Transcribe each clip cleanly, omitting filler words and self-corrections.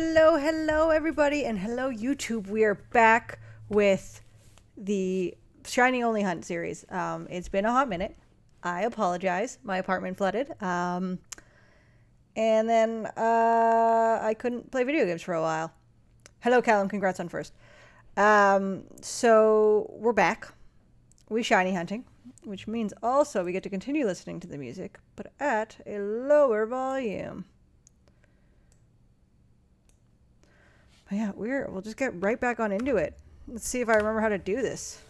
Hello everybody, and hello YouTube. We are back with the Shiny Only Hunt series. It's been a hot minute. I apologize. My apartment flooded. And then I couldn't play video games for a while. Hello Callum, congrats on first. So we're back. We shiny hunting, which means also we get to continue listening to the music, but at a lower volume. But yeah, we'll just get right back on into it. Let's see if I remember how to do this.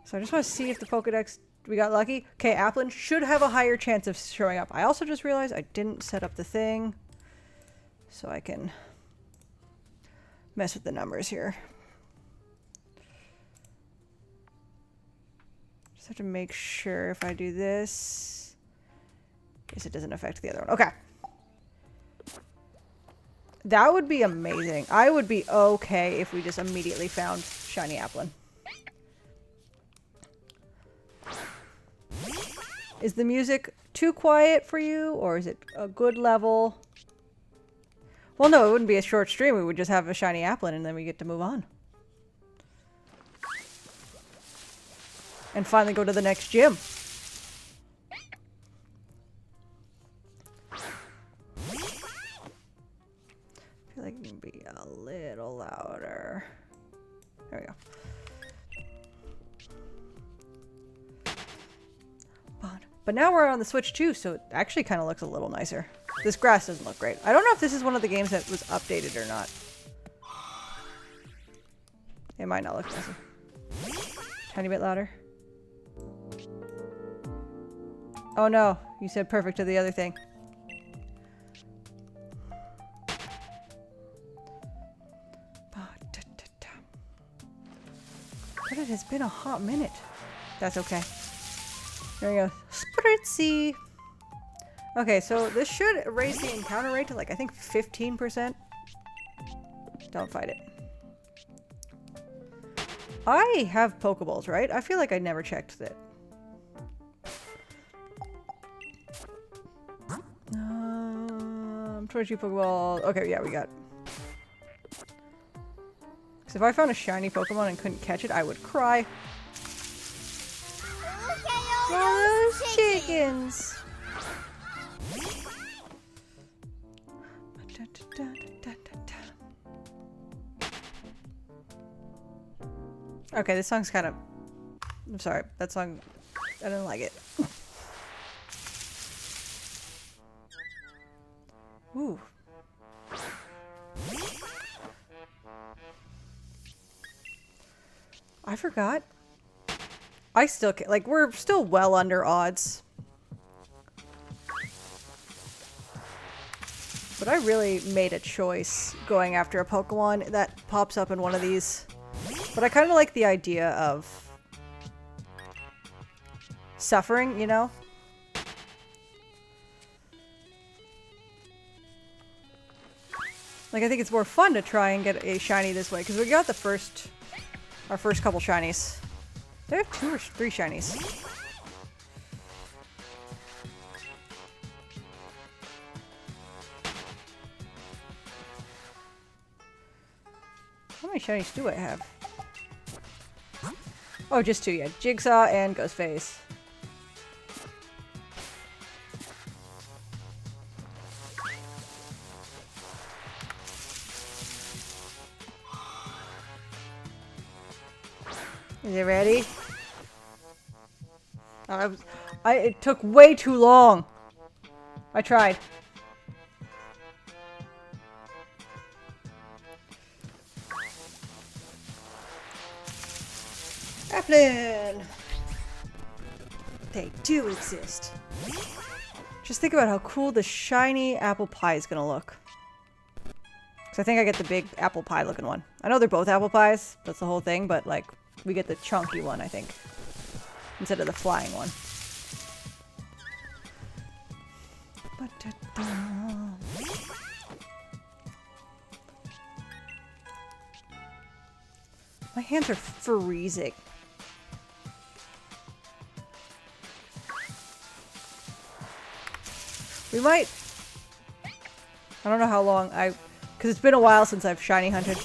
So I just want to see if the Pokedex, we got lucky. Okay, Applin should have a higher chance of showing up. I also just realized I didn't set up the thing, so I can mess with the numbers here. Just have to make sure if I do this, guess it doesn't affect the other one. Okay. That would be amazing. I would be okay if we just immediately found shiny Applin. Is the music too quiet for you, or is it a good level? Well, no, it wouldn't be a short stream. We would just have a shiny Applin and then we get to move on. And finally go to the next gym. I feel like it can be a little louder. There we go. But now we're on the Switch too, so it actually kind of looks a little nicer. This grass doesn't look great. I don't know if this is one of the games that was updated or not. It might not look nicer. Tiny bit louder. Oh no, you said perfect to the other thing. But it has been a hot minute. That's okay. There we go. Spritzy! Okay, so this should raise the encounter rate to like, I think 15%. Don't fight it. I have Pokeballs, right? I feel like I never checked that. 22 Pokeballs. Okay, yeah, we got. Because if I found a shiny Pokemon and couldn't catch it, I would cry. Oh, those chickens! Okay, this song's kind of... I'm sorry, that song... I didn't like it. Ooh. I forgot. I still can't, like, we're still well under odds. But I really made a choice going after a Pokemon that pops up in one of these. But I kind of like the idea of suffering, you know? Like, I think it's more fun to try and get a shiny this way, because we got our first couple shinies. They have 2 or 3 shinies. How many shinies do I have? Oh, just 2, yeah. Jigsaw and Ghostface. Is it ready? It took way too long. I tried. Applin! They do exist. Just think about how cool the shiny apple pie is gonna look. Because I think I get the big apple pie looking one. I know they're both apple pies. That's the whole thing, but like, we get the chunky one, I think. Instead of the flying one. My hands are freezing. We might I don't know how long because it's been a while since I've shiny hunted.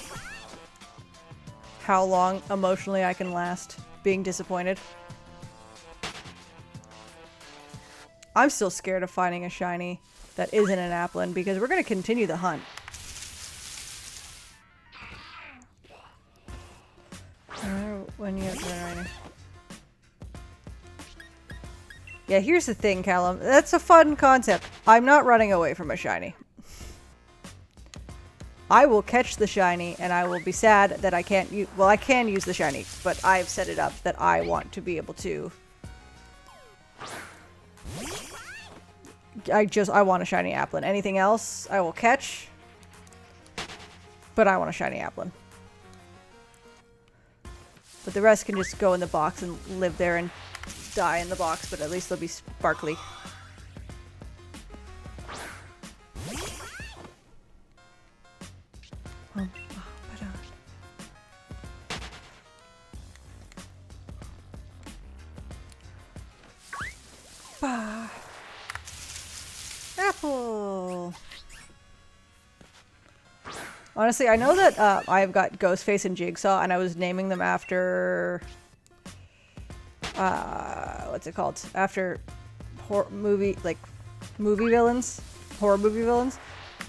How long emotionally I can last being disappointed. I'm still scared of finding a shiny that isn't an Applin because we're going to continue the hunt. When you have to run right. Yeah, here's the thing, Callum. That's a fun concept. I'm not running away from a shiny. I will catch the shiny, and I will be sad that I can't use... Well, I can use the shiny, but I've set it up that I want to be able to... I want a shiny Applin. Anything else, I will catch. But I want a shiny Applin. But the rest can just go in the box and live there and die in the box, but at least they'll be sparkly. Apple! Honestly, I know that I've got Ghostface and Jigsaw, and I was naming them after... what's it called? After movie villains. Horror movie villains.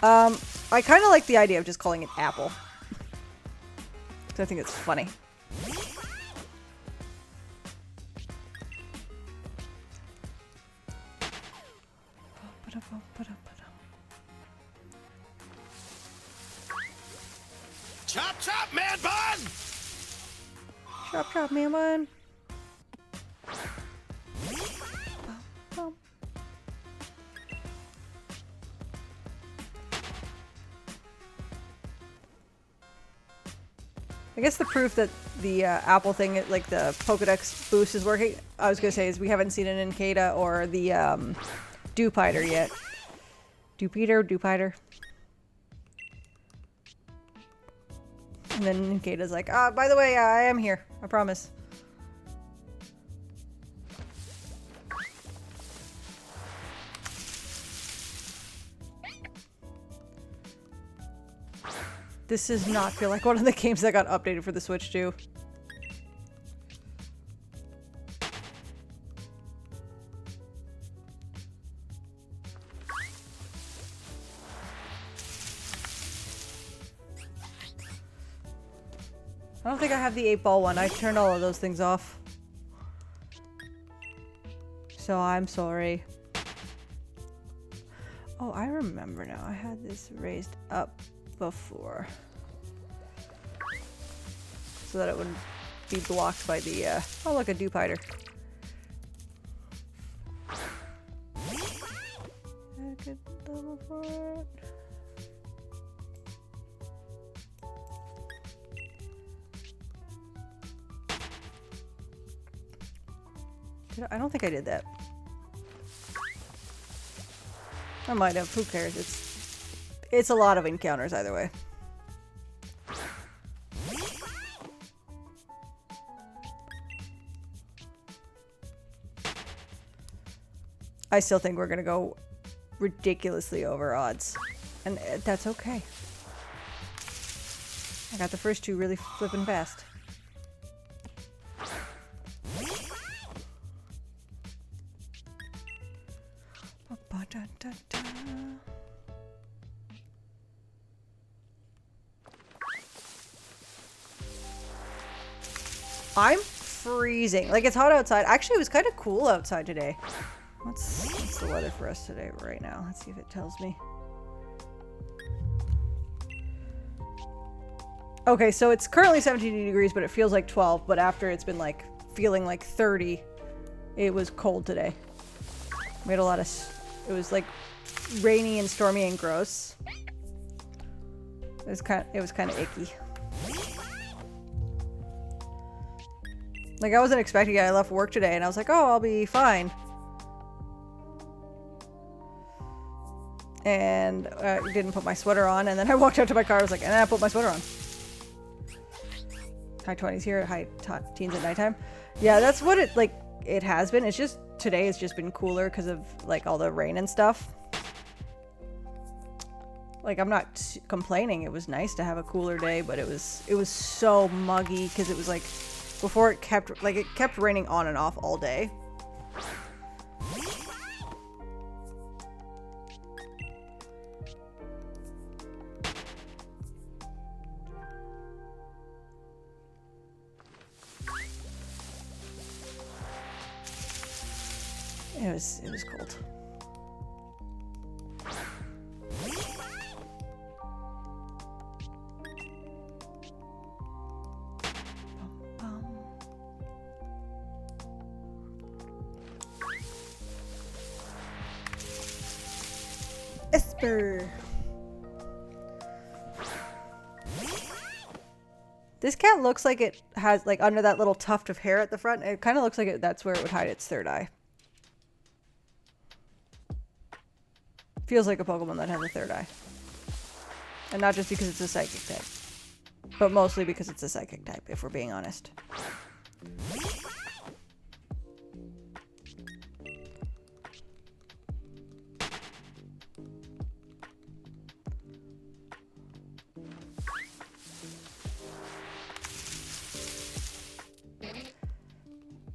I kind of like the idea of just calling it Apple. Because I think it's funny. Chop chop, man bun! Chop chop, man bun. I guess the proof that the Apple thing, like the Pokedex boost is working, I was going to say, is we haven't seen an Incada or the Dupiter yet. Dupiter. And then Incada's like, by the way, I am here. I promise. This does not feel like one of the games that got updated for the Switch too. I don't think I have the 8-ball one. I turned all of those things off. So I'm sorry. Oh, I remember now. I had this raised up before. So that it wouldn't be blocked by the, oh look, a Dupiter. A good level for it. I don't think I did that. I might have. Who cares? It's a lot of encounters either way. I still think we're gonna go ridiculously over odds. And that's okay. I got the first two really flipping fast. I'm freezing. Like, it's hot outside. Actually, it was kind of cool outside today. What's the weather for us today right now? Let's see if it tells me. Okay, so it's currently 17 degrees, but it feels like 12. But after it's been like feeling like 30, it was cold today. We had a lot of... It was like rainy and stormy and gross. It was kind of icky. Like, I wasn't expecting it. I left work today and I was like, oh, I'll be fine. And I didn't put my sweater on, and then I walked out to my car. I was like, and then I put my sweater on. High 20s here, high teens at nighttime. Yeah, that's what it has been. It's just, today it's just been cooler because of like all the rain and stuff. Like, I'm not complaining. It was nice to have a cooler day, but it was so muggy because it was like before it kept raining on and off all day. It was cold. Esper. This cat looks like it has, like, under that little tuft of hair at the front, it kind of looks like that's where it would hide its third eye. Feels like a Pokemon that has a third eye. And not just because it's a psychic type, but mostly because it's a psychic type, if we're being honest.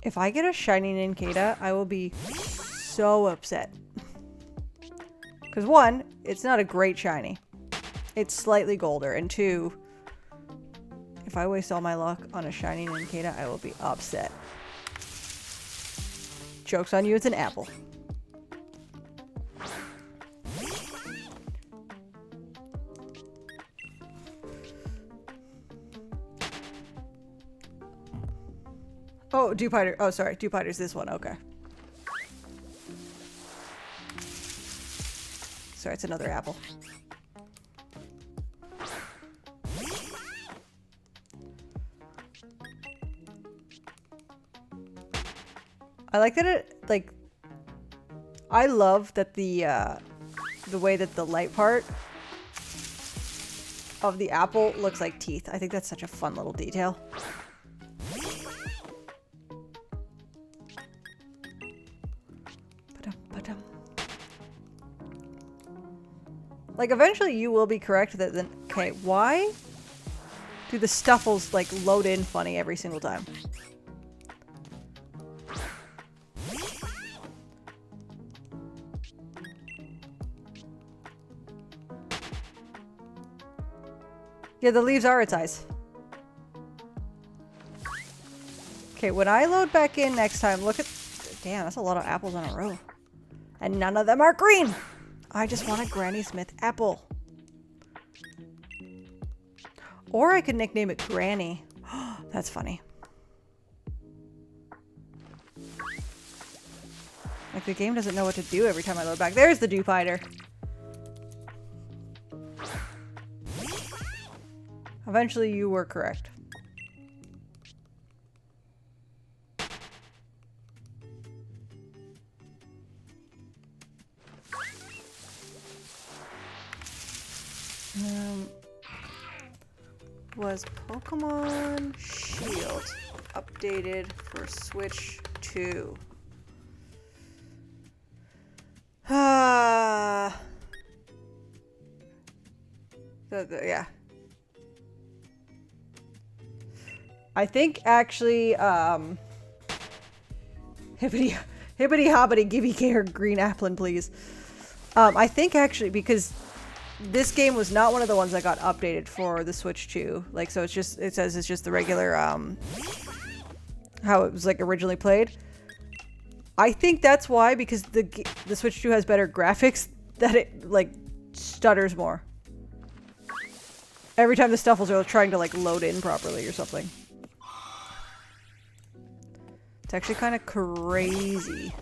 If I get a shiny Nincada, I will be so upset. Because one, it's not a great shiny. It's slightly golder. And two, if I waste all my luck on a shiny Nincada, I will be upset. Joke's on you, it's an apple. Oh, Dewpider. Oh, sorry. Dewpider's this one. Okay. Sorry, it's another apple. I like that it, like, I love that the way that the light part of the apple looks like teeth. I think that's such a fun little detail. Like, eventually you will be correct that then... Okay, why do the Stuffles, like, load in funny every single time? Yeah, the leaves are its eyes. Okay, when I load back in next time, look at... Damn, that's a lot of apples in a row. And none of them are green! I just want a Granny Smith apple. Or I could nickname it Granny. That's funny. Like, the game doesn't know what to do every time I load back. There's the Dewpider. Eventually you were correct. Was Pokemon Shield updated for Switch 2? Yeah. I think actually, hibbity hobbity gibby care green applin, please. I think actually because this game was not one of the ones that got updated for the Switch 2. Like, so it's just, it says it's just the regular, how it was, like, originally played. I think that's why, because the Switch 2 has better graphics, that it, like, stutters more. Every time the Stuffles are trying to, like, load in properly or something. It's actually kind of crazy.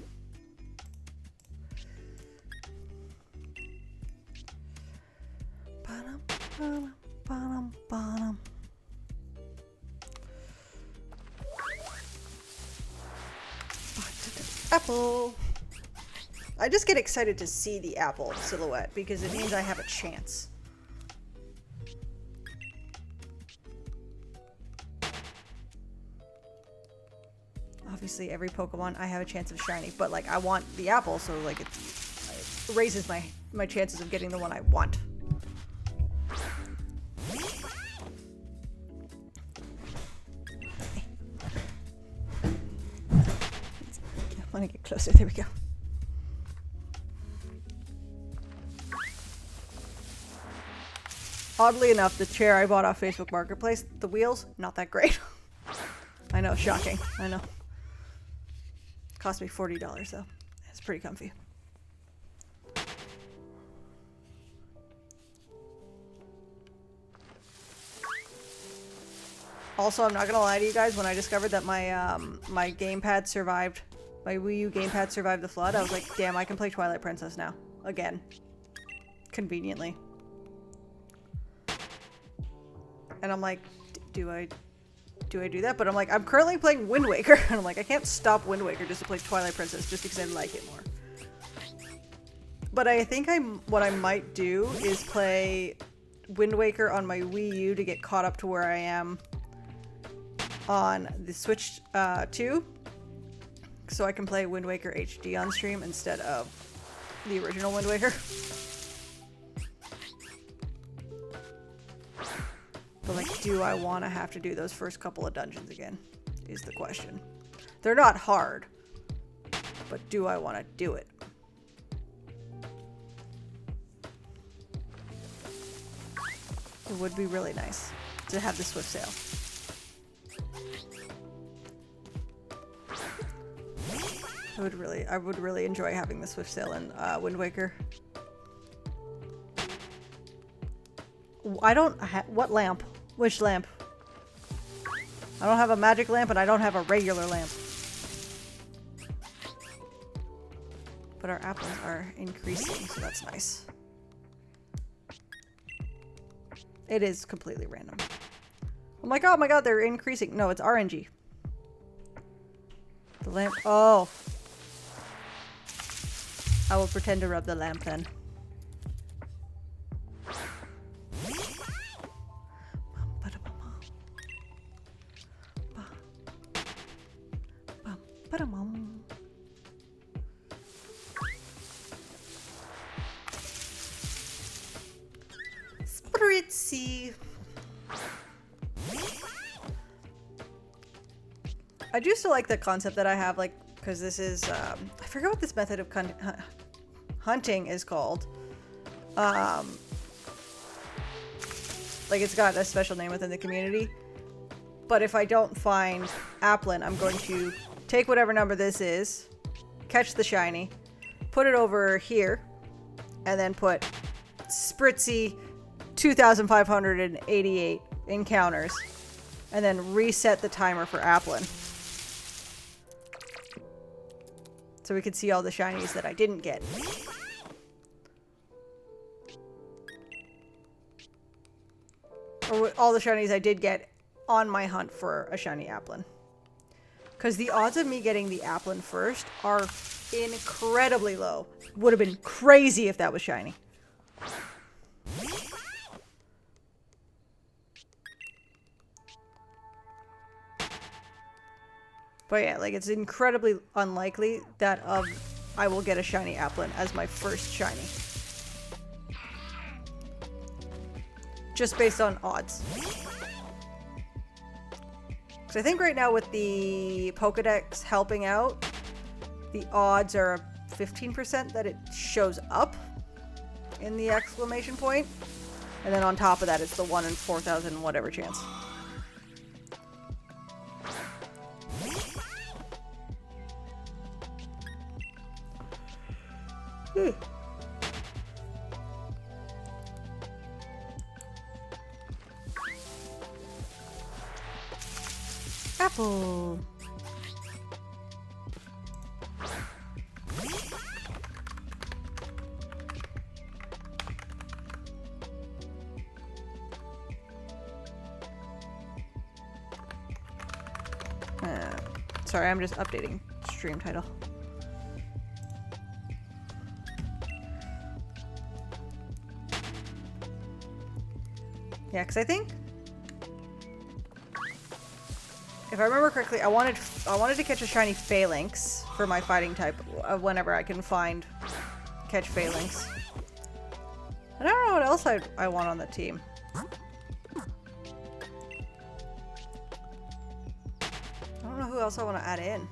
Apple. I just get excited to see the apple silhouette because it means I have a chance. Obviously, every Pokemon I have a chance of shiny, but like I want the apple, so like it raises my chances of getting the one I want. Let me get closer. There we go. Oddly enough, the chair I bought off Facebook Marketplace, the wheels, not that great. I know, shocking. I know. Cost me $40 though. It's pretty comfy. Also, I'm not gonna lie to you guys, when I discovered that my my gamepad survived, my Wii U gamepad survived the flood, I was like, damn, I can play Twilight Princess now. Again. Conveniently. And I'm like, do I do that? But I'm like, I'm currently playing Wind Waker. And I'm like, I can't stop Wind Waker just to play Twilight Princess just because I like it more. But I think what I might do is play Wind Waker on my Wii U to get caught up to where I am on the Switch 2. So I can play Wind Waker HD on stream instead of the original Wind Waker. But like, do I want to have to do those first couple of dungeons again? Is the question. They're not hard, but do I want to do it? It would be really nice to have the Swift Sail. I would really enjoy having the Swift Sail in Wind Waker. I don't what lamp? Which lamp? I don't have a magic lamp and I don't have a regular lamp. But our apples are increasing, so that's nice. It is completely random. I'm like, oh my god, they're increasing. No, it's RNG. The lamp. Oh. I will pretend to rub the lamp then. Spritzy. I do still like the concept that I have, like, because this is, I forget what this method of hunting is called. Like, it's got a special name within the community. But if I don't find Applin, I'm going to take whatever number this is, catch the shiny, put it over here, and then put Spritzy 2,588 encounters, and then reset the timer for Applin. So we can see all the shinies that I didn't get. Or all the shinies I did get on my hunt for a shiny Applin. Because the odds of me getting the Applin first are incredibly low. Would have been crazy if that was shiny. But yeah, like, it's incredibly unlikely that I will get a shiny Applin as my first shiny. Just based on odds. Because I think right now with the Pokedex helping out, the odds are 15% that it shows up in the exclamation point. And then on top of that, it's the 1 in 4,000 whatever chance. Apple. Sorry, I'm just updating stream title. Yeah, because I think, if I remember correctly, I wanted to catch a shiny Phalanx for my fighting type whenever I can catch Phalanx. I don't know what else I want on the team. I don't know who else I want to add in.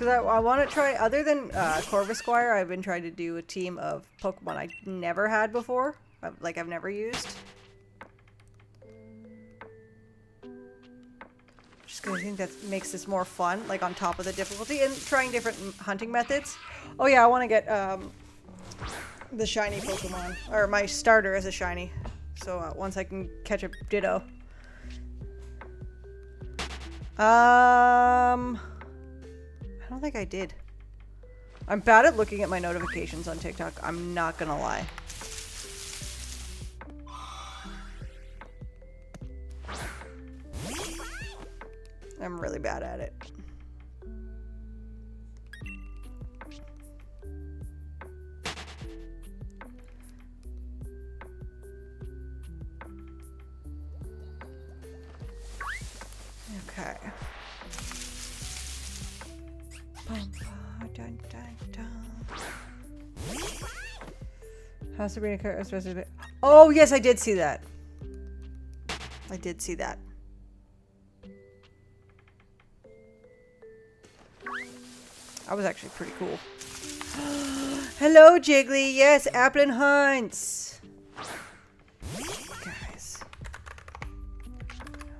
Because I want to try, other than Corvisquire, I've been trying to do a team of Pokemon I never had before. I've never used. Just because I think that makes this more fun, like on top of the difficulty, and trying different hunting methods. Oh yeah, I want to get the shiny Pokemon, or my starter as a shiny. So once I can catch a Ditto. I don't think I did. I'm bad at looking at my notifications on TikTok. I'm not gonna lie. I'm really bad at it. Okay. How's Sabrina character? Oh yes, I did see that. I did see that. That was actually pretty cool. Hello, Jiggly. Yes, Applin Hunts. Guys,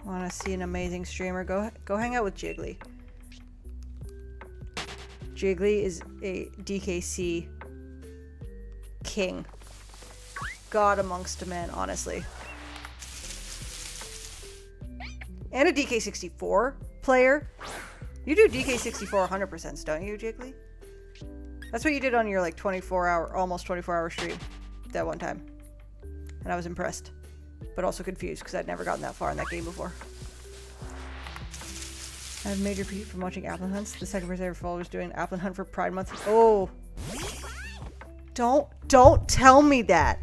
want to see an amazing streamer? Go hang out with Jiggly. Jiggly is a DKC king. God amongst men, honestly. And a DK64 player. You do DK64 100%, don't you, Jiggly? That's what you did on your like 24-hour, almost 24-hour stream that one time. And I was impressed, but also confused because I'd never gotten that far in that game before. I have made repeat from watching Applin Hunts. The second person I ever followed was doing Applin Hunt for Pride Month. Oh. Don't tell me that.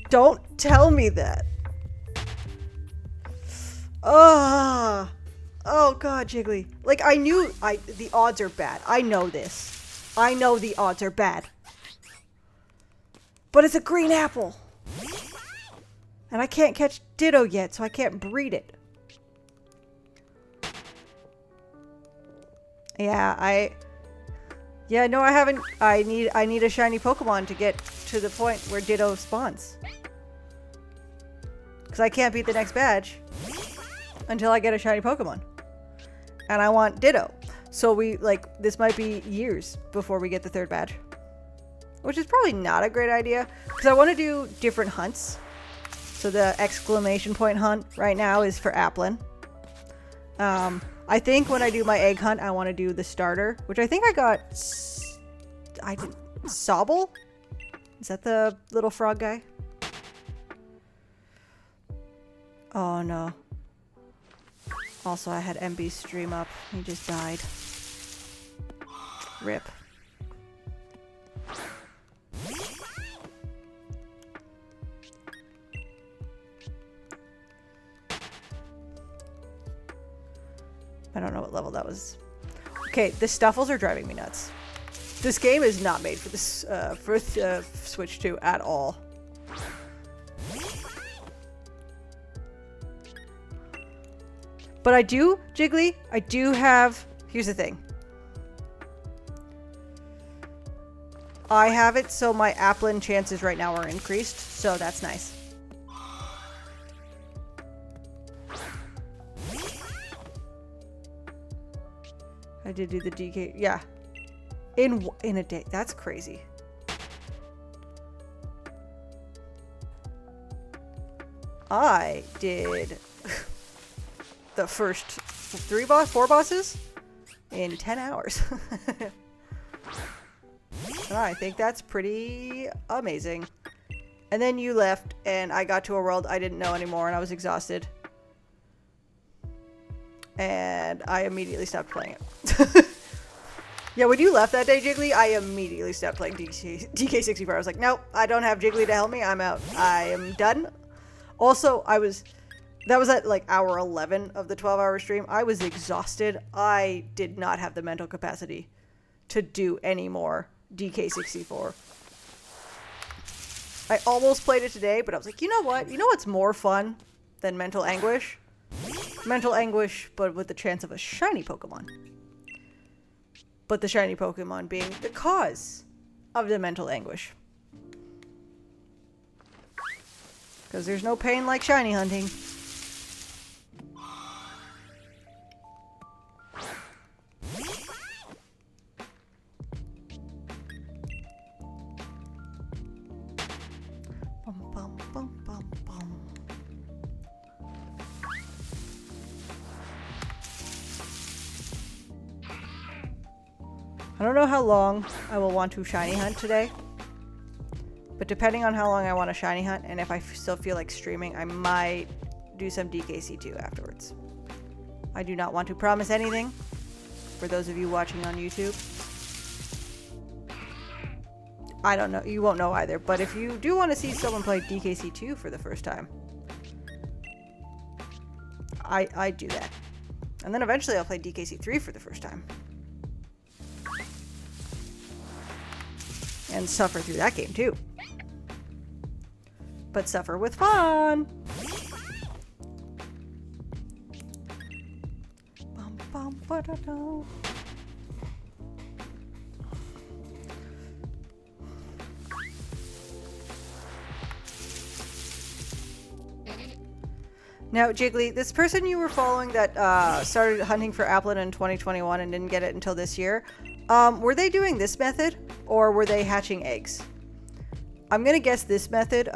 Don't tell me that. Oh. Oh god, Jiggly. Like I knew the odds are bad. I know this. I know the odds are bad. But it's a green apple. And I can't catch Ditto yet, so I can't breed it. Yeah, no, I haven't. I need a shiny Pokemon to get to the point where Ditto spawns. Because I can't beat the next badge until I get a shiny Pokemon. And I want Ditto. So this might be years before we get the third badge. Which is probably not a great idea. Because I want to do different hunts. So the exclamation point hunt right now is for Applin. I think when I do my egg hunt, I want to do the starter, which I think I got. Sobble? Is that the little frog guy? Oh no. Also, I had MB's stream up. He just died. RIP. I don't know what level that was. Okay, the Stuffles are driving me nuts. This game is not made for this Switch 2 at all. But I do, Jiggly, I do have... Here's the thing. I have it so my Applin chances right now are increased, so that's nice. I did do the DK, yeah. In a day, that's crazy. I did the first 4 bosses in 10 hours. I think that's pretty amazing. And then you left and I got to a world I didn't know anymore and I was exhausted. And I immediately stopped playing it. Yeah, when you left that day, Jiggly, I immediately stopped playing DK64. I was like, nope, I don't have Jiggly to help me. I'm out. I am done. Also, that was at like hour 11 of the 12-hour stream. I was exhausted. I did not have the mental capacity to do any more DK64. I almost played it today, but I was like, you know what? You know what's more fun than mental anguish? Mental anguish, but with the chance of a shiny Pokemon. but the shiny Pokemon being the cause of the mental anguish. Because there's no pain like shiny hunting. Bum, bum, bum, bum, bum. I don't know how long I will want to shiny hunt today, but depending on how long I want to shiny hunt and if I still feel like streaming, I might do some DKC2 afterwards. I do not want to promise anything for those of you watching on YouTube. I don't know, you won't know either, but if you do want to see someone play DKC2 for the first time, I do that. And then eventually I'll play DKC3 for the first time. And suffer through that game too. But suffer with fun. Bum, bum, ba-da-da. Now, Jiggly, this person you were following that started hunting for Applin in 2021 and didn't get it until this year, were they doing this method or were they hatching eggs? I'm going to guess this method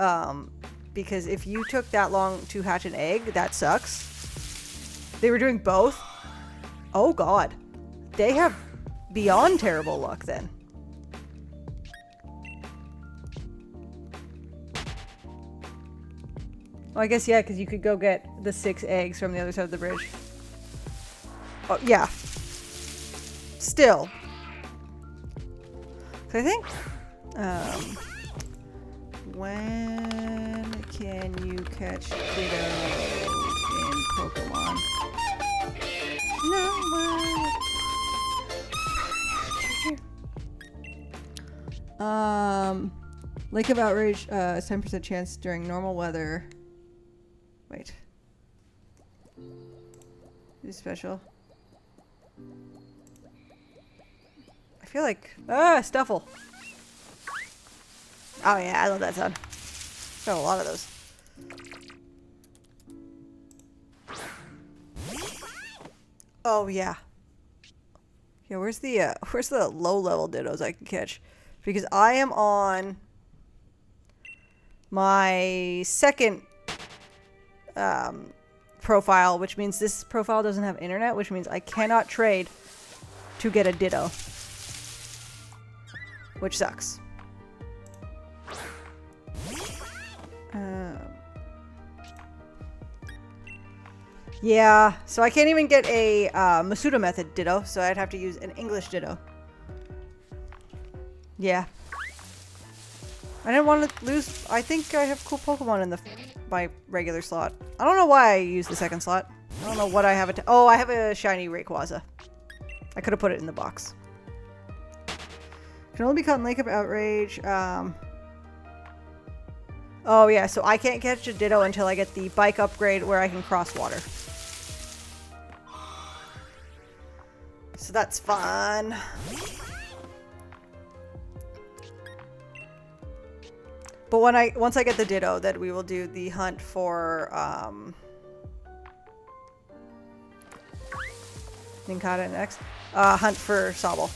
because if you took that long to hatch an egg, that sucks. They were doing both? Oh god. They have beyond terrible luck then. Well, I guess, yeah, because you could go get the 6 eggs from the other side of the bridge. Oh, yeah. Still. So I think, when can you catch Ditto in Pokemon? No. Lake of Outrage, 10% chance during normal weather. Wait. Is it special? I feel like... Stuffle. Oh yeah, I love that sound. Got a lot of those. Oh yeah. Yeah, where's the low level Dittos I can catch? Because I am on my second profile, which means this profile doesn't have internet, which means I cannot trade to get a Ditto. Which sucks. Yeah, so I can't even get a Masuda method Ditto, so I'd have to use an English Ditto. Yeah. I didn't want to lose... I think I have cool Pokemon in my regular slot. I don't know why I use the second slot. I don't know what I have. Oh, I have a shiny Rayquaza. I could have put it in the box. Can only be caught in Lake of Outrage. Oh yeah, so I can't catch a Ditto until I get the bike upgrade where I can cross water. So that's fun. But once I get the Ditto, then we will do the hunt for Nincada next. Hunt for Sobble.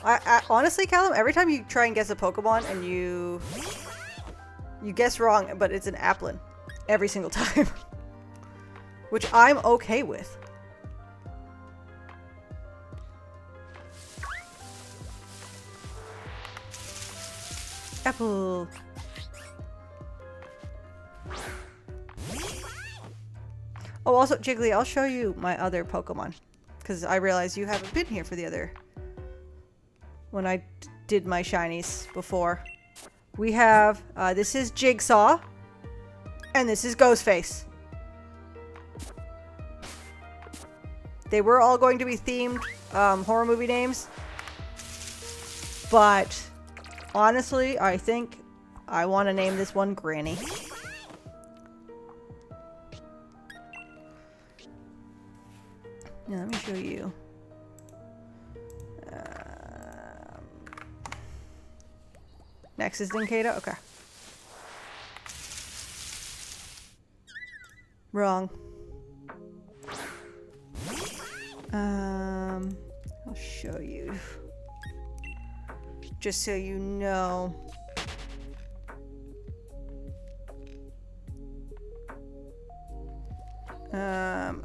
I honestly, Callum, every time you try and guess a Pokemon and you guess wrong, but it's an Applin every single time, which I'm okay with. Apple. Oh, also, Jiggly, I'll show you my other Pokemon. Because I realize you haven't been here for the other... when I did my shinies before. We have... this is Jigsaw. And this is Ghostface. They were all going to be themed horror movie names. But... honestly, I think I want to name this one Granny. Yeah, let me show you. Next is Dinkata? Okay. Wrong. I'll show you. Just so you know.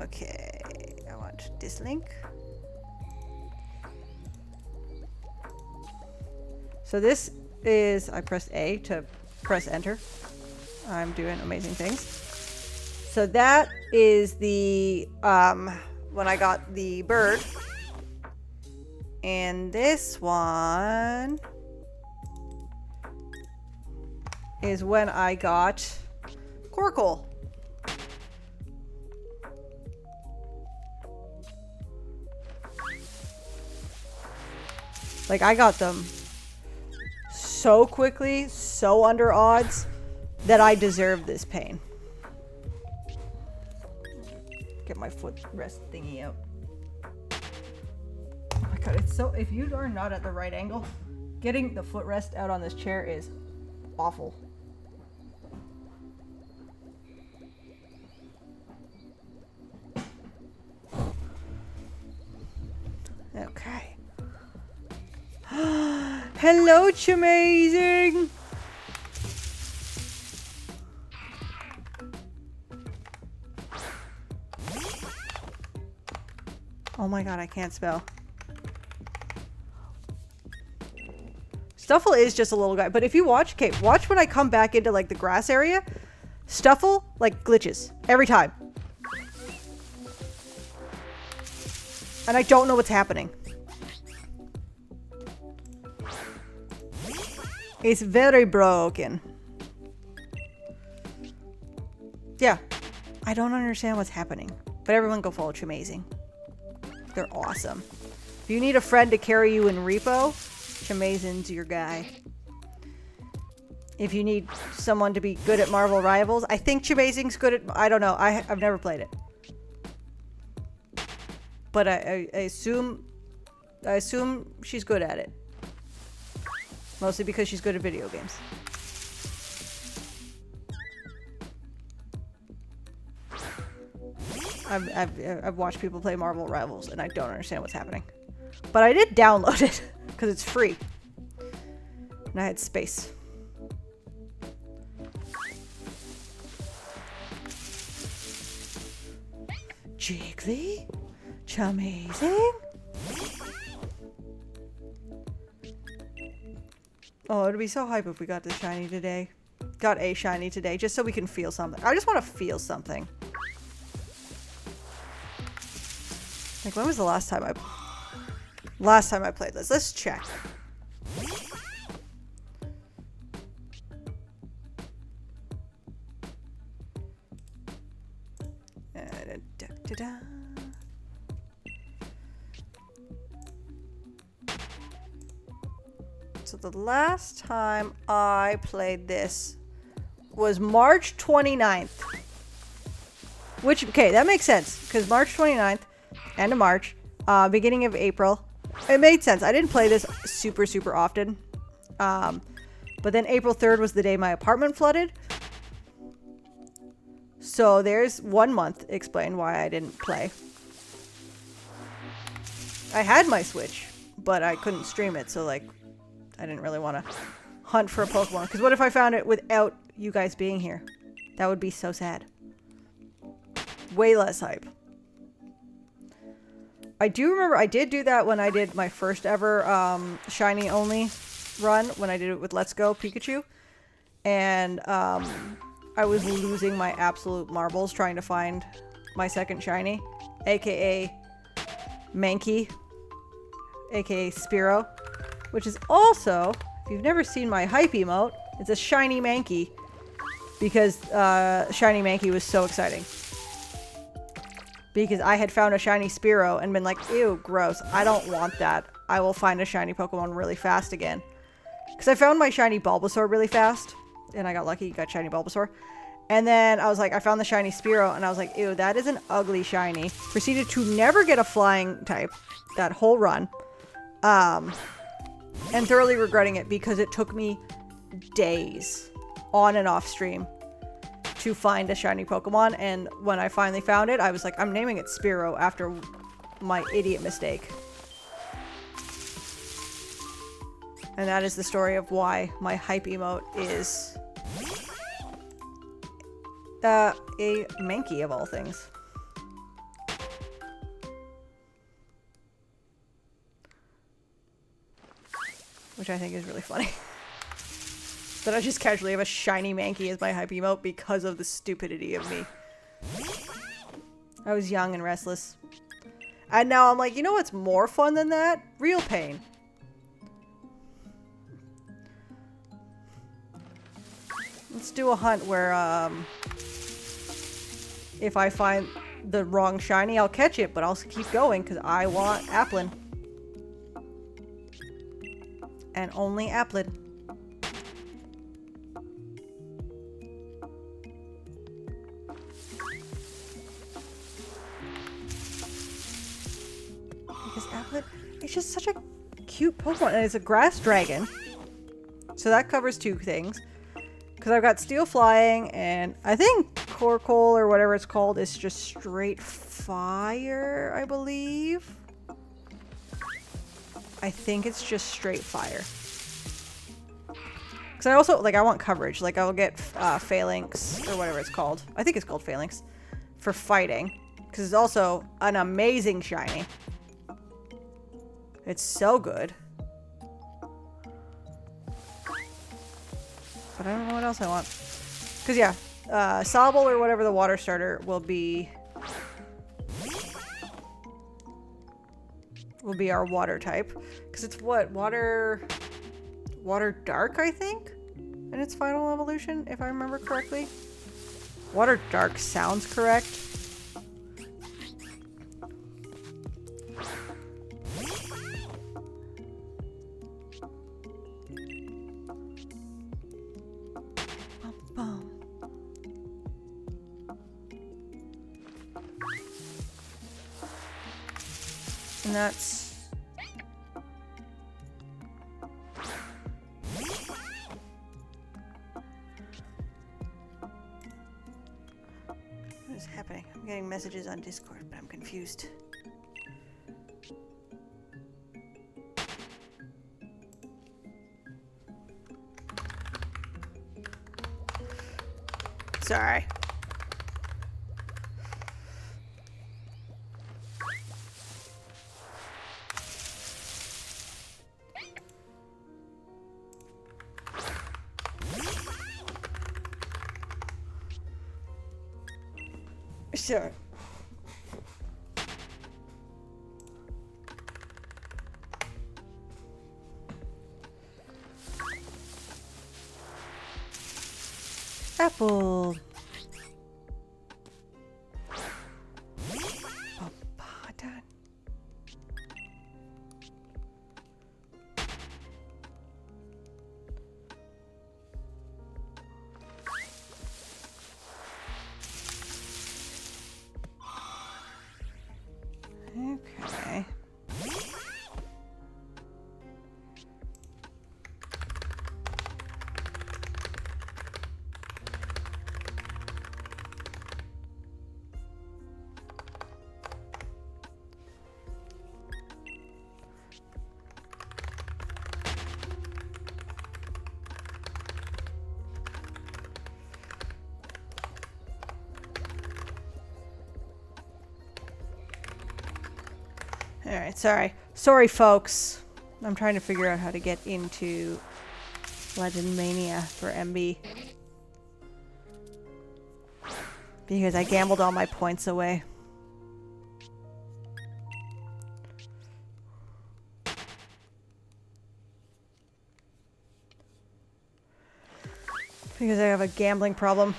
Okay. I want this link. So this is, I pressed A to press enter. I'm doing amazing things. So that is the, when I got the bird. And this one is when I got Corkle. Like, I got them so quickly, so under odds, that I deserve this pain. Get my foot rest thingy out. Oh my god, it's so... If you are not at the right angle, getting the footrest out on this chair is awful. Okay. Hello, Chamazing! Oh my god, I can't spell. Stuffle is just a little guy, but if you watch, okay, watch when I come back into like the grass area, Stuffle like glitches every time. And I don't know what's happening. It's very broken. Yeah, I don't understand what's happening, but everyone go follow Chamazing. They're awesome. If you need a friend to carry you in repo, Chamazing's your guy. If you need someone to be good at Marvel Rivals, I think Chamazing's good at... I don't know. I've never played it. But I assume she's good at it. Mostly because she's good at video games. I've watched people play Marvel Rivals and I don't understand what's happening. But I did download it because it's free. And I had space. Jiggly? Chamazing? Oh, it'd be so hype if we got this shiny today. Got a shiny today, just so we can feel something. I just want to feel something. Like, when was the last time I played this? Let's check. So the last time I played this was March 29th. Which, okay, that makes sense. Because March 29th, end of March, beginning of April. It made sense. I didn't play this super, super often. But then April 3rd was the day my apartment flooded. So there's 1 month explain why I didn't play. I had my Switch, but I couldn't stream it. So, like, I didn't really want to hunt for a Pokemon. Because what if I found it without you guys being here? That would be so sad. Way less hype. I do remember I did do that when I did my first ever shiny only run. When I did it with Let's Go Pikachu. And I was losing my absolute marbles trying to find my second shiny. AKA Mankey. AKA Spearow. Which is also, if you've never seen my hype emote, it's a shiny Mankey. Because shiny Mankey was so exciting. Because I had found a shiny Spearow and been like, ew, gross. I don't want that. I will find a shiny Pokemon really fast again. Because I found my shiny Bulbasaur really fast. And I got lucky, got shiny Bulbasaur. And then I was like, I found the shiny Spearow. And I was like, ew, that is an ugly shiny. Proceeded to never get a flying type. That whole run. And thoroughly regretting it because it took me days on and off stream to find a shiny Pokemon, and when I finally found it, I was like, I'm naming it Spearow after my idiot mistake. And that is the story of why my hype emote is a Mankey of all things. Which I think is really funny. That I just casually have a shiny Mankey as my hype emote because of the stupidity of me. I was young and restless. And now I'm like, you know what's more fun than that? Real pain. Let's do a hunt where, if I find the wrong shiny, I'll catch it, but I'll keep going because I want Applin. And only Applin. Because Applin, it's just such a cute Pokemon, and it's a grass dragon. So that covers two things. Because I've got Steel Flying, and I think Corcoal, or whatever it's called, is just straight fire, I believe. I think it's just straight fire. Because I also, like, I want coverage. Like, I'll get Phalanx, or whatever it's called. I think it's called Phalanx. For fighting. Because it's also an amazing shiny. It's so good. But I don't know what else I want. Because, yeah, Sobble or whatever the water starter will be our water type. Because it's what? Water Dark, I think? In its final evolution, if I remember correctly. Water Dark sounds correct. And that's... What is happening? I'm getting messages on Discord, but I'm confused. Sorry. Sure. Apple. Done. Okay. Alright, sorry. Sorry, folks. I'm trying to figure out how to get into Legend Mania for MB. Because I gambled all my points away. Because I have a gambling problem.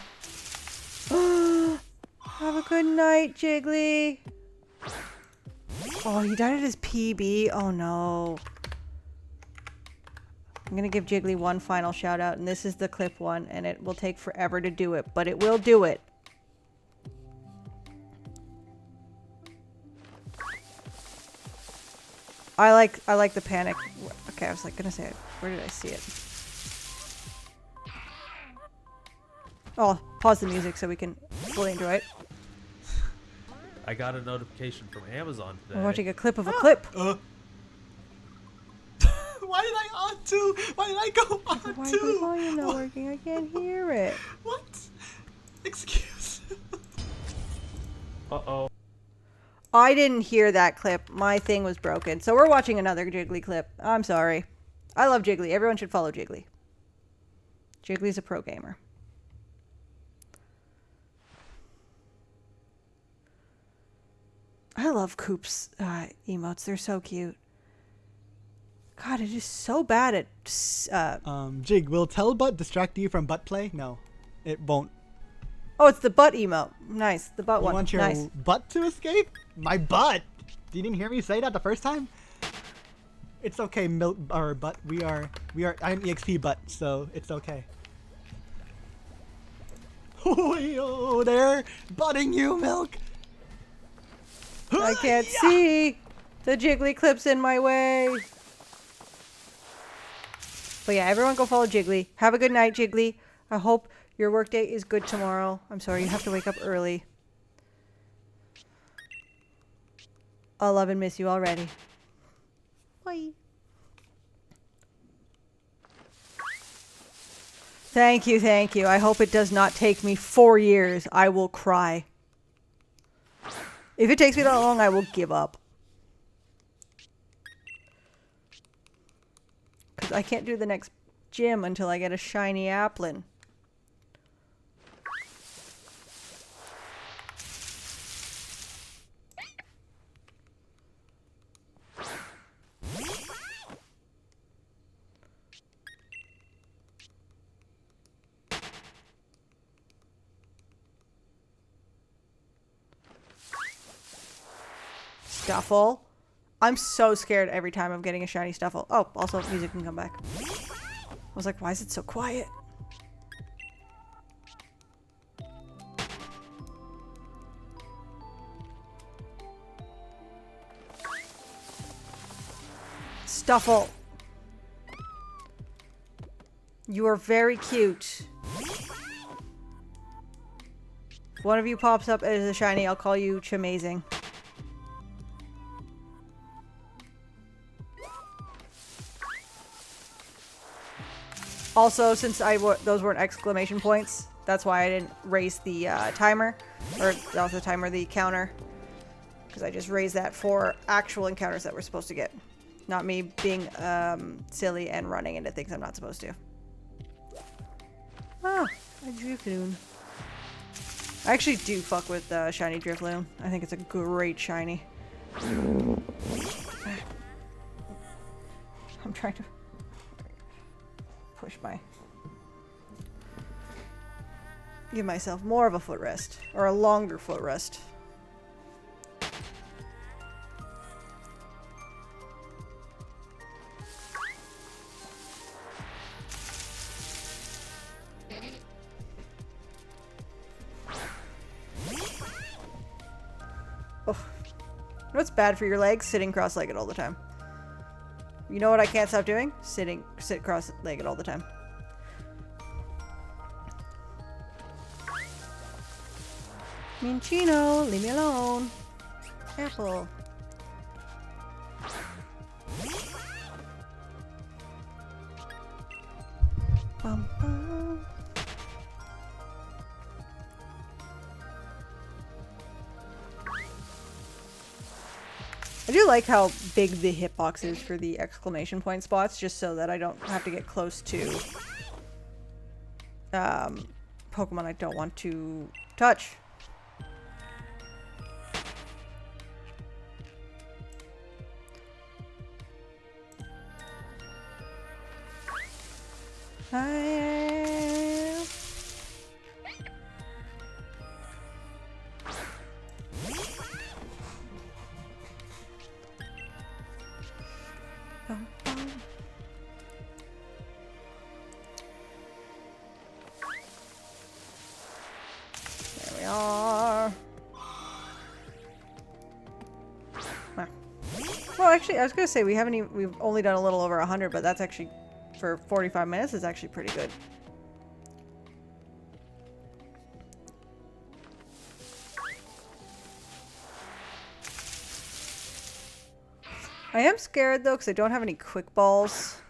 Have a good night, Jiggly. Oh, he died at his PB? Oh no. I'm gonna give Jiggly one final shout out, and this is the clip one, and it will take forever to do it, but it will do it. I like the panic. Okay, I was like gonna say it. Where did I see it? Oh, pause the music so we can fully enjoy it. I got a notification from Amazon today. We're watching a clip of a clip. Why did I on two? Why did I go on Why is two? my volume not working? I can't hear it. What? Excuse. Uh-oh. I didn't hear that clip. My thing was broken. So we're watching another Jiggly clip. I'm sorry. I love Jiggly. Everyone should follow Jiggly. Jiggly's a pro gamer. I love Coop's emotes. They're so cute. God, it is so bad at... Jig, will tell butt distract you from butt play? No, it won't. Oh, it's the butt emote. Nice. The butt You one. want your Nice. butt to escape? My butt? You didn't hear me say that the first time? It's okay, milk or butt. I'm EXP butt, so it's okay. Oh, they're butting you, milk. I can't see. The Jiggly clip's in my way. But yeah, everyone go follow Jiggly. Have a good night, Jiggly. I hope your workday is good tomorrow. I'm sorry you have to wake up early. I'll love and miss you already. Bye. Thank you, thank you. I hope it does not take me 4 years. I will cry. If it takes me that long, I will give up. Because I can't do the next gym until I get a shiny applin. Stuffle. I'm so scared every time I'm getting a shiny Stuffle. Oh, also music can come back. I was like, why is it so quiet? Stuffle. You are very cute. If one of you pops up as a shiny, I'll call you Chamazing. Also, since those weren't exclamation points, that's why I didn't raise the timer. Or, that was the timer, the counter. Because I just raised that for actual encounters that we're supposed to get. Not me being silly and running into things I'm not supposed to. Ah, a Drifloon. I actually do fuck with shiny Drifloon. I think it's a great shiny. I'm trying to push give myself more of a footrest, or a longer footrest. Oh, you know what's bad for your legs? Sitting cross-legged all the time. You know what I can't stop doing? Sit cross-legged all the time. Minchino, leave me alone. Apple. Bum, bum. I do like how big the hitbox is for the exclamation point spots, just so that I don't have to get close to Pokemon I don't want to touch. There we are. Well, actually, I was gonna say we've only done a little over 100, but that's actually, for 45 minutes, is actually pretty good. I am scared though because I don't have any quick balls.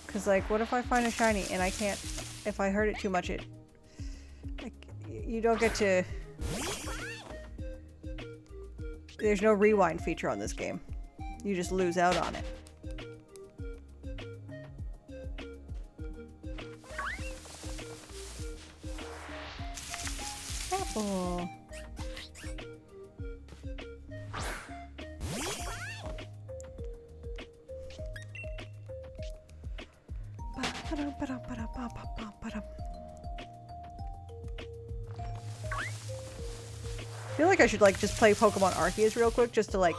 Because, like, what if I find a shiny and I can't... If I hurt it too much, it... Like, you don't get to... There's no rewind feature on this game. You just lose out on it. Apple. I feel like I should like just play Pokemon Arceus real quick just to like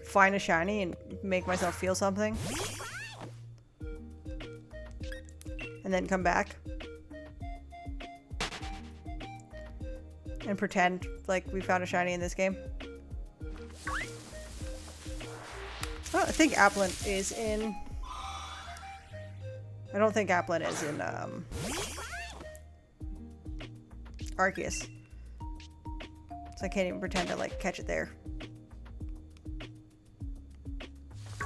find a shiny and make myself feel something. And then come back. And pretend like we found a shiny in this game. Oh, I think Applin is in... I don't think Applin is in Arceus. So I can't even pretend to like catch it there.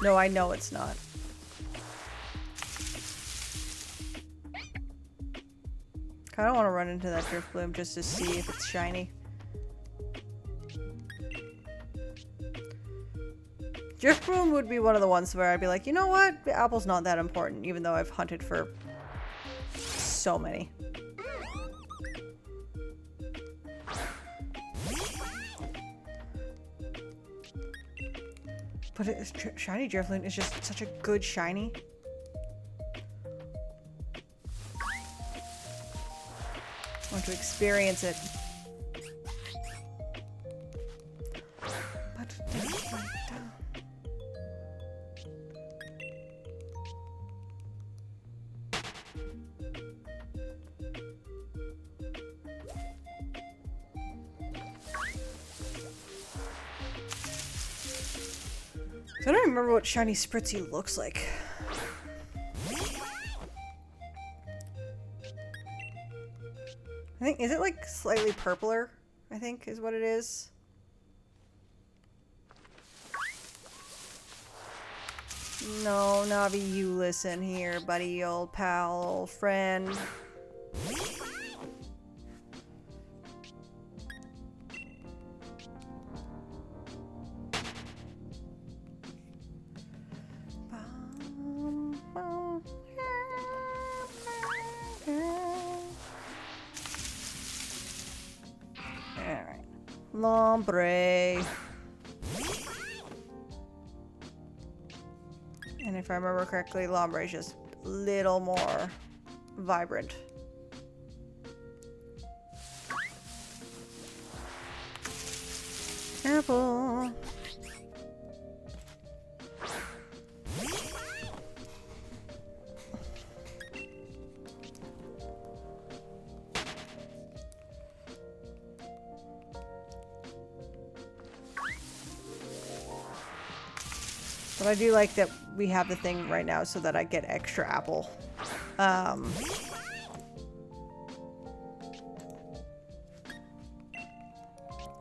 No, I know it's not. Kinda wanna run into that Drift Bloom just to see if it's shiny. Drift Bloom would be one of the ones where I'd be like, you know what? The apple's not that important, even though I've hunted for so many. But shiny Drifloon is just such a good shiny. I want to experience it. I don't remember what shiny Spritzy looks like. I think, is it like slightly purpler? I think is what it is. No, Navi, you listen here, buddy, old pal, old friend. Alright. Lombre. And if I remember correctly, Lombre is just a little more vibrant. Apple. But I do like that we have the thing right now so that I get extra apple.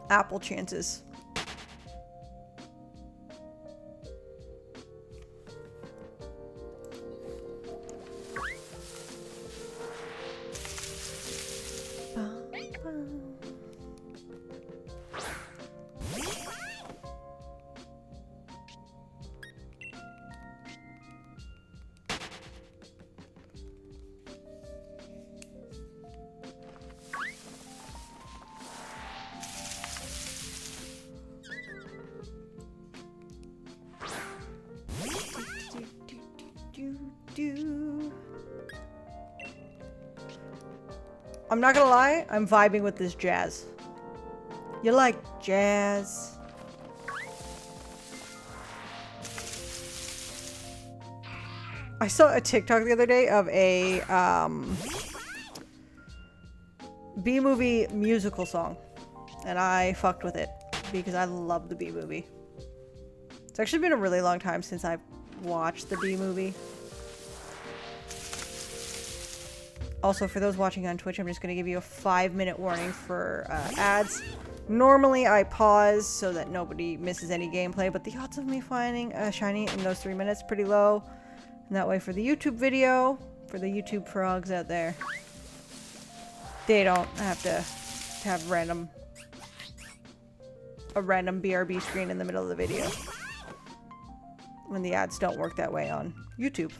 Apple chances. I'm not gonna lie, I'm vibing with this jazz. You like jazz? I saw a TikTok the other day of a B-movie musical song, and I fucked with it because I love the B-movie. It's actually been a really long time since I've watch the B movie. Also, for those watching on Twitch, I'm just going to give you a 5-minute warning for ads. Normally, I pause so that nobody misses any gameplay, but the odds of me finding a shiny in those 3 minutes pretty low. And that way, for the YouTube video, for the YouTube frogs out there, they don't have to have a random BRB screen in the middle of the video. When the ads don't work that way on YouTube.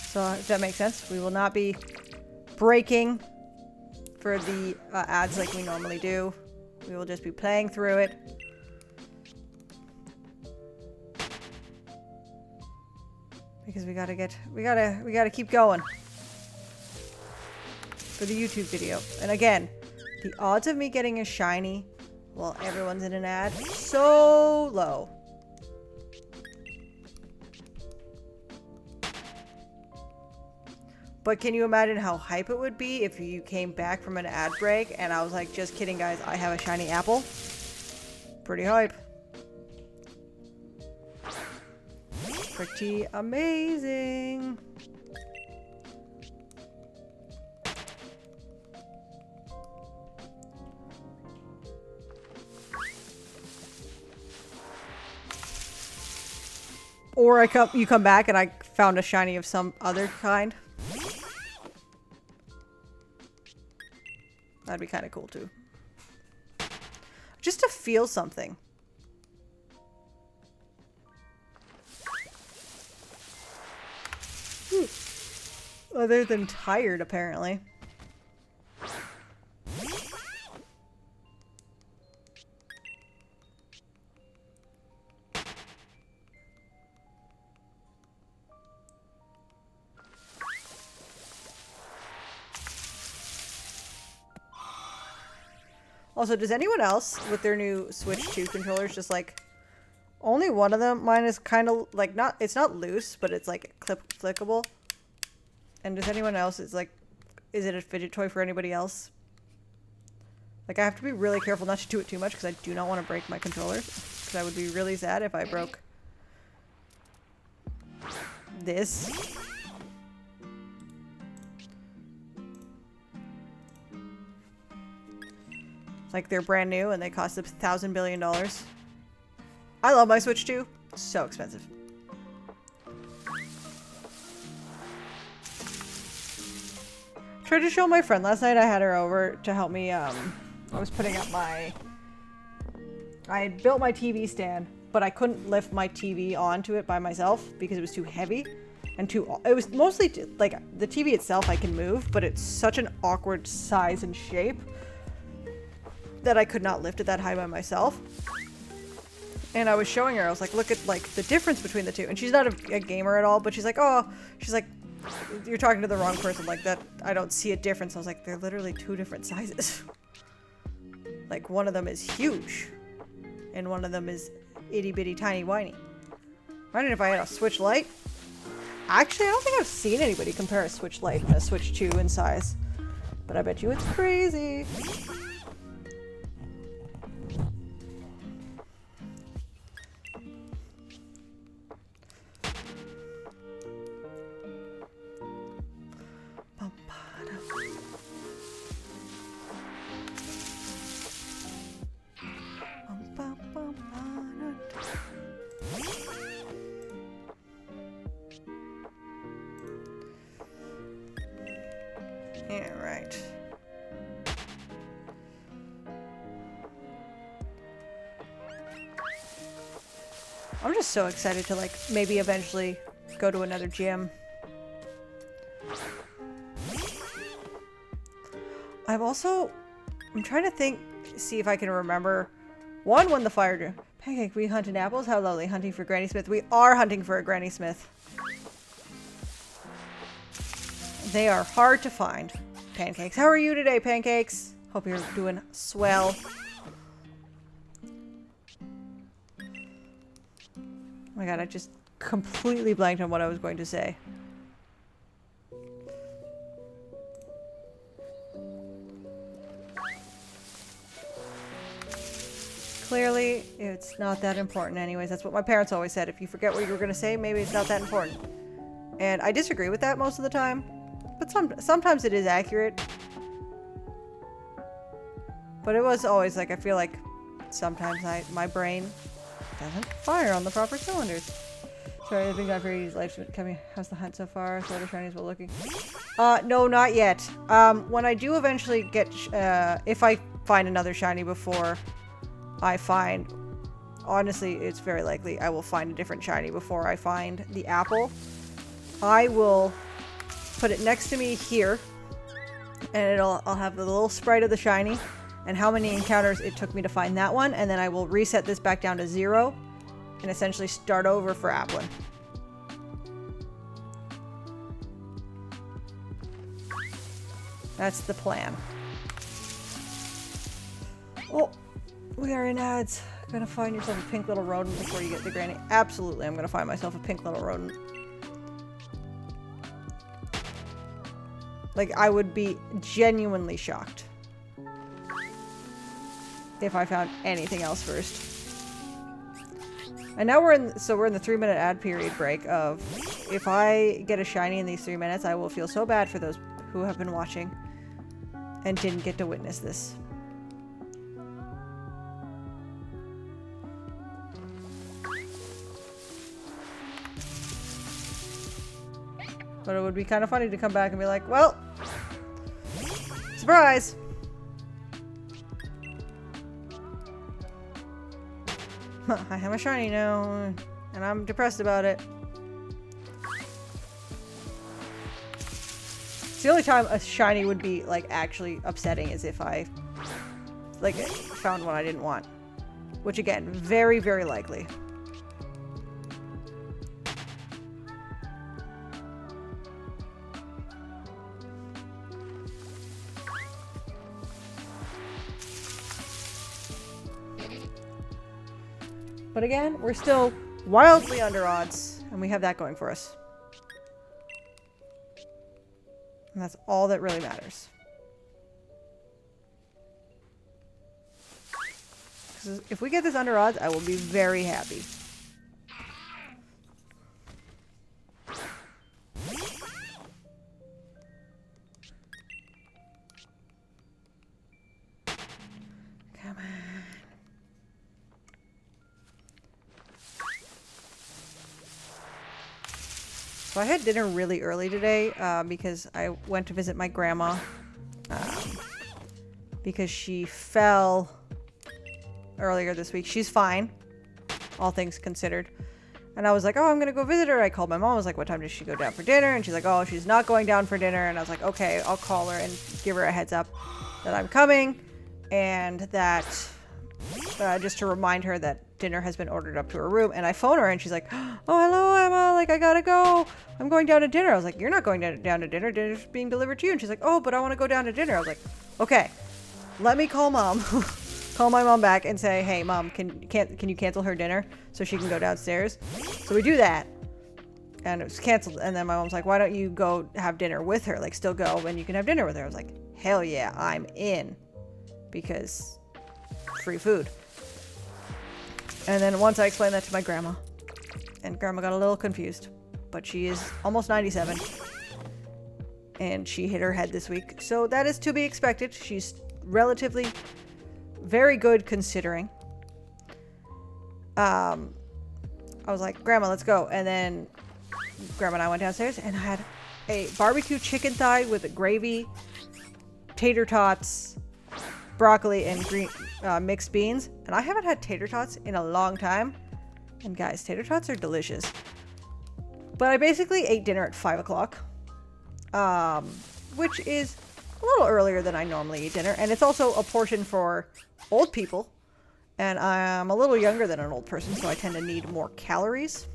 So, if that makes sense, we will not be breaking for the ads like we normally do. We will just be playing through it. Because we gotta keep going for the YouTube video. And again, the odds of me getting a shiny while everyone's in an ad, so low. But can you imagine how hype it would be if you came back from an ad break and I was like, just kidding guys, I have a shiny apple? Pretty hype. Pretty amazing. Or you come back and I found a shiny of some other kind. That'd be kind of cool too. Just to feel something. Other than tired, apparently. Also, does anyone else with their new Switch 2 controllers just like only one of them? Mine is kind of like it's not loose, but it's like clickable. And does anyone else is it a fidget toy for anybody else? Like, I have to be really careful not to do it too much because I do not want to break my controllers. Because I would be really sad if I broke this. Like, they're brand new and they cost $1,000 billion. I love my Switch 2. So expensive. Tried to show my friend last night. I had her over to help me. I was putting up I had built my TV stand, but I couldn't lift my TV onto it by myself because it was too heavy and it was mostly like the TV itself I can move, but it's such an awkward size and shape that I could not lift it that high by myself. And I was showing her, I was like, look at like the difference between the two. And she's not a gamer at all, but she's like, you're talking to the wrong person. Like that, I don't see a difference. I was like, they're literally two different sizes. Like one of them is huge and one of them is itty bitty tiny whiny. Imagine if I had a Switch Lite. Actually, I don't think I've seen anybody compare a Switch Lite and a Switch 2 in size, but I bet you it's crazy. Yeah, right. I'm just so excited to like maybe eventually go to another gym. I'm trying to see if I can remember when the fire drew. Pancake, we hunt in apples? How lovely. Hunting for Granny Smith. We are hunting for a Granny Smith. They are hard to find. Pancakes. How are you today, Pancakes? Hope you're doing swell. Oh my god, I just completely blanked on what I was going to say. clearly it's not that important anyways. That's what my parents always said. If you forget what you were going to say, maybe it's not that important. And I disagree with that most of the time. But sometimes it is accurate. But it was always like, I feel like sometimes my brain doesn't fire on the proper cylinders. Sorry, I've been gone for 80s life. How's the hunt so far? So the shinies well looking. No, not yet. When I do eventually get, if I find another shiny before I find, honestly, it's very likely I will find a different shiny before I find the apple. I will put it next to me here, and I'll have the little sprite of the shiny and how many encounters it took me to find that one, and then I will reset this back down to 0 and essentially start over for Applin. That's the plan. Oh, we are in ads. Gonna find yourself a pink little rodent before you get to Granny. Absolutely, I'm gonna find myself a pink little rodent. Like, I would be genuinely shocked if I found anything else first. And now we're in the 3-minute ad period break of, if I get a shiny in these 3 minutes, I will feel so bad for those who have been watching and didn't get to witness this. But it would be kind of funny to come back and be like, well, surprise! I have a shiny now, and I'm depressed about it. It's the only time a shiny would be, like, actually upsetting is if I, like, found one I didn't want. Which, again, very, very likely. But again, we're still wildly under odds, and we have that going for us. And that's all that really matters. 'Cause if we get this under odds, I will be very happy. Come on. So I had dinner really early today because I went to visit my grandma because she fell earlier this week. She's fine, all things considered. And I was like, oh, I'm going to go visit her. I called my mom. I was like, what time does she go down for dinner? And she's like, oh, she's not going down for dinner. And I was like, okay, I'll call her and give her a heads up that I'm coming. And that just to remind her that dinner has been ordered up to her room. And I phone her and she's like, oh, hello, Emma. Like, I gotta go. I'm going down to dinner. I was like, you're not going down to dinner. Dinner's being delivered to you. And she's like, oh, but I want to go down to dinner. I was like, okay, let me call mom. Call my mom back and say, hey, mom, can you cancel her dinner so she can go downstairs? So we do that. And it was canceled. And then my mom's like, why don't you go have dinner with her? Like, still go and you can have dinner with her. I was like, hell yeah, I'm in. Because free food. And then once I explained that to my grandma, and grandma got a little confused, but she is almost 97, and she hit her head this week, so that is to be expected. She's relatively very good considering. I was like, grandma, let's go. And then grandma and I went downstairs and I had a barbecue chicken thigh with a gravy, tater tots, broccoli, and green mixed beans. And I haven't had tater tots in a long time. And guys, tater tots are delicious. But I basically ate dinner at 5 o'clock, which is a little earlier than I normally eat dinner. And it's also a portion for old people. And I'm a little younger than an old person, so I tend to need more calories.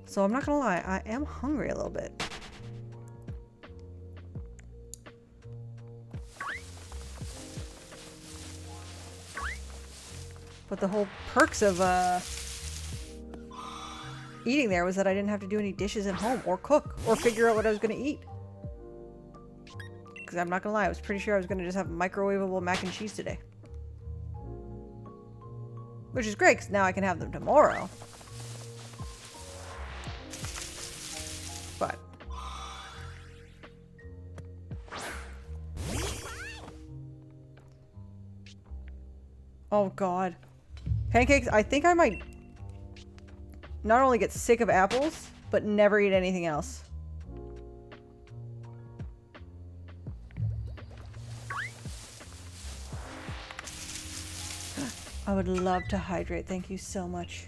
So I'm not gonna lie, I am hungry a little bit. But the whole perks of eating there was that I didn't have to do any dishes at home or cook or figure out what I was going to eat. Because I'm not going to lie, I was pretty sure I was going to just have microwavable mac and cheese today. Which is great, because now I can have them tomorrow. But... oh god. Pancakes, I think I might not only get sick of apples, but never eat anything else. I would love to hydrate. Thank you so much.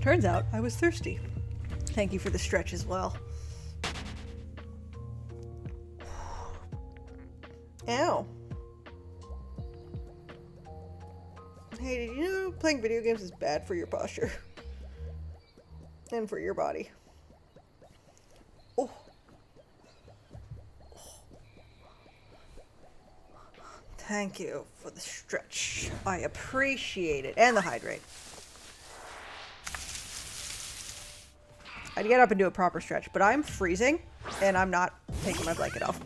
Turns out I was thirsty. Thank you for the stretch as well. Ow. Hey, did you know playing video games is bad for your posture? And for your body? Oh. Thank you for the stretch. I appreciate it. And the hydrate. I'd get up and do a proper stretch, but I'm freezing, and I'm not taking my blanket off.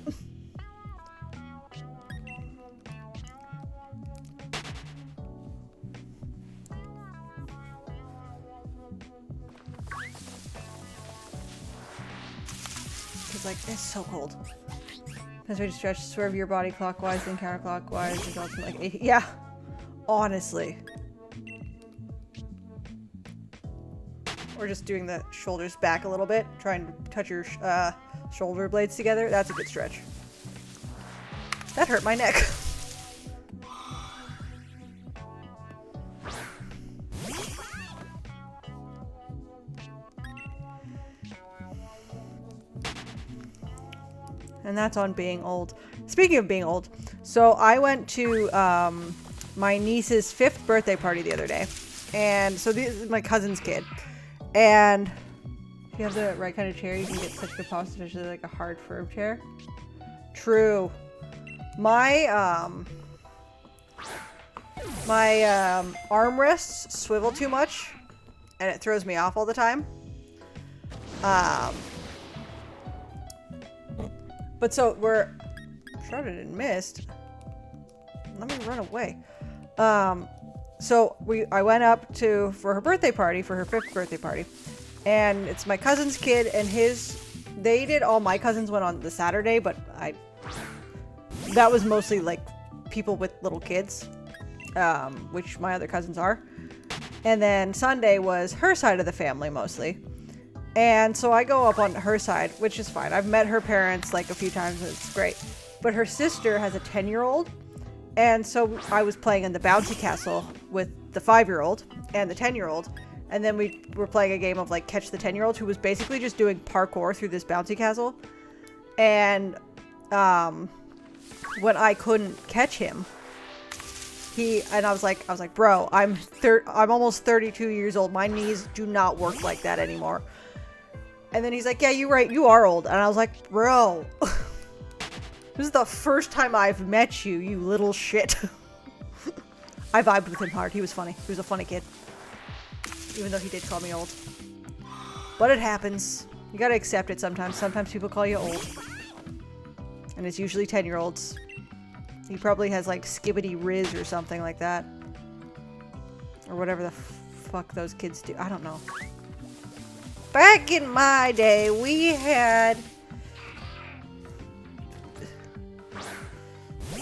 It's like, it's so cold. Best way to stretch, swerve your body clockwise, then counterclockwise, results in like 80. Yeah, honestly. Or just doing the shoulders back a little bit, trying to touch your shoulder blades together. That's a good stretch. That hurt my neck. And that's on being old. Speaking of being old, so I went to my niece's 5th birthday party the other day. And so this is my cousin's kid. And if you have the right kind of chair, you can get such good posture, especially like a hard, firm chair. True. My armrests swivel too much, and it throws me off all the time. But so we're shrouded and mist. Let me run away. So I went up for her birthday party, for her 5th birthday party, and it's my cousin's kid and they did, all my cousins went on the Saturday, but that was mostly like people with little kids, which my other cousins are. And then Sunday was her side of the family mostly. And so I go up on her side, which is fine. I've met her parents like a few times and it's great. But her sister has a 10-year-old. And so I was playing in the bouncy castle with the 5-year-old and the 10-year-old. And then we were playing a game of like catch the 10-year-old, who was basically just doing parkour through this bouncy castle. And when I couldn't catch him, I was like, bro, I'm almost 32 years old. My knees do not work like that anymore. And then he's like, yeah, you're right. You are old. And I was like, bro, this is the first time I've met you, you little shit. I vibed with him hard. He was funny. He was a funny kid. Even though he did call me old. But it happens. You gotta accept it sometimes. Sometimes people call you old. And it's usually 10-year-olds. He probably has like Skibbity Riz or something like that. Or whatever the fuck those kids do. I don't know. Back in my day, we had...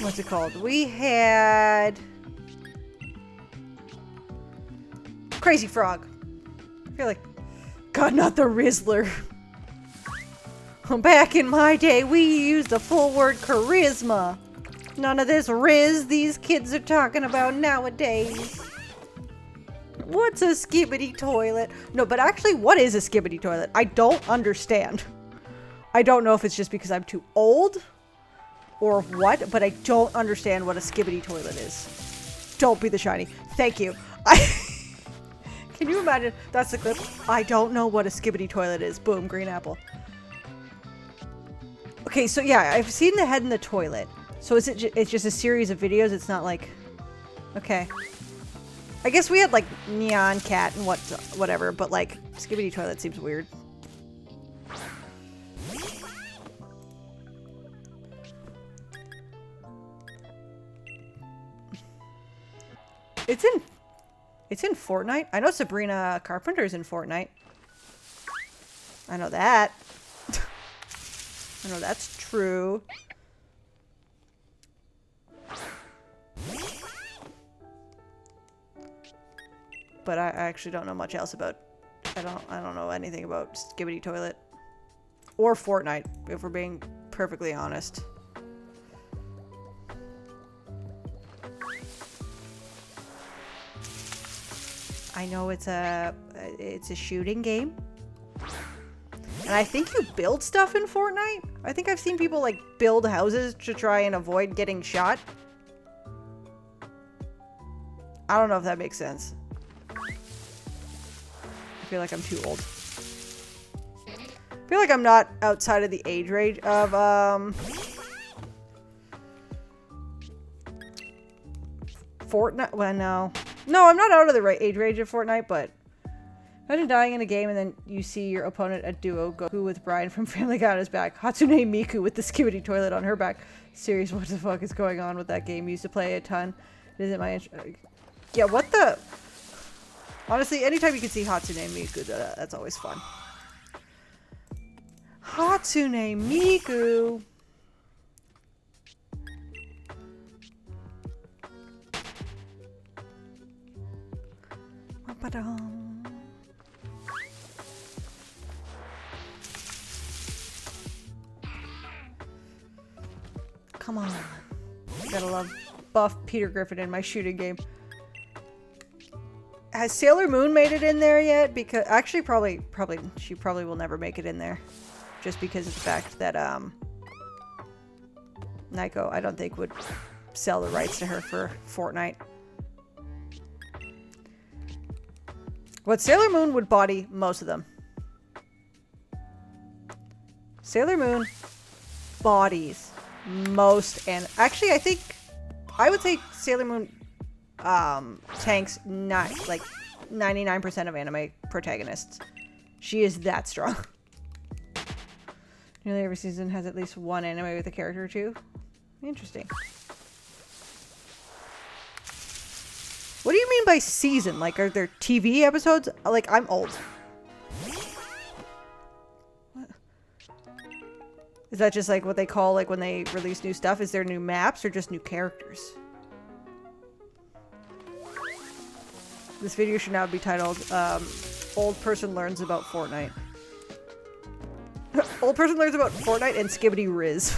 what's it called? We had... Crazy Frog. I feel like... God, not the Rizzler. Back in my day, we used the full word charisma. None of this Riz these kids are talking about nowadays. What's a skibbity toilet? No, but actually, what is a skibbity toilet? I don't understand. I don't know if it's just because I'm too old or what, but I don't understand what a skibbity toilet is. Don't be the shiny. Thank you. Can you imagine? That's the clip. I don't know what a skibbity toilet is. Boom, green apple. Okay, so yeah, I've seen the head in the toilet. So is it? It's just a series of videos. It's not like, okay. I guess we had like Neon Cat and whatever, but like Skibbity Toilet seems weird. It's in Fortnite. I know Sabrina Carpenter's in Fortnite. I know that. I know that's true. But I actually don't know much else about. I don't know anything about Skibidi Toilet or Fortnite, if we're being perfectly honest. I know it's a shooting game. And I think you build stuff in Fortnite. I think I've seen people like build houses to try and avoid getting shot. I don't know if that makes sense. I feel like I'm too old. I feel like I'm not outside of the age range of Fortnite. Well, no. No, I'm not out of the age range of Fortnite, but imagine dying in a game and then you see your opponent, a duo, Goku with Brian from Family Guy on his back, Hatsune Miku with the Skibidi Toilet on her back. Serious, what the fuck is going on with that game? Used to play a ton. It isn't my yeah, what the... Honestly, anytime you can see Hatsune Miku, that's always fun. Hatsune Miku! Come on. Gotta love buff Peter Griffin in my shooting game. Has Sailor Moon made it in there yet? Because actually, she probably will never make it in there, just because of the fact that Naiko, I don't think, would sell the rights to her for Fortnite. But Sailor Moon would body most of them. Sailor Moon bodies most, and actually, I would say Sailor Moon tanks like 99% of anime protagonists. She is that strong. Nearly every season has at least one anime with a character or two. Interesting. What do you mean by season? Like, are there TV episodes? Like, I'm old. What? Is that just like what they call, like, when they release new stuff? Is there new maps or just new characters? This video should now be titled, Old Person Learns About Fortnite. Old Person Learns About Fortnite and Skibidi Riz.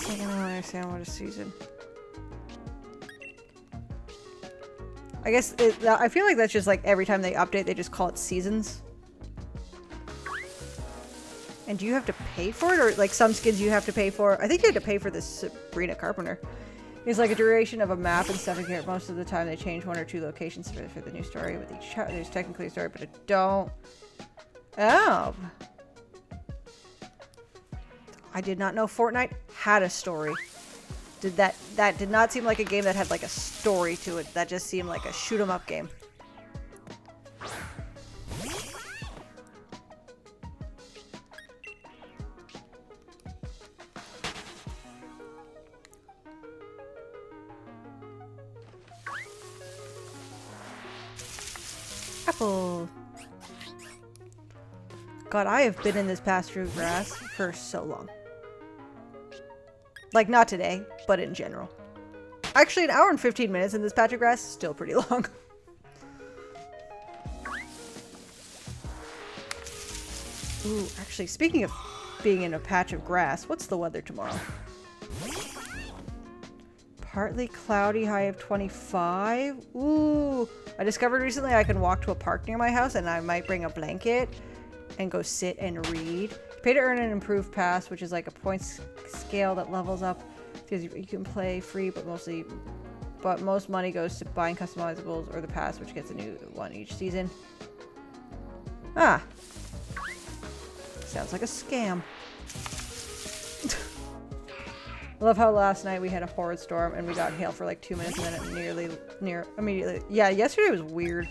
I don't understand what a season. I guess I feel like that's just like every time they update, they just call it seasons. And do you have to pay for it, or like some skins you have to pay for? I think you had to pay for this Sabrina Carpenter. It's like a duration of a map and stuff. Most of the time they change one or two locations for the new story. With each there's technically a story, but it don't. Oh. I did not know Fortnite had a story. That did not seem like a game that had like a story to it. That just seemed like a shoot 'em up game. Apple. God, I have been in this pasture of grass for so long. Like, not today, but in general. Actually, an hour and 15 minutes in this patch of grass is still pretty long. Ooh, actually, speaking of being in a patch of grass, what's the weather tomorrow? Partly cloudy, high of 25. Ooh, I discovered recently I can walk to a park near my house, and I might bring a blanket and go sit and read. Pay to earn an improved pass, which is like a points scale that levels up because you can play free, but most money goes to buying customizables or the pass, which gets a new one each season. Ah, sounds like a scam. I love how last night we had a horrid storm and we got hail for like 2 minutes and then it immediately. Yeah, yesterday was weird.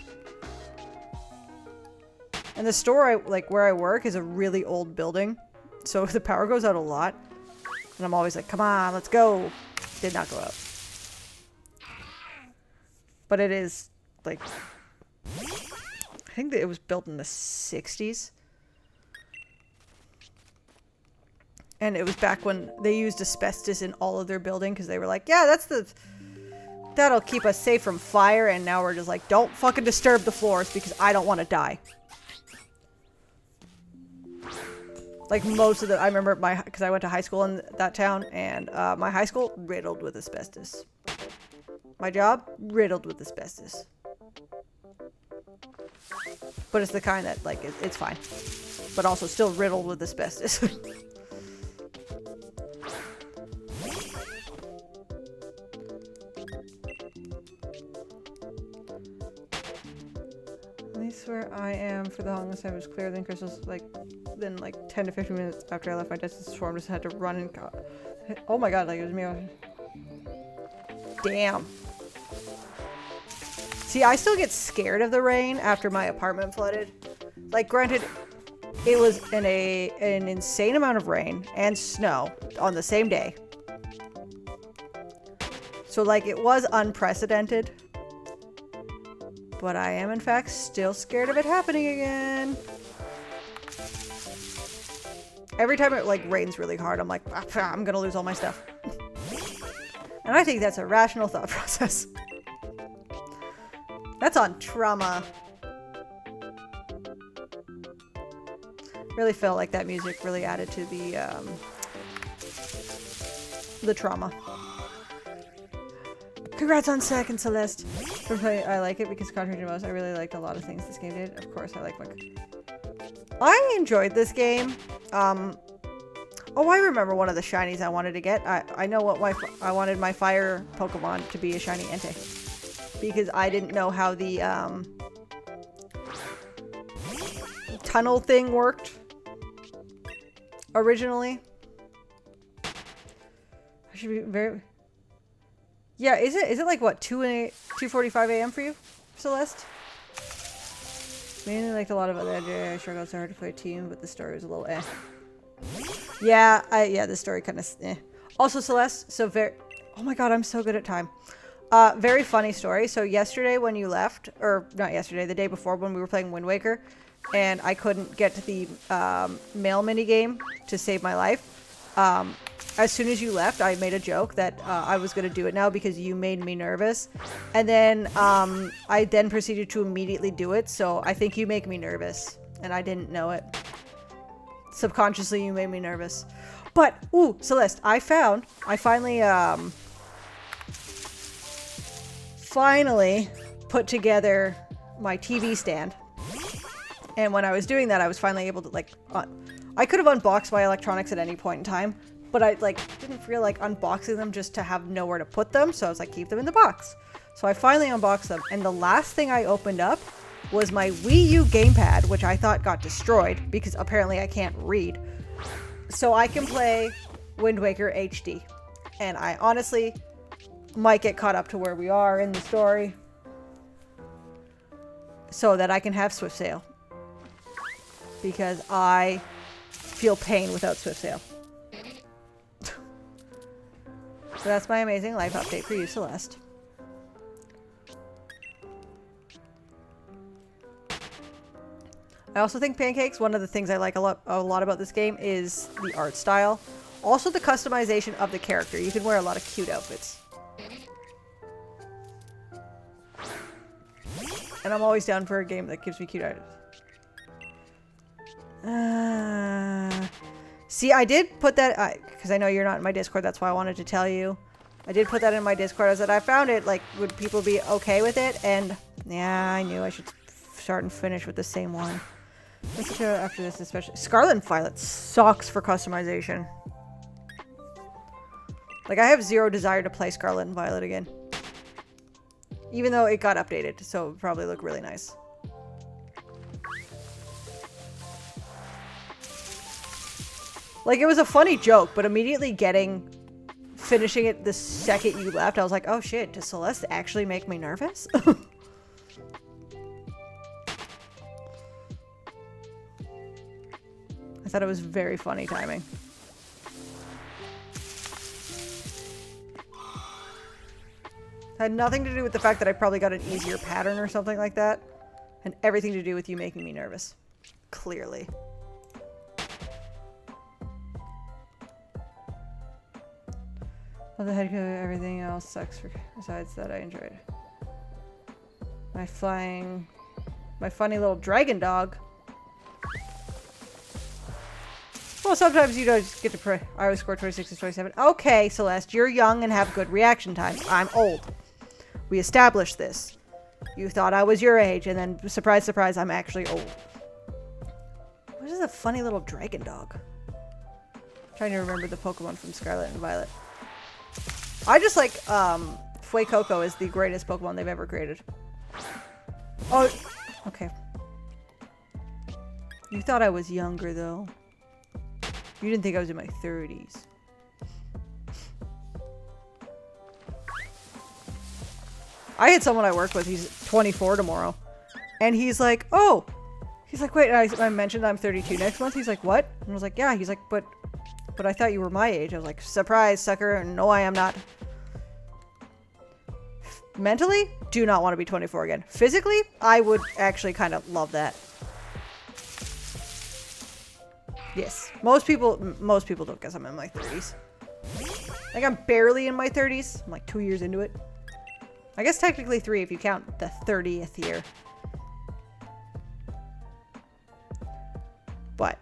And the store, where I work, is a really old building. So the power goes out a lot. And I'm always like, come on, let's go. Did not go out. But it is, like, I think that it was built in the 60s. And it was back when they used asbestos in all of their building because they were like, yeah, that'll keep us safe from fire. And now we're just like, don't fucking disturb the floors because I don't want to die. Like most of I remember because I went to high school in that town, and my high school riddled with asbestos. My job riddled with asbestos. But it's the kind that, like, it's fine. But also still riddled with asbestos. At least where I am for the longest time was clear. Then Crystal's then 10 to 15 minutes after I left my desk, the storm just had to run and go. Oh my god, like it was me. Damn. See, I still get scared of the rain after my apartment flooded. Like, granted, it was an insane amount of rain and snow on the same day. So, like, it was unprecedented. But I am, in fact, still scared of it happening again. Every time it, rains really hard, I'm like, I'm gonna lose all my stuff. And I think that's a rational thought process. That's on trauma. Really felt like that music really added to the trauma. Congrats on second, Celeste. I like it because contrary to most, I really liked a lot of things this game did. Of course, I enjoyed this game. Oh, I remember one of the shinies I wanted to get. I know what I wanted my fire Pokemon to be a shiny Entei. Because I didn't know how the tunnel thing worked originally. I should be very... Yeah, is it like what, 2:45 a.m. for you, Celeste? Mainly liked a lot of other I struggled so hard to play a team, but the story was a little eh. Yeah, the story kind of eh. Also, Celeste, so oh my god, I'm so good at time. Very funny story. So yesterday when you left, or not yesterday, the day before when we were playing Wind Waker, and I couldn't get to the mail mini game to save my life. As soon as you left, I made a joke that I was going to do it now because you made me nervous. And then I then proceeded to immediately do it. So I think you make me nervous. And I didn't know it. Subconsciously, you made me nervous. But, ooh, Celeste, I finally put together my TV stand. And when I was doing that, I was finally able to, I could have unboxed my electronics at any point in time. But I, didn't feel like unboxing them just to have nowhere to put them. So I was like, keep them in the box. So I finally unboxed them. And the last thing I opened up was my Wii U gamepad, which I thought got destroyed because apparently I can't read. So I can play Wind Waker HD. And I honestly might get caught up to where we are in the story so that I can have Swift Sail. Because I feel pain without Swift Sail. So that's my amazing life update for you, Celeste. I also think Pancakes, one of the things I like a lot about this game is the art style. Also the customization of the character. You can wear a lot of cute outfits. And I'm always down for a game that gives me cute items. See, I did put that, because I know you're not in my Discord, that's why I wanted to tell you. I did put that in my Discord. I said I found it, would people be okay with it? And, yeah, I knew I should start and finish with the same one. After this, especially. Scarlet and Violet sucks for customization. I have zero desire to play Scarlet and Violet again. Even though it got updated, so it would probably look really nice. It was a funny joke, but immediately getting finishing it the second you left. I was like, oh shit, does Celeste actually make me nervous? I thought it was very funny timing. Had nothing to do with the fact that I probably got an easier pattern or something like that. And everything to do with you making me nervous. Clearly. Well, the head coat, everything else sucks besides that I enjoyed it. My funny little dragon dog. Well, sometimes you just get to pray. I always score 26 to 27. Okay, Celeste, you're young and have good reaction times. I'm old. We established this. You thought I was your age, and then surprise, surprise, I'm actually old. What is a funny little dragon dog? I'm trying to remember the Pokemon from Scarlet and Violet. I just like, Fuecoco is the greatest Pokemon they've ever created. Oh, okay. You thought I was younger, though. You didn't think I was in my 30s. I had someone I work with, he's 24 tomorrow. And he's like, oh! He's like, wait, I mentioned I'm 32 next month. He's like, what? And I was like, yeah. He's like, but I thought you were my age. I was like, surprise, sucker. No, I am not. Mentally, do not want to be 24 again. Physically, I would actually kind of love that. Yes. Most people don't guess I'm in my 30s. Like, I'm barely in my 30s. I'm like 2 years into it. I guess technically 3 if you count the 30th year. But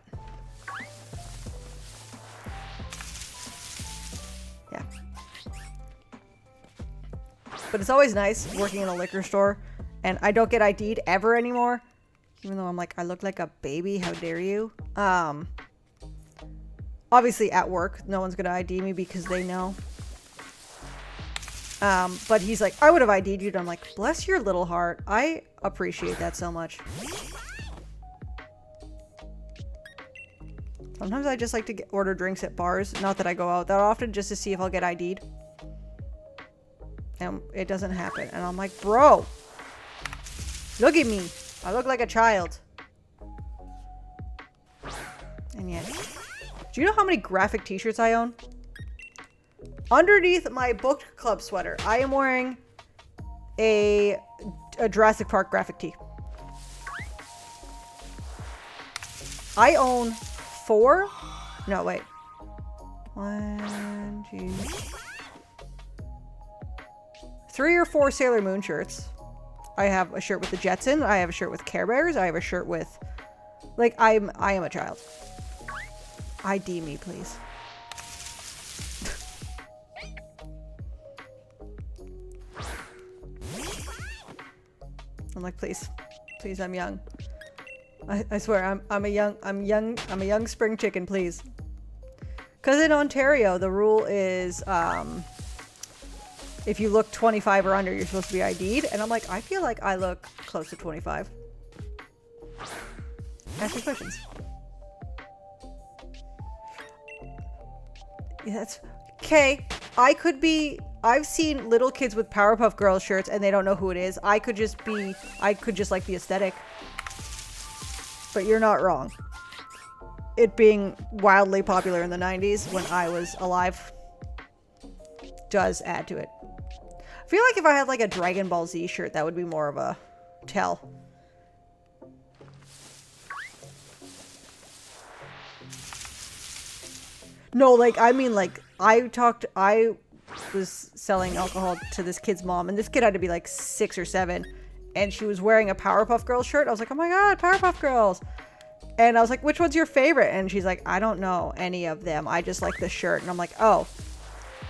yeah. But it's always nice working in a liquor store, and I don't get ID'd ever anymore. Even though I'm like, I look like a baby, how dare you? Obviously at work, no one's gonna ID me because they know. But he's like, I would have ID'd you. And I'm like, bless your little heart. I appreciate that so much. Sometimes I just like to order drinks at bars. Not that I go out that often, just to see if I'll get ID'd. And it doesn't happen. And I'm like, bro, look at me. I look like a child. And yet, do you know how many graphic t-shirts I own? Underneath my book club sweater, I am wearing a Jurassic Park graphic tee. I own 4. No, wait. 1, 2, 3 or 4 Sailor Moon shirts. I have a shirt with the Jetson. I have a shirt with Care Bears. I have a shirt with, like, I am a child. ID me, please. I'm like, please, I'm young. I swear, I'm a young spring chicken, please. Cause in Ontario, the rule is, if you look 25 or under, you're supposed to be ID'd. And I'm like, I feel like I look close to 25. Ask me questions. Yeah, that's okay. I've seen little kids with Powerpuff Girls shirts and they don't know who it is. I could just like the aesthetic. But you're not wrong. It being wildly popular in the 90s when I was alive does add to it. I feel like if I had like a Dragon Ball Z shirt, that would be more of a tell. No, like, I mean, like, I was selling alcohol to this kid's mom, and this kid had to be like 6 or 7, and she was wearing a Powerpuff Girls shirt. I was like, oh my god, Powerpuff Girls. And I was like, which one's your favorite? And she's like, I don't know any of them. I just like the shirt. And I'm like, oh,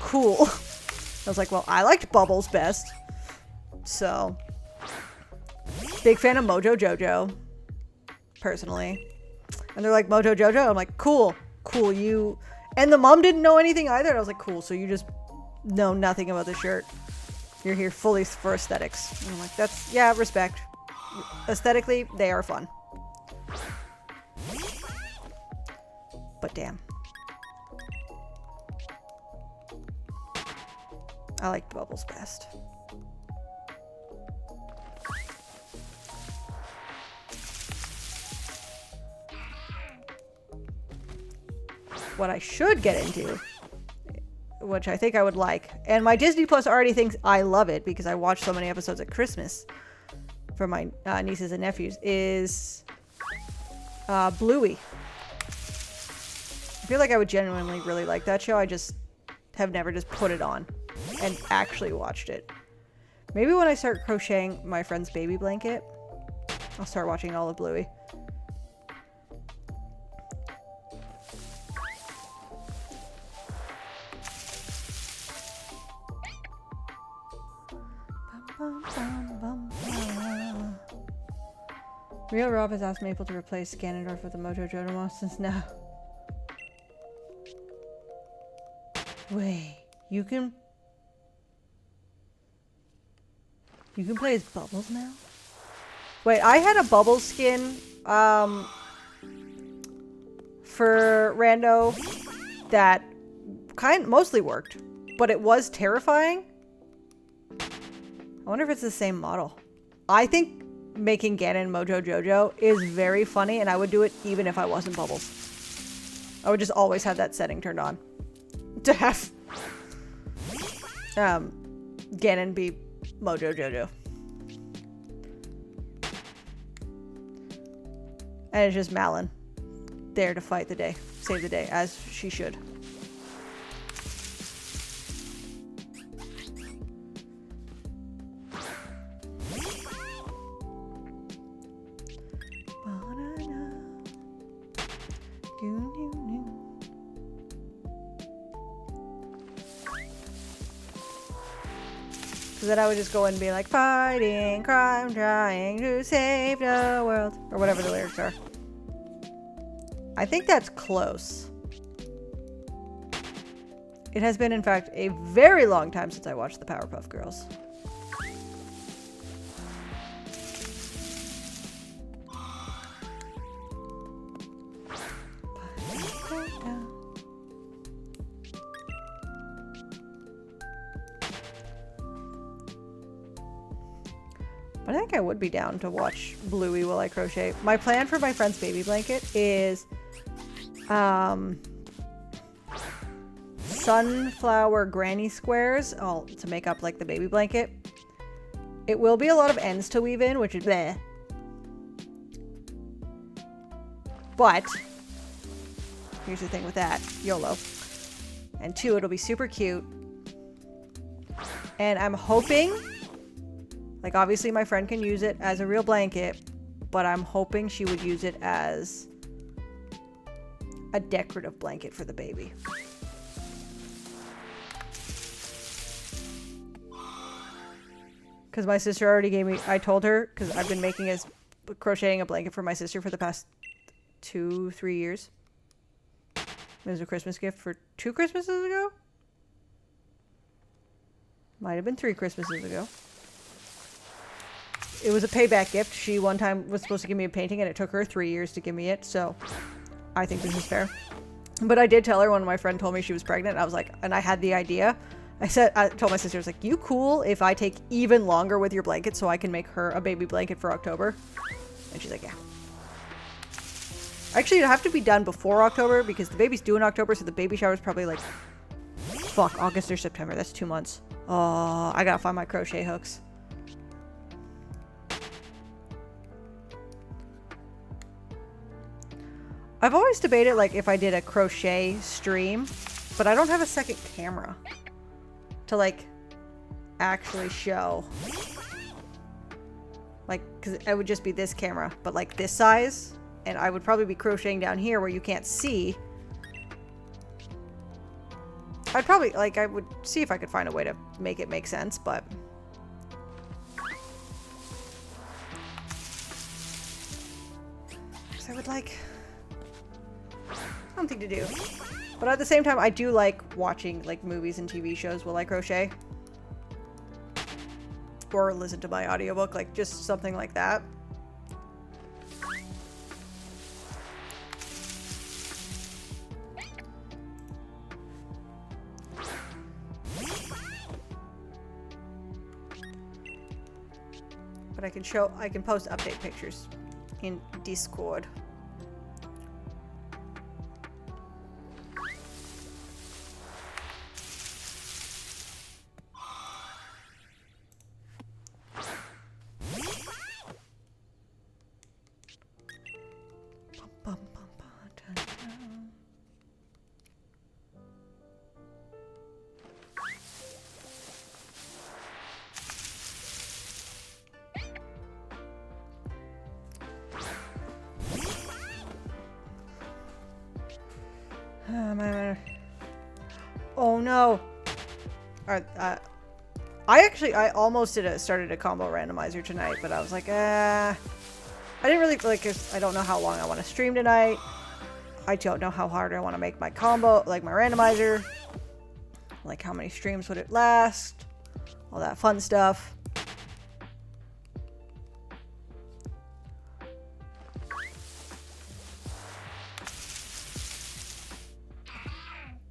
cool. I was like, well, I liked Bubbles best. So, big fan of Mojo Jojo, personally. And they're like, Mojo Jojo? I'm like, cool, you. And the mom didn't know anything either. And I was like, cool, so you just know nothing about the shirt. You're here fully for aesthetics. And I'm like, that's, yeah, respect. Aesthetically, they are fun. But damn. I like bubbles best. What I should get into, which I think I would like, and my Disney Plus already thinks I love it because I watch so many episodes at Christmas for my nieces and nephews, is Bluey. I feel like I would genuinely really like that show. I just have never just put it on and actually watched it. Maybe when I start crocheting my friend's baby blanket, I'll start watching all of Bluey. Real Rob has asked Maple to replace Ganondorf with a Mojo Jojo since now. Wait, you can play as Bubbles now? Wait, I had a Bubbles skin for Rando that mostly worked, but it was terrifying. I wonder if it's the same model. I think making Ganon Mojo Jojo is very funny, and I would do it even if I wasn't Bubbles. I would just always have that setting turned on. To have Ganon be Mojo Jojo. And it's just Malin there to fight the day, save the day, as she should. So then I would just go and be like, fighting crime, trying to save the world, or whatever the lyrics are. I think that's close. It has been, in fact, a very long time since I watched the Powerpuff Girls. But I think I would be down to watch Bluey while I crochet. My plan for my friend's baby blanket is sunflower granny squares to make up like the baby blanket. It will be a lot of ends to weave in, which is bleh. But here's the thing with that, YOLO. And two, it'll be super cute. And I'm hoping, like, obviously my friend can use it as a real blanket, but I'm hoping she would use it as a decorative blanket for the baby. Because my sister already gave me, I told her, because I've been crocheting a blanket for my sister for the past 2-3 years. It was a Christmas gift for 2 Christmases ago? Might have been 3 Christmases ago. It was a payback gift. She one time was supposed to give me a painting and it took her 3 years to give me it, so I think this is fair. But I did tell her when my friend told me she was pregnant, I was like, and I had the idea. I told my sister, I was like, you cool if I take even longer with your blanket so I can make her a baby blanket for October? And she's like, yeah. Actually, it'll have to be done before October because the baby's due in October, so the baby shower is probably like, fuck, August or September. That's 2 months. Oh, I gotta find my crochet hooks. I've always debated like if I did a crochet stream, but I don't have a second camera to like actually show. Like, because it would just be this camera, but like this size, and I would probably be crocheting down here where you can't see. I'd probably, like, I would see if I could find a way to make it make sense, but because I would like something to do. But at the same time, I do like watching like movies and TV shows while I crochet. Or listen to my audiobook, like just something like that. But I can post update pictures in Discord. Oh no! I almost started a combo randomizer tonight, but I was like, I didn't really like. I don't know how long I want to stream tonight. I don't know how hard I want to make my combo, like my randomizer. Like how many streams would it last? All that fun stuff.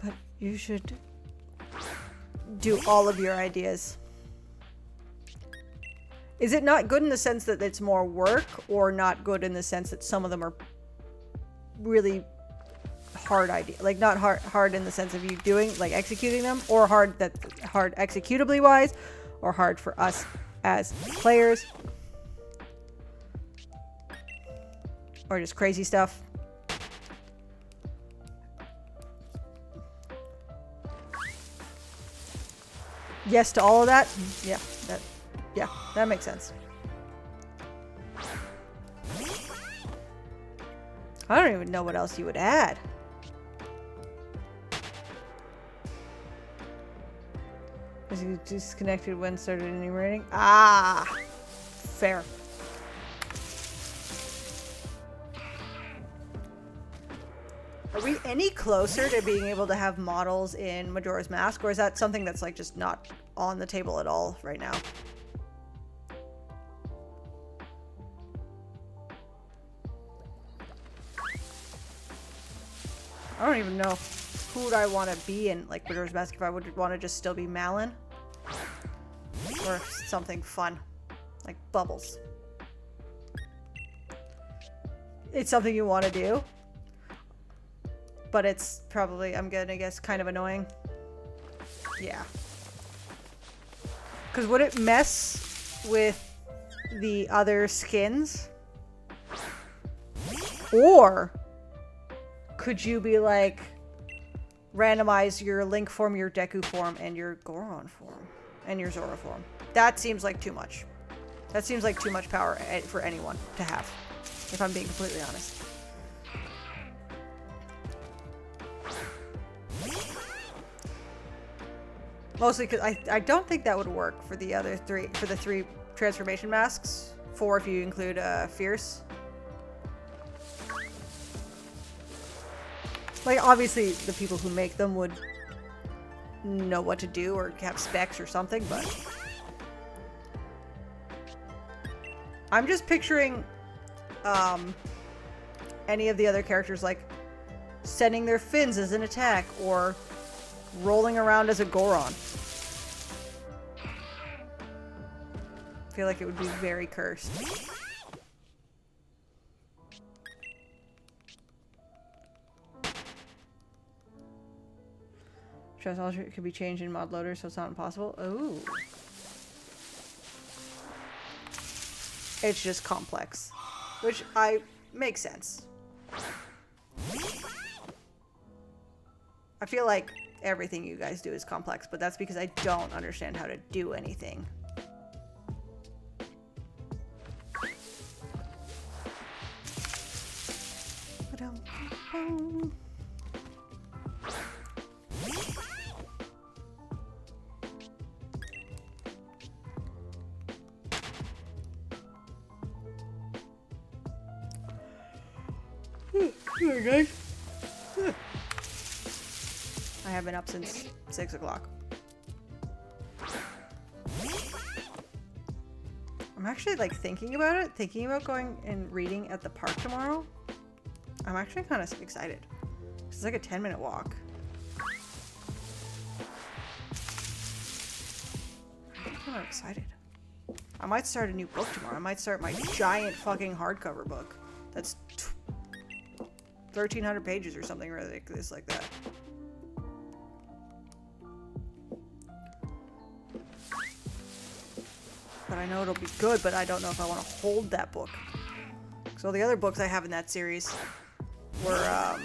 But you should do all of your ideas. Is it not good in the sense that it's more work, or not good in the sense that some of them are really hard idea, like not hard in the sense of you doing, like executing them, or hard executably wise, or hard for us as players, or just crazy stuff? Yes to all of that. Yeah, that makes sense. I don't even know what else you would add. Was he disconnected when started enumerating? Ah, fair. Are we any closer to being able to have models in Majora's Mask, or is that something that's like just not on the table at all right now? I don't even know who would I want to be in like Majora's Mask, if I would want to just still be Malon or something fun like Bubbles. It's something you want to do, but it's probably, I'm gonna guess, kind of annoying. Yeah. Because would it mess with the other skins? Or could you be like, randomize your Link form, your Deku form, and your Goron form, and your Zora form? That seems like too much. That seems like too much power for anyone to have, if I'm being completely honest. Mostly because I don't think that would work for the other three, for the 3 transformation masks. 4 if you include Fierce. Like, obviously, the people who make them would know what to do or have specs or something, but I'm just picturing any of the other characters, like, sending their fins as an attack or rolling around as a Goron. I feel like it would be very cursed. Stress Alter could be changed in mod loader, so it's not impossible. Oh. It's just complex, which makes sense. I feel like everything you guys do is complex, but that's because I don't understand how to do anything. There, guys. I have been up since 6 o'clock. I'm actually like thinking about going and reading at the park tomorrow. I'm actually kind of excited. It's like a 10-minute walk. I'm kind of excited. I might start a new book tomorrow. I might start my giant fucking hardcover book. That's 1,300 pages or something ridiculous like that. But I know it'll be good, but I don't know if I want to hold that book. So the other books I have in that series were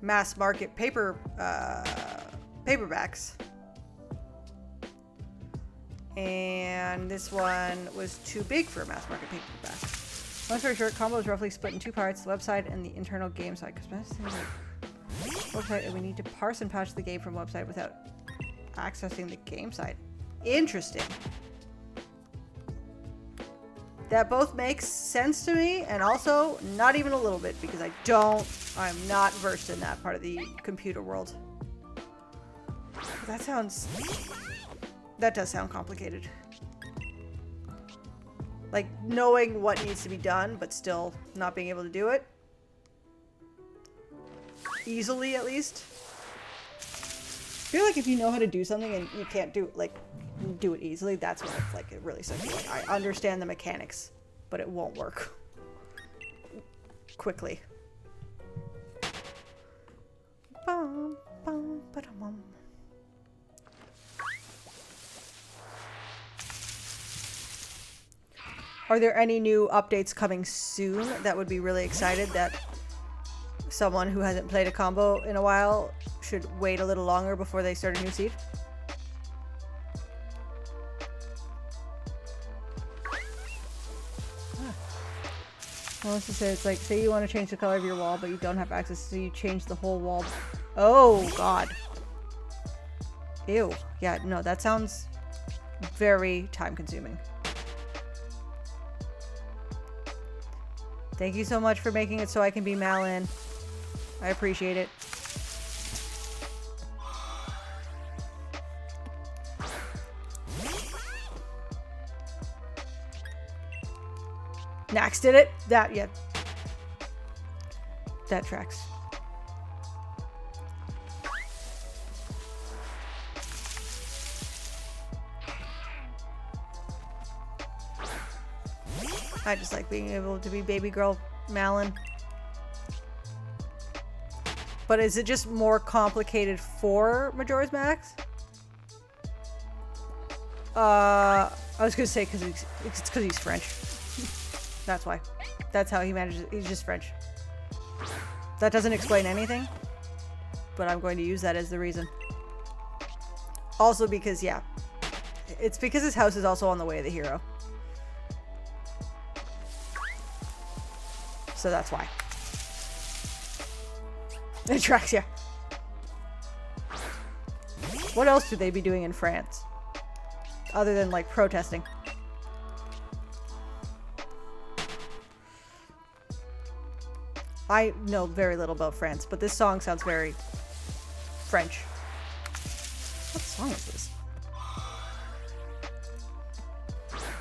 mass market paperbacks. And this one was too big for a mass market paperback. Long story short, combo is roughly split in two parts, the website and the internal game site. Website, and we need to parse and patch the game from website without accessing the game site. Interesting. That both makes sense to me, and also not even a little bit, because I'm not versed in that part of the computer world. That does sound complicated. Like, knowing what needs to be done, but still not being able to do it. Easily, at least. I feel like if you know how to do something and you can't do it easily, that's when it's like, it really sucks. Like, I understand the mechanics, but it won't work quickly. Bum, bum, ba-dum-bum. Are there any new updates coming soon that would be really excited that someone who hasn't played a combo in a while should wait a little longer before they start a new seed? Well, let's just say it's like, say you want to change the color of your wall, but you don't have access, so you change the whole wall. Oh, God. Ew. Yeah, no, that sounds very time-consuming. Thank you so much for making it so I can be Malin. I appreciate it. Nax did it? That tracks. I just like being able to be baby girl Malin. But is it just more complicated for Majora's Mask? I was gonna say it's because he's French. That's why. That's how he manages it. He's just French. That doesn't explain anything, but I'm going to use that as the reason. Also because, yeah, it's because his house is also on the way of the hero. So that's why. It tracks, yeah. What else should they be doing in France? Other than, like, protesting. I know very little about France, but this song sounds very French. What song is this?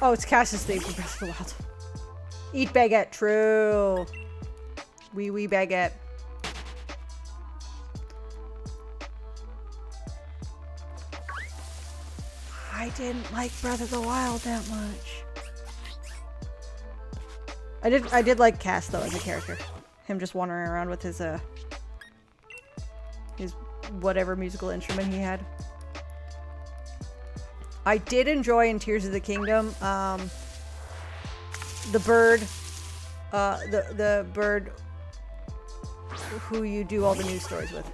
Oh, it's Cassius theme from Breath of the Wild. Eat baguette, true. Wee baguette. I didn't like Breath of the Wild that much. I did like Cass though as a character. Him just wandering around with his whatever musical instrument he had. I did enjoy in Tears of the Kingdom, the bird, the bird who you do all the news stories with.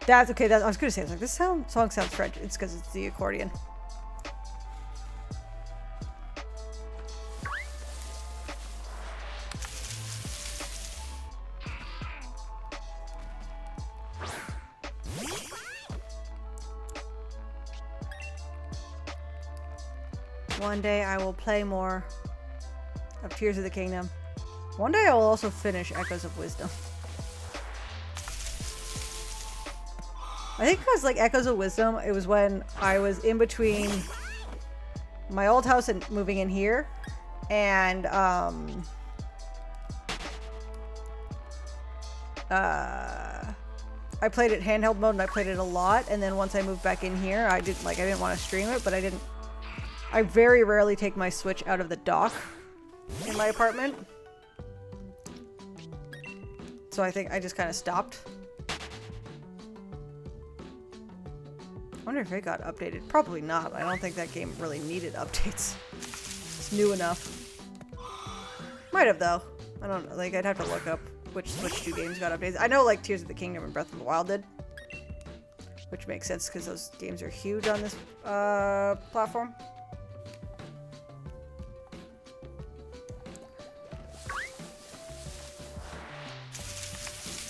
That's okay. I was gonna say, I was like, this song sounds French. It's because it's the accordion. One day I will play more of Tears of the Kingdom. One day I will also finish Echoes of Wisdom. I think because like Echoes of Wisdom, it was when I was in between my old house and moving in here, and I played it handheld mode and I played it a lot, and then once I moved back in here, I didn't want to stream it, but I very rarely take my Switch out of the dock in my apartment. So I think I just kind of stopped. I wonder if it got updated. Probably not. I don't think that game really needed updates. It's new enough. Might have, though. I don't know. Like, I'd have to look up which Switch 2 games got updated. I know, like, Tears of the Kingdom and Breath of the Wild did. Which makes sense, because those games are huge on this platform.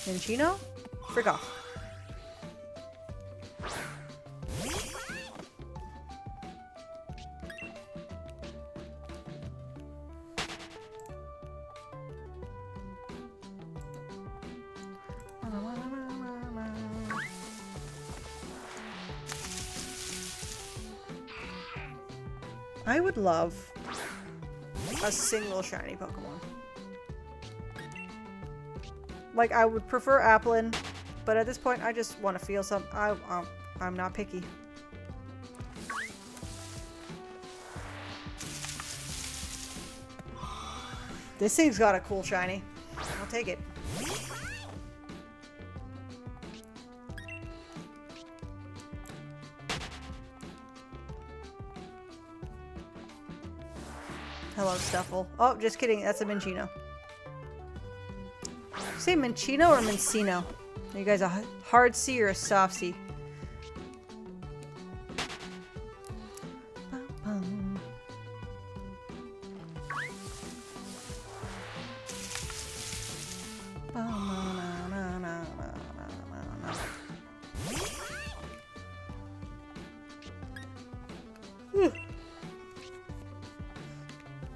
Minchino? Frick off. I would love a single shiny Pokemon. Like, I would prefer Applin, but at this point, I just want to feel some. I'm not picky. This thing's got a cool shiny. I'll take it. Hello, Stuffle. Oh, just kidding. That's a Minchino. Say Minchino or Mincino? Are you guys a hard C or a soft C?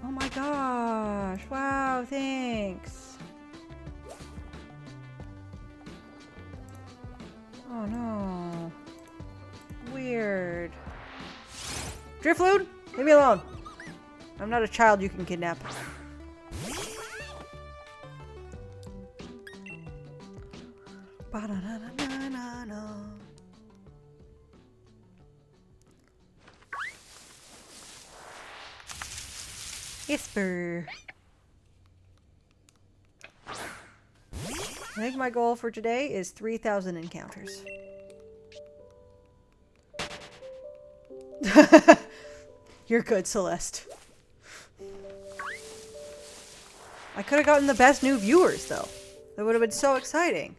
Oh my gosh. Wow, thanks. Oh no. Weird. Drifloon? Leave me alone. I'm not a child you can kidnap. Ba-da-da-da-da-da-da. Isper. I think my goal for today is 3,000 encounters. You're good, Celeste. I could have gotten the best new viewers, though. That would have been so exciting.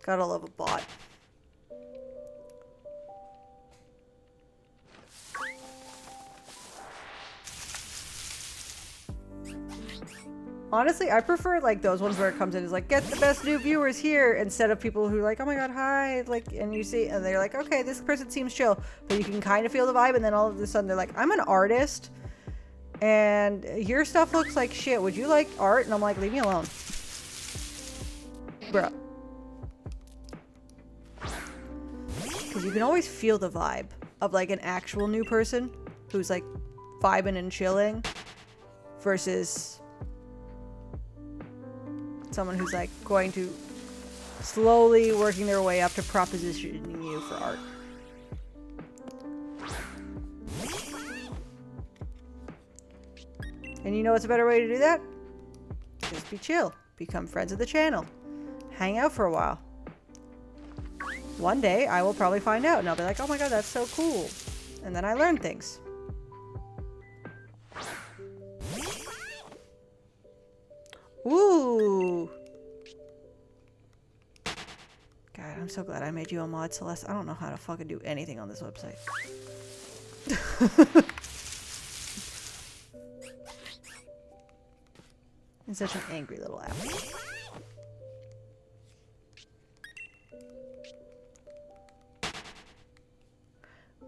Gotta love a bot. Honestly, I prefer like those ones where it comes in as like, get the best new viewers here, instead of people who are like, oh my god, hi, like, and you see, and they're like, okay, this person seems chill, but you can kind of feel the vibe, and then all of a sudden they're like, I'm an artist, and your stuff looks like shit. Would you like art? And I'm like, leave me alone, bruh. Because you can always feel the vibe of like an actual new person who's like vibing and chilling versus someone who's like going to slowly working their way up to propositioning you for art. And you know what's a better way to do that? Just be chill. Become friends of the channel. Hang out for a while. One day I will probably find out and I'll be like, oh my god, that's so cool. And then I learn things. Ooh. God, I'm so glad I made you a mod, Celeste. I don't know how to fucking do anything on this website. I'm such an angry little app.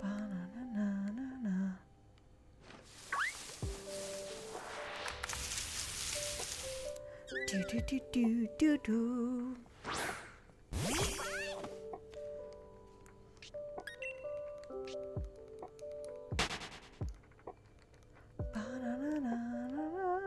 Ba-na-na-na-na-na. Do do do do do do. Ba-na-na-na-na-na.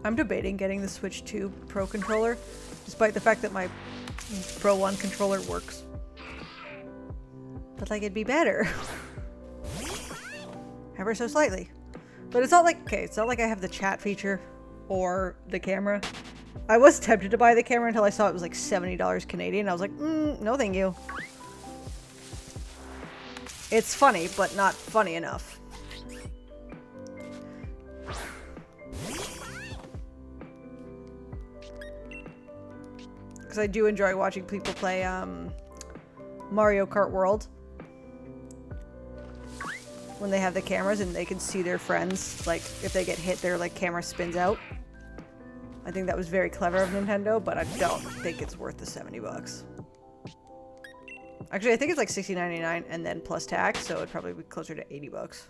I'm debating getting the Switch 2 Pro controller, despite the fact that my Pro 1 controller works. But like, it'd be better. Ever so slightly. But it's not like, okay, it's not like I have the chat feature or the camera. I was tempted to buy the camera until I saw it was like $70 Canadian. I was like, no thank you. It's funny, but not funny enough. Because I do enjoy watching people play Mario Kart World. When they have the cameras and they can see their friends, like if they get hit, their like camera spins out. I think that was very clever of Nintendo, but I don't think it's worth the 70 bucks. Actually, I think it's like $60.99 and then plus tax, so it'd probably be closer to 80 bucks.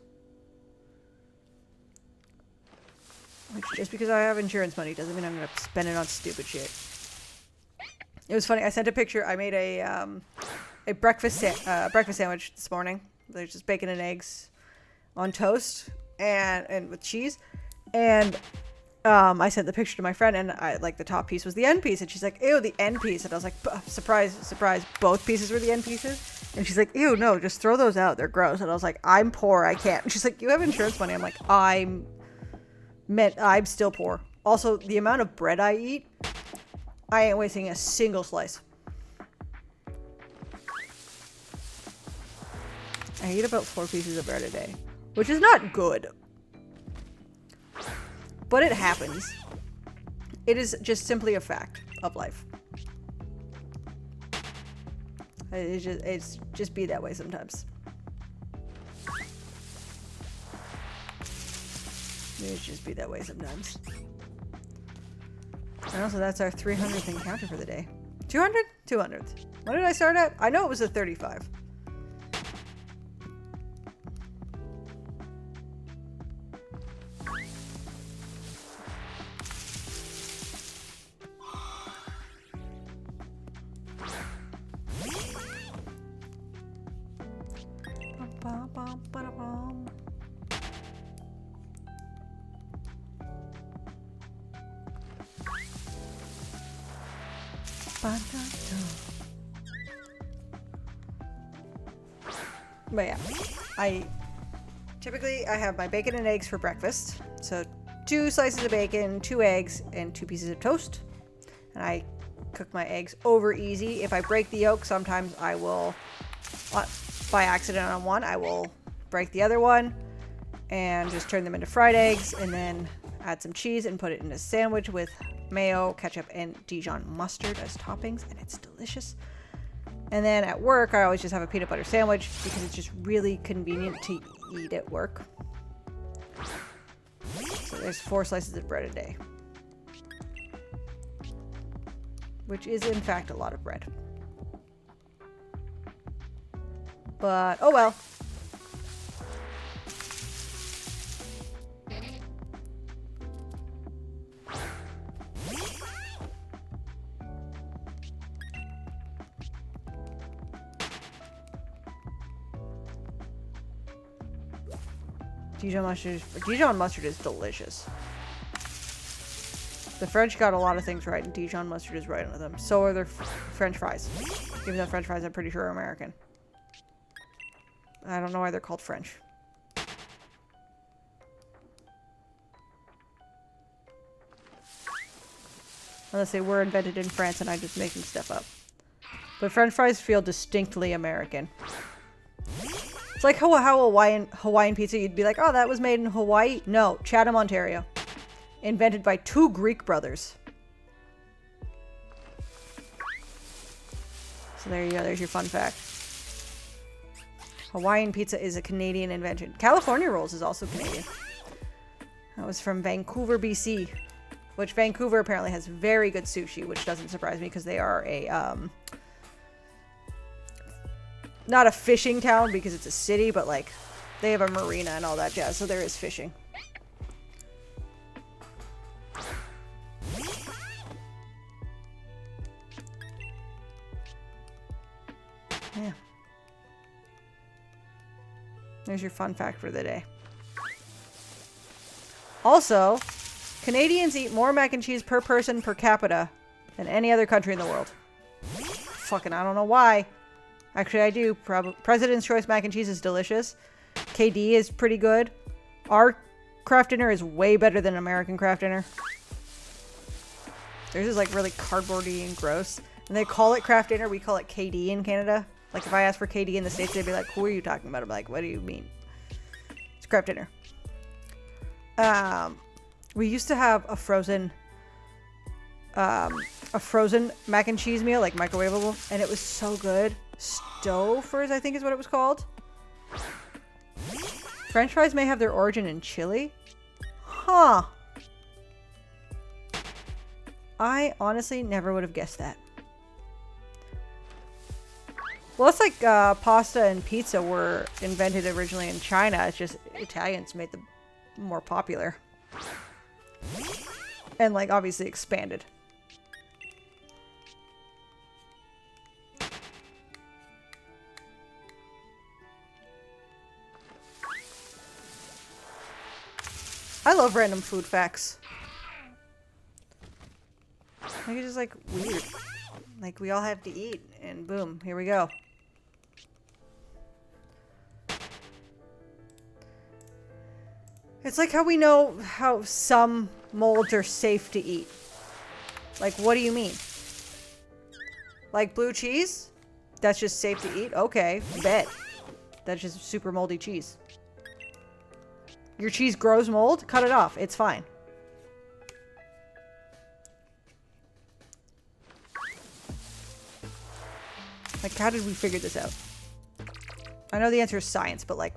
Which, just because I have insurance money doesn't mean I'm gonna spend it on stupid shit. It was funny. I sent a picture. I made a breakfast sandwich this morning. There's just bacon and eggs on toast and with cheese, and I sent the picture to my friend, and I like the top piece was the end piece, and she's like, ew, the end piece. And I was like, surprise, surprise, both pieces were the end pieces. And she's like, ew, no, just throw those out, they're gross. And I was like, I'm poor, I can't. And she's like, you have insurance money. I'm like, I'm still poor. Also, the amount of bread I eat, I ain't wasting a single slice. I eat about 4 pieces of bread a day, which is not good. But it happens. It is just simply a fact of life. It's just be that way sometimes. It's just be that way sometimes. And also, that's our 300th encounter for the day. 200? 200th. What did I start at? I know it was a 35. But yeah, I have my bacon and eggs for breakfast. So 2 slices of bacon, 2 eggs, and 2 pieces of toast. And I cook my eggs over easy. If I break the yolk, sometimes I will, by accident on one, I will break the other one and just turn them into fried eggs, and then add some cheese and put it in a sandwich with mayo, ketchup, and Dijon mustard as toppings, and it's delicious. And then at work, I always just have a peanut butter sandwich because it's just really convenient to eat at work. So there's 4 slices of bread a day, which is in fact a lot of bread. But oh well. Dijon mustard is delicious. The French got a lot of things right, and Dijon mustard is right on them. So are their French fries. Even though French fries, I'm pretty sure, are American. I don't know why they're called French. Unless they were invented in France and I'm just making stuff up. But French fries feel distinctly American. It's like how Hawaiian pizza, you'd be like, oh, that was made in Hawaii. No, Chatham, Ontario. Invented by 2 Greek brothers. So there you go, there's your fun fact. Hawaiian pizza is a Canadian invention. California rolls is also Canadian. That was from Vancouver, BC. Which Vancouver apparently has very good sushi, which doesn't surprise me because they are a, not a fishing town because it's a city, but like they have a marina and all that jazz, so there is fishing. Yeah. There's your fun fact for the day. Also, Canadians eat more mac and cheese per person per capita than any other country in the world. Fucking, I don't know why. Actually, I do. President's Choice mac and cheese is delicious. KD is pretty good. Our craft dinner is way better than American craft dinner. Theirs is like really cardboardy and gross. And they call it craft dinner. We call it KD in Canada. Like if I ask for KD in the States, they'd be like, who are you talking about? I'm like, what do you mean? It's craft dinner. We used to have a frozen mac and cheese meal, like microwavable, and it was so good. Stouffer's, I think is what it was called. French fries may have their origin in Chile. Huh. I honestly never would have guessed that. Well, it's like pasta and pizza were invented originally in China. It's just Italians made them more popular. And like obviously expanded. I love random food facts. Like it's just like weird. Like we all have to eat and boom, here we go. It's like how we know how some molds are safe to eat. Like what do you mean? Like blue cheese? That's just safe to eat? Okay, bet. That's just super moldy cheese. Your cheese grows mold? Cut it off. It's fine. Like, how did we figure this out? I know the answer is science, but like...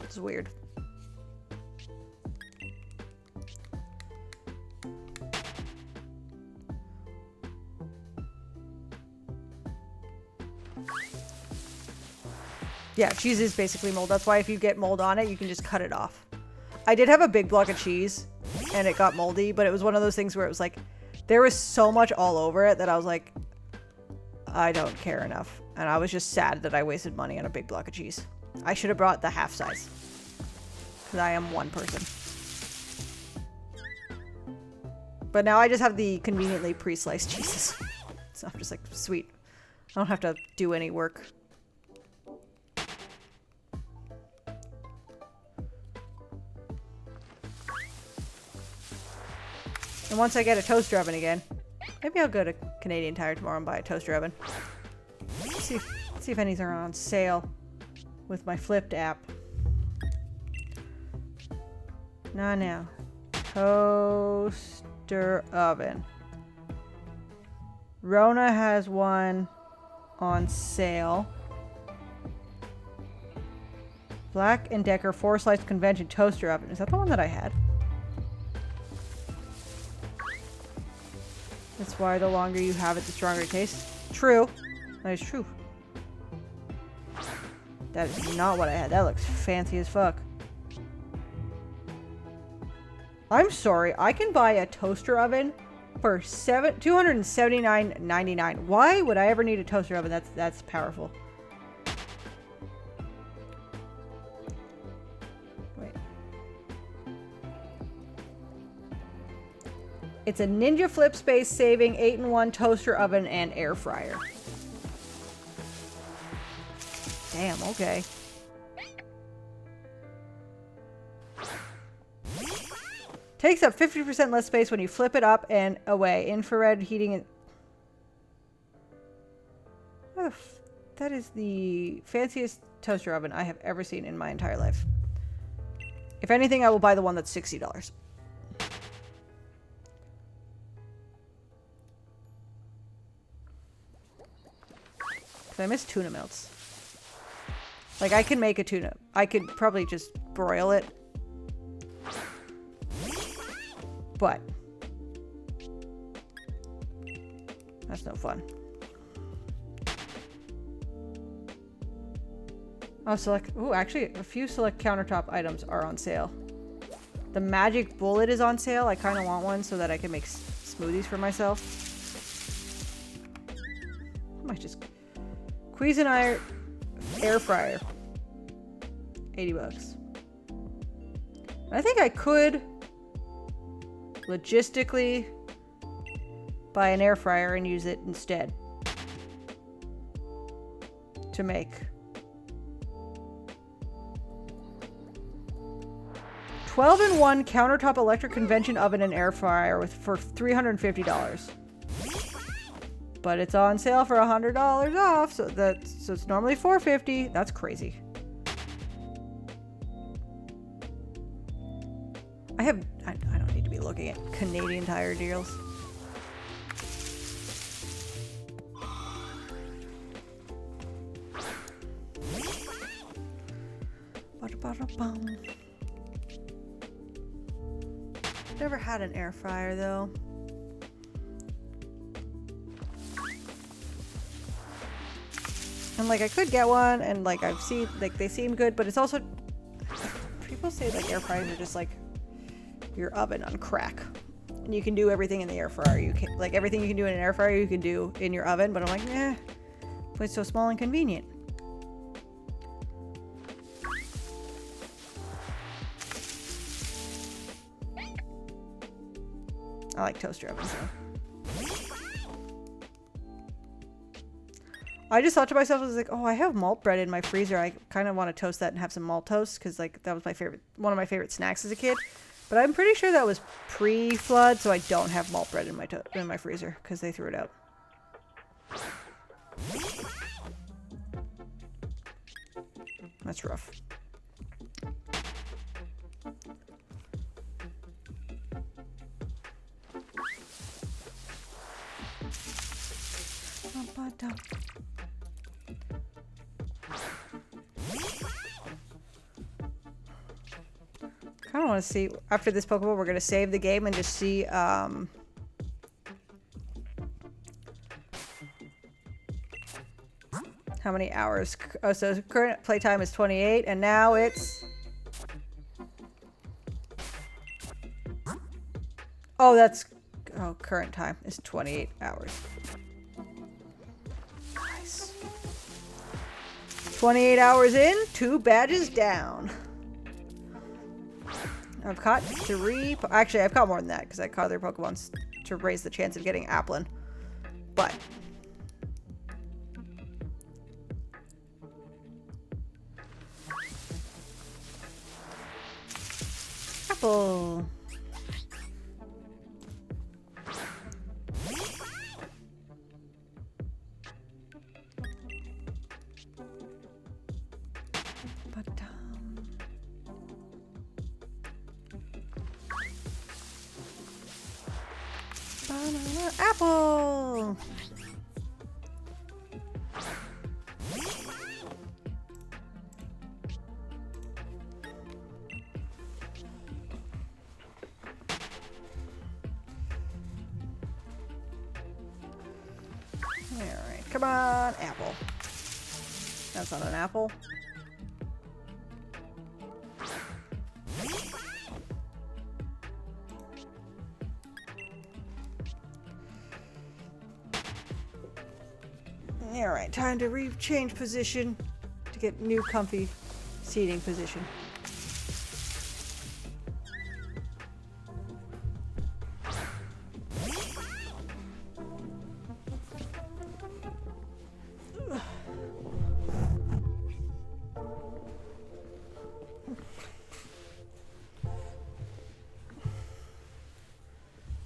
it's weird. Yeah, cheese is basically mold. That's why if you get mold on it, you can just cut it off. I did have a big block of cheese, and it got moldy, but it was one of those things where it was like, there was so much all over it that I was like, I don't care enough. And I was just sad that I wasted money on a big block of cheese. I should have brought the half size. Because I am one person. But now I just have the conveniently pre-sliced cheeses. So I'm just like, sweet. I don't have to do any work. And once I get a toaster oven again, maybe I'll go to Canadian Tire tomorrow and buy a toaster oven. Let's see if any are on sale with my flipped app. Not now. Toaster oven. Rona has one on sale. Black & Decker 4-slice convention toaster oven. Is that the one that I had? That's why the longer you have it, the stronger it tastes. True. That is true. That is not what I had. That looks fancy as fuck. I'm sorry. I can buy a toaster oven for $279.99. Why would I ever need a toaster oven? That's powerful. It's a Ninja Flip space saving 8-in-1 toaster oven and air fryer. Damn, okay. Takes up 50% less space when you flip it up and away. Infrared heating and... that is the fanciest toaster oven I have ever seen in my entire life. If anything, I will buy the one that's $60. I miss tuna melts. Like, I can make a tuna. I could probably just broil it. But that's no fun. Oh, select. Oh, actually, a few select countertop items are on sale. The Magic Bullet is on sale. I kind of want one so that I can make smoothies for myself. I might just... Cuisinart air fryer. $80. I think I could logistically buy an air fryer and use it instead to make 12-in-1 countertop electric convection oven and air fryer for $350. But it's on sale for $100 off, so it's normally $450. That's crazy. I don't need to be looking at Canadian Tire deals. Never had an air fryer though. And like I could get one, and like I've seen, like they seem good, but it's also, people say like air fryers are just like your oven on crack, and you can do everything in the air fryer. You can, like, everything you can do in an air fryer you can do in your oven, but I'm like, eh, it's so small and convenient. I like toaster ovens though. I just thought to myself, I was like, oh, I have malt bread in my freezer. I kind of want to toast that and have some malt toast, because like that was one of my favorite snacks as a kid. But I'm pretty sure that was pre-flood, so I don't have malt bread in my freezer because they threw it out. That's rough. I kind of want to see, after this Pokeball, we're going to save the game and just see, how many hours. Oh, so current playtime is 28, and now it's... Oh, that's... Oh, current time is 28 hours. Nice. 28 hours in, 2 badges down. I've caught 3... Actually, I've caught more than that, because I caught other Pokemons to raise the chance of getting Applin. But... Apple. Banana apple. Alright, come on, apple. That's not an apple. Alright, time to change position to get new comfy seating position.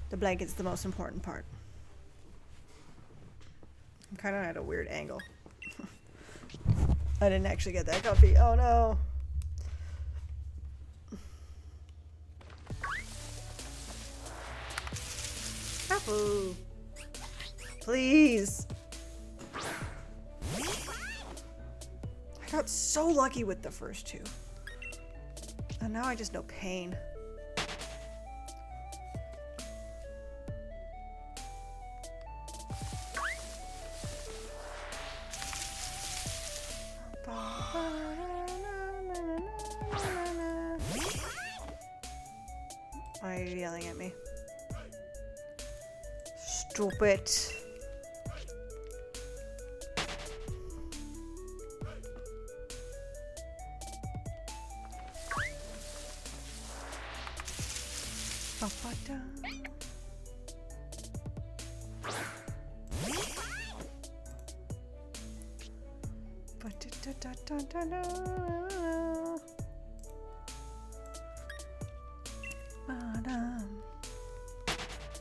The blanket's the most important part. I'm kind of at a weird angle. I didn't actually get that comfy. Oh no. Apple. Please. I got so lucky with the first 2. And now I just know pain. Why are you yelling at me? Stupid.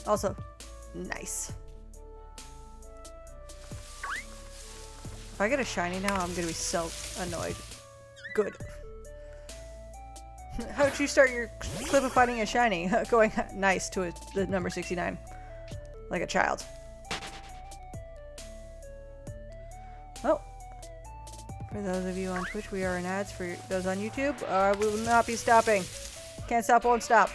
Also, nice. If I get a shiny now, I'm gonna be so annoyed. Good. How'd you start your clip of finding a shiny? Going nice to the number 69. Like a child. Well, for those of you on Twitch, we are in ads. For those on YouTube, we will not be stopping. Can't stop, won't stop.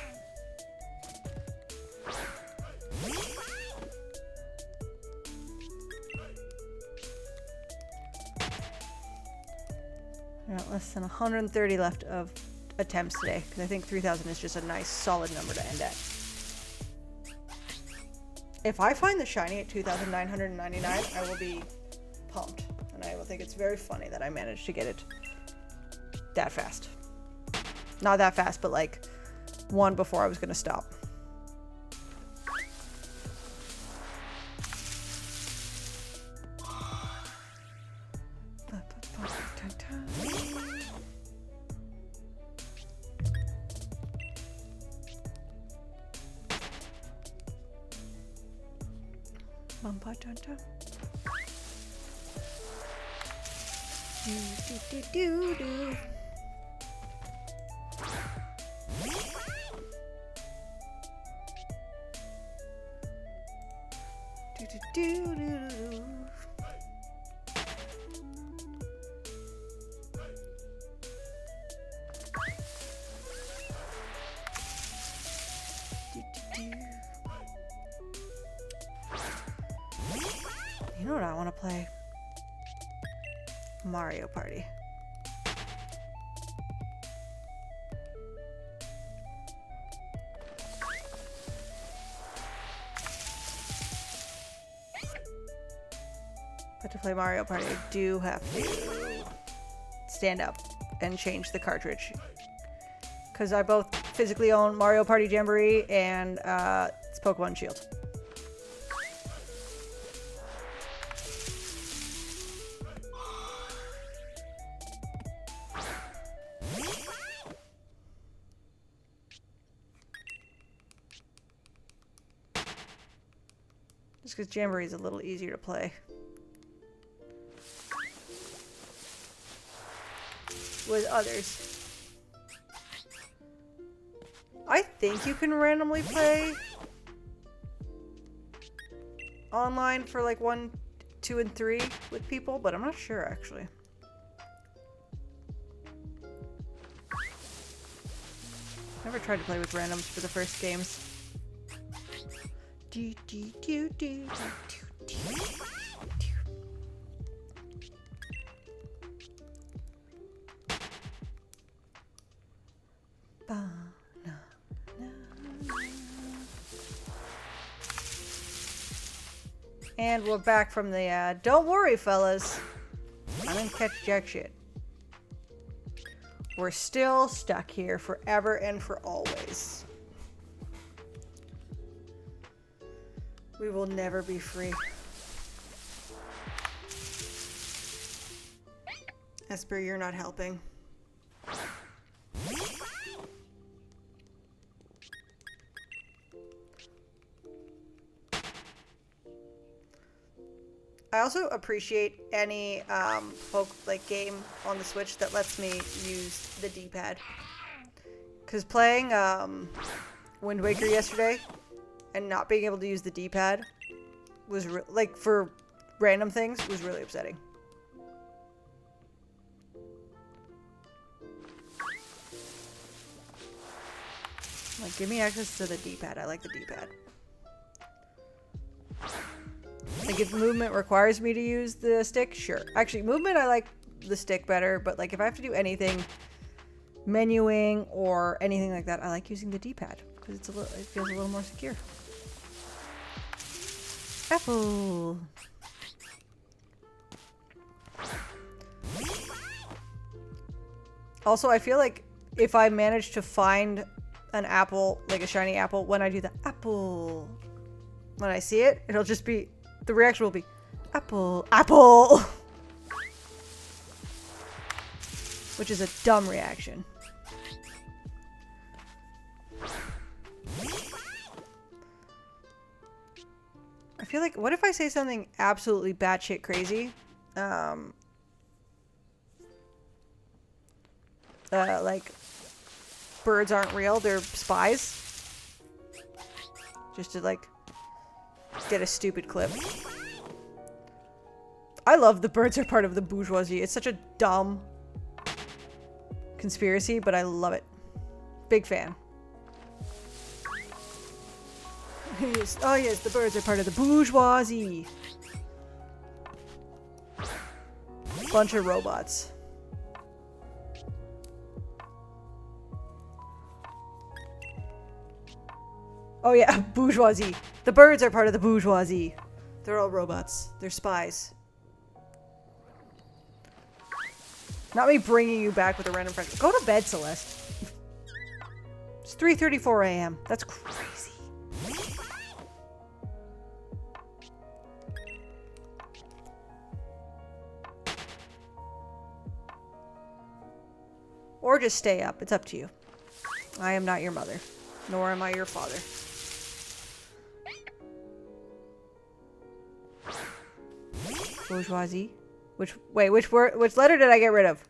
Less than 130 left of attempts today, because I think 3,000 is just a nice solid number to end at. If I find the shiny at 2,999, I will be pumped, and I will think it's very funny that I managed to get it that fast. Not that fast, but like one before I was gonna stop. You know what I want to play? Mario Party. But to play Mario Party, I do have to stand up and change the cartridge. Because I both physically own Mario Party Jamboree and it's Pokemon Shield. Just because Jamboree is a little easier to play. With others. I think you can randomly play online for like 1, 2, and 3 with people, but I'm not sure actually. Never tried to play with randoms for the first games. And we're back from the ad. Don't worry, fellas. I didn't catch jack shit. We're still stuck here forever and for always. We will never be free. Esper, you're not helping. I also appreciate any game on the Switch that lets me use the D-pad. Because playing Wind Waker yesterday and not being able to use the D-pad was for random things was really upsetting. Like, give me access to the D-pad. I like the D-pad. Like, if movement requires me to use the stick, sure. Actually, movement, I like the stick better, but like if I have to do anything, menuing or anything like that, I like using the D-pad because it feels a little more secure. Apple. Also, I feel like if I manage to find an apple, like a shiny apple, when I do the apple, when I see it, it'll just be, the reaction will be, apple, apple. which is a dumb reaction. I feel like, what if I say something absolutely batshit crazy? Like, birds aren't real, they're spies. Just to, like, get a stupid clip. I love the birds are part of the bourgeoisie. It's such a dumb conspiracy, but I love it. Big fan. Yes. Oh yes, the birds are part of the bourgeoisie. Bunch of robots. Oh yeah, bourgeoisie. The birds are part of the bourgeoisie. They're all robots. They're spies. Not me bringing you back with a random friend. Go to bed, Celeste. It's 3:34 a.m. That's crazy. Or just stay up. It's up to you. I am not your mother. Nor am I your father. Bourgeoisie. Which letter did I get rid of?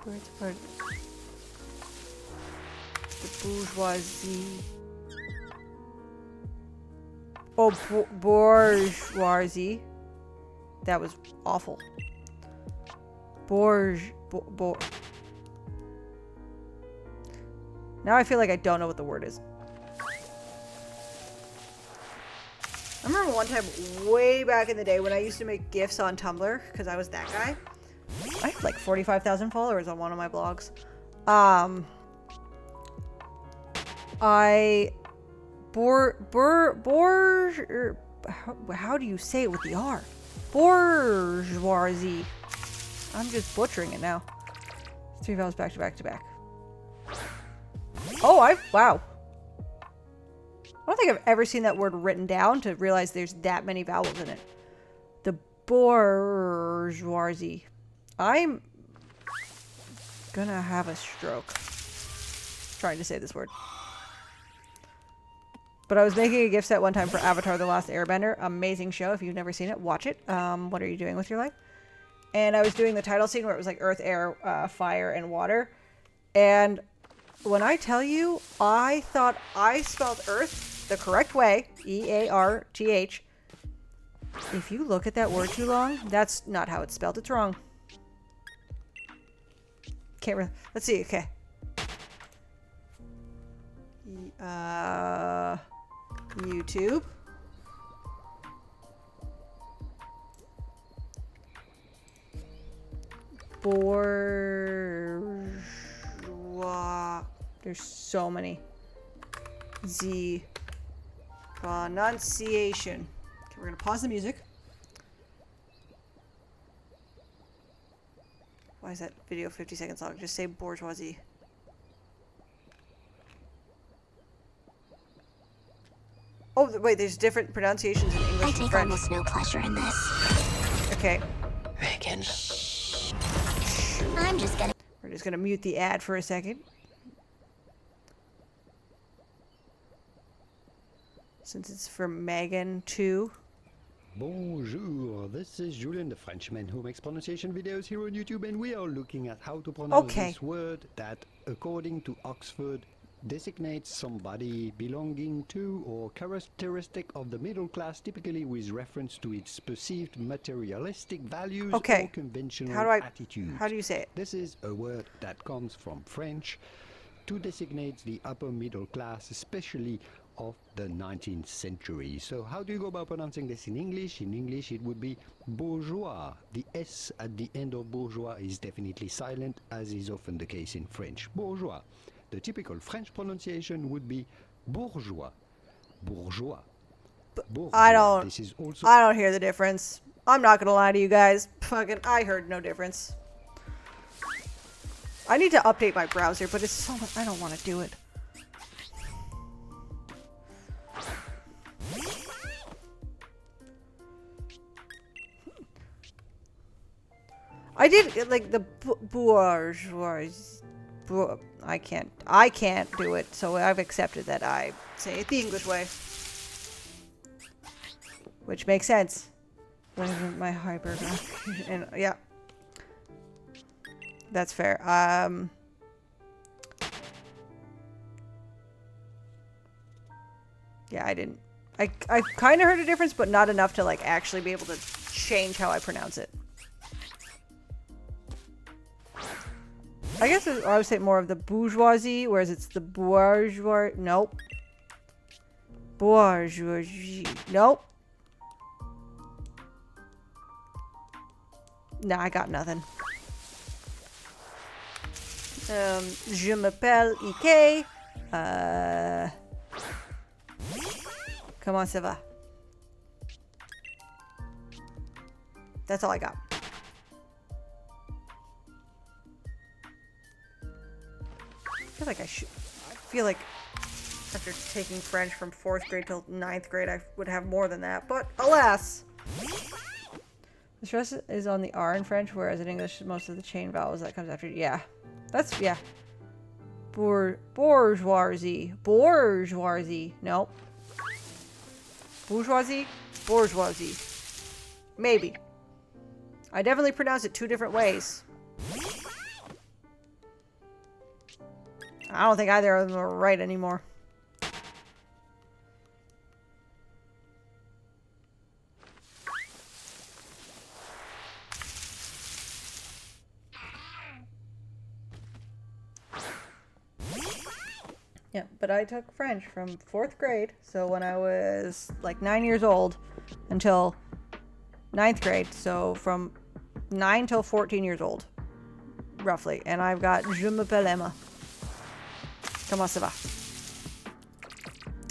The bourgeoisie. Oh, bourgeoisie. That was awful. Now I feel like I don't know what the word is. I remember one time way back in the day when I used to make GIFs on Tumblr, because I was that guy. I had like 45,000 followers on one of my blogs. How do you say it with the R? Bourgeoisie. I'm just butchering it now. 3 vowels back to back to back. Oh, wow. I don't think I've ever seen that word written down to realize there's that many vowels in it. The bourgeoisie. I'm gonna have a stroke trying to say this word. But I was making a gift set one time for Avatar: The Last Airbender. Amazing show. If you've never seen it, watch it. What are you doing with your life? And I was doing the title scene where it was like earth, air, fire, and water. And when I tell you, I thought I spelled earth the correct way, E-A-R-T-H. If you look at that word too long, that's not how it's spelled. It's wrong. Can't really. Let's see. Okay. YouTube. Bourgeois. There's so many. Z. Pronunciation. Okay, we're gonna pause the music. Why is that video 50 seconds long? Just say bourgeoisie. Oh, wait, there's different pronunciations in English I and take French. almost no pleasure in this. Okay. Megan. I'm just gonna... We're just gonna mute the ad for a second. Since it's for Megan too. Bonjour, this is Julien the Frenchman who makes pronunciation videos here on YouTube, and we are looking at how to pronounce this word that, according to Oxford, designates somebody belonging to or characteristic of the middle class, typically with reference to its perceived materialistic values or conventional attitudes. How do you say it? This is a word that comes from French to designate the upper middle class, especially of the 19th century. So how do you go about pronouncing this in English? In English it would be bourgeois. The S at the end of bourgeois is definitely silent, as is often the case in French. Bourgeois. The typical French pronunciation would be bourgeois. Bourgeois. Bourgeois. I don't hear the difference. I'm not gonna lie to you guys. Fucking, I heard no difference. I need to update my browser, but it's so much. I don't want to do it. I did like the bourgeois. I can't do it, so I've accepted that I say it the English way. Which makes sense. My hyper and yeah. That's fair. Yeah, I didn't. I kind of heard a difference, but not enough to like actually be able to change how I pronounce it. I guess I would say more of the bourgeoisie, whereas it's the bourgeois. Nope. Bourgeoisie. Nope. Nah, I got nothing. Je m'appelle Ike. Comment ça va? That's all I got. I feel like after taking French from 4th grade till 9th grade, I would have more than that. But alas! The stress is on the R in French, whereas in English, most of the chain vowels that comes after. Yeah. That's, yeah. Bourgeoisie. Bourgeoisie. Nope. Bourgeoisie. Bourgeoisie. Maybe. I definitely pronounce it 2 different ways. I don't think either of them are right anymore. Yeah, but I took French from 4th grade, so when I was like 9 years old until 9th grade, so from 9 till 14 years old, roughly. And I've got Je m'appelle Emma. Comment ça va?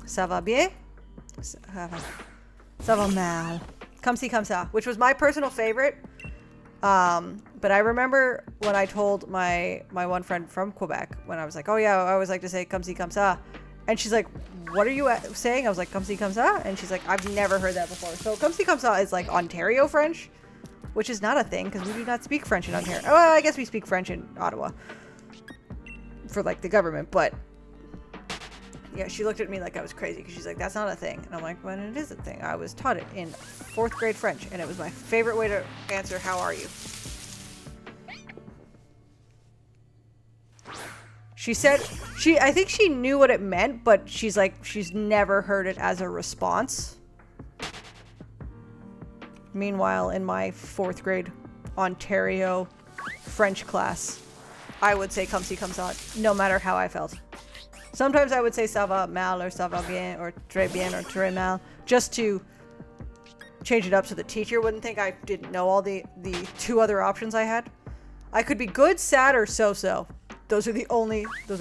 Ça va bien? Ça va mal. Comme si, comme ça, which was my personal favorite. But I remember when I told my one friend from Quebec, when I was like, oh yeah, I always like to say comme si, comme ça. And she's like, what are you saying? I was like, comme si, comme ça? And she's like, I've never heard that before. So comme si, comme ça is like Ontario French, which is not a thing because we do not speak French in Ontario. Well, I guess we speak French in Ottawa for like the government, but yeah, she looked at me like I was crazy because she's like, that's not a thing. And I'm like, well, it is a thing. I was taught it in 4th grade French, and it was my favorite way to answer, how are you? She said, I think she knew what it meant, but she's like, she's never heard it as a response. Meanwhile, in my 4th grade Ontario French class, I would say comme si, comme ça, no matter how I felt. Sometimes I would say ça va mal or ça va bien or très bien or très mal, just to change it up so the teacher wouldn't think I didn't know all the 2 other options I had. I could be good, sad, or so-so. Those are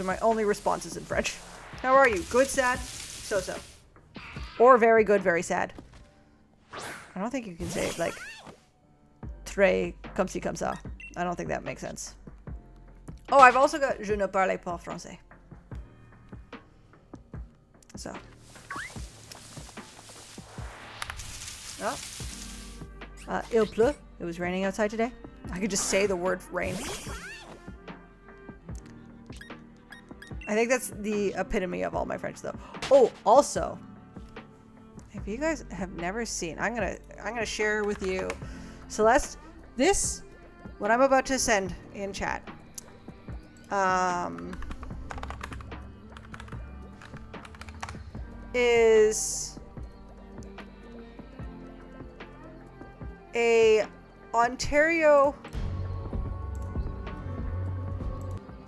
my only responses in French. How are you? Good, sad, so-so. Or very good, very sad. I don't think you can say it like très comme si, comme ça. I don't think that makes sense. Oh, I've also got je ne parle pas français. So. Oh. Il pleut. It was raining outside today. I could just say the word rain. I think that's the epitome of all my French, though. Oh, also, if you guys have never seen, I'm gonna share with you, Celeste, this, what I'm about to send in chat. Is a Ontario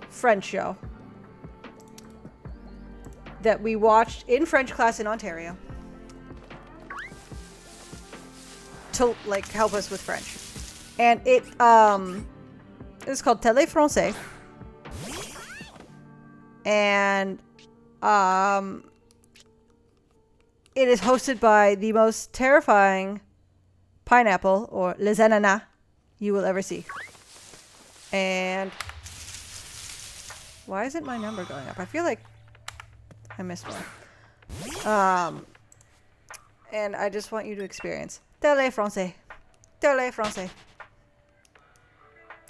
French show that we watched in French class in Ontario to like help us with French. And it's called Télé Français. And it is hosted by the most terrifying pineapple, or les ananas, you will ever see. And why isn't my number going up? I feel like I missed one. And I just want you to experience Télé Français. Télé Français.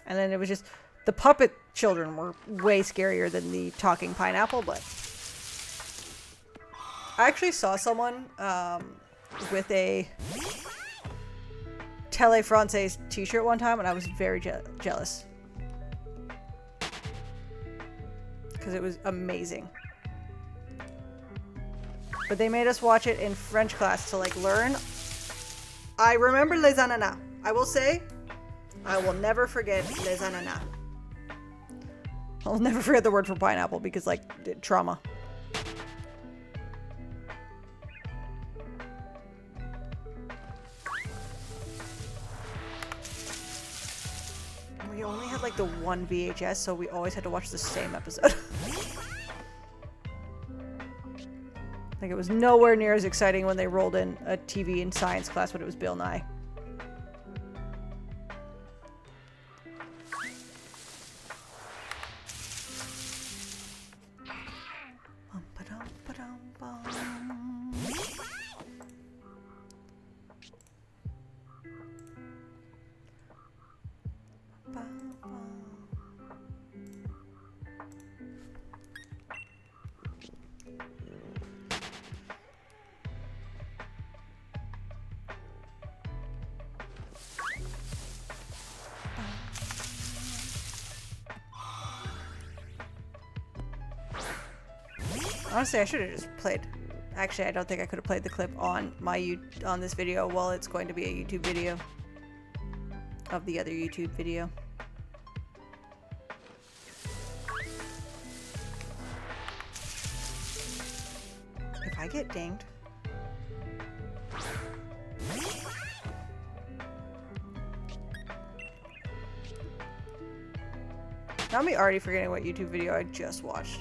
And then it was just the puppet children were way scarier than the talking pineapple. But I actually saw someone with a Tele Francais t-shirt one time, and I was very jealous because it was amazing. But they made us watch it in French class to like learn. I remember les ananas. I will say, I will never forget les ananas. I'll never forget the word for pineapple because like trauma. We only had like the one VHS, so we always had to watch the same episode. Like it was nowhere near as exciting when they rolled in a TV in science class when it was Bill Nye. Honestly, I should have just played. Actually, I don't think I could have played the clip on on this video while it's going to be a YouTube video of the other YouTube video. If I get dinged. Not me already forgetting what YouTube video I just watched.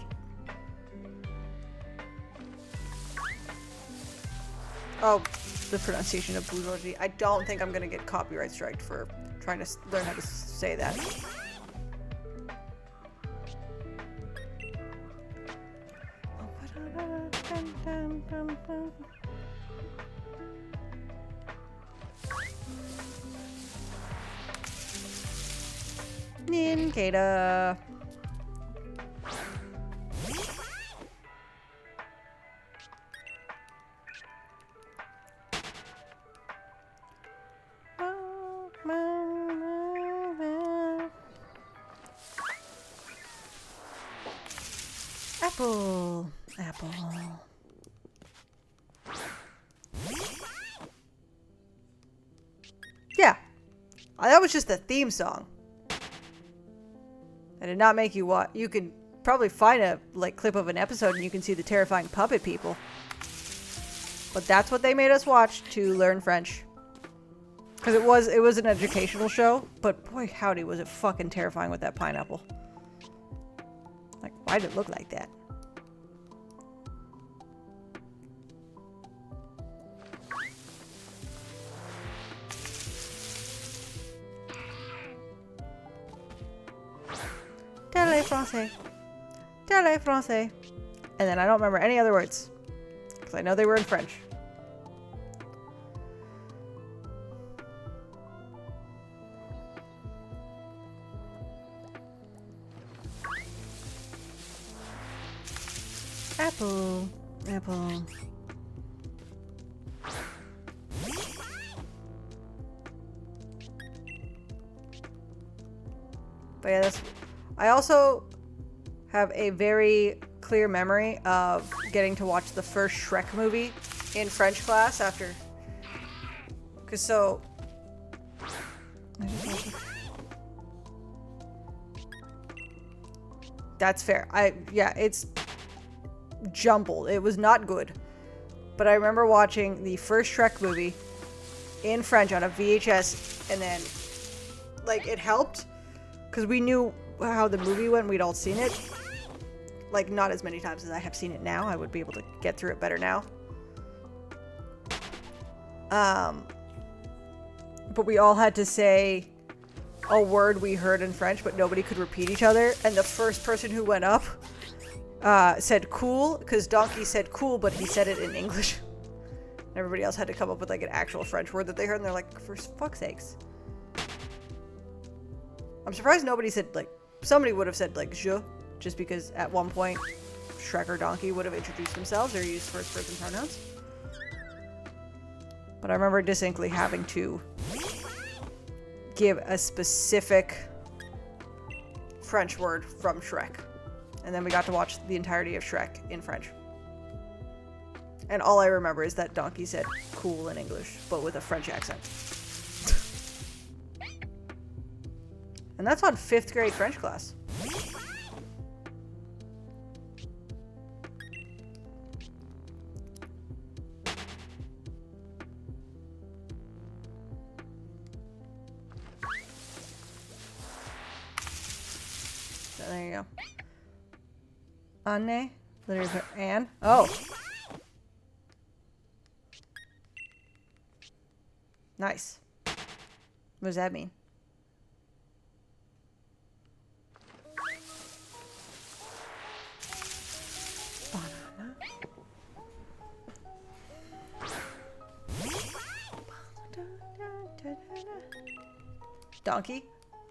Oh, the pronunciation of bourgeoisie. I don't think I'm gonna get copyright striked for trying to learn how to say that. Ninkata. Apple. Apple. Yeah. That was just the theme song. I did not make you watch. You can probably find a clip of an episode and you can see the terrifying puppet people. But that's what they made us watch to learn French. Because it was an educational show, but boy howdy was it fucking terrifying with that pineapple. Like, why did it look like that? Tele Francais. Tele Francais. And then I don't remember any other words. Because I know they were in French. Apple. Apple. But yeah, I also have a very clear memory of getting to watch the first Shrek movie in French class after. Because so. That's fair. Yeah, it's jumbled. It was not good. But I remember watching the first Shrek movie in French on a VHS, and then, it helped. Because we knew how the movie went. We'd all seen it. Not as many times as I have seen it now. I would be able to get through it better now. But we all had to say a word we heard in French, but nobody could repeat each other. And the first person who went up said cool, because Donkey said cool, but he said it in English. Everybody else had to come up with an actual French word that they heard, and they're like, for fuck's sakes. I'm surprised nobody said, like, somebody would have said, like, je, just because at one point Shrek or Donkey would have introduced themselves or used first-person pronouns. But I remember distinctly having to give a specific French word from Shrek. And then we got to watch the entirety of Shrek in French. And all I remember is that Donkey said cool in English, but with a French accent. And that's on 5th grade French class. So there you go. Anne? Literally put Anne? Oh! Nice. What does that mean? Banana. Donkey?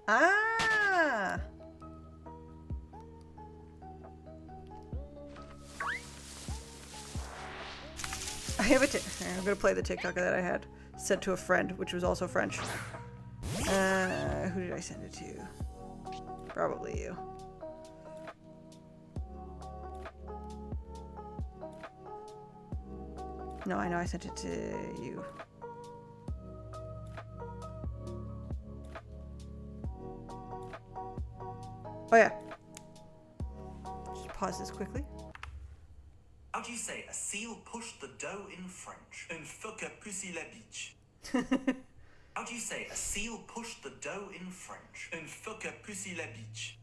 Ah! I have I'm gonna play the TikTok that I had sent to a friend, which was also French. Who did I send it to? Probably you. No, I know I sent it to you. Oh yeah. Just pause this quickly. How do you say a seal pushed the dough in French? Un fuck pussy la biche. How do you say a seal pushed the dough in French? Un fuck pussy la biche.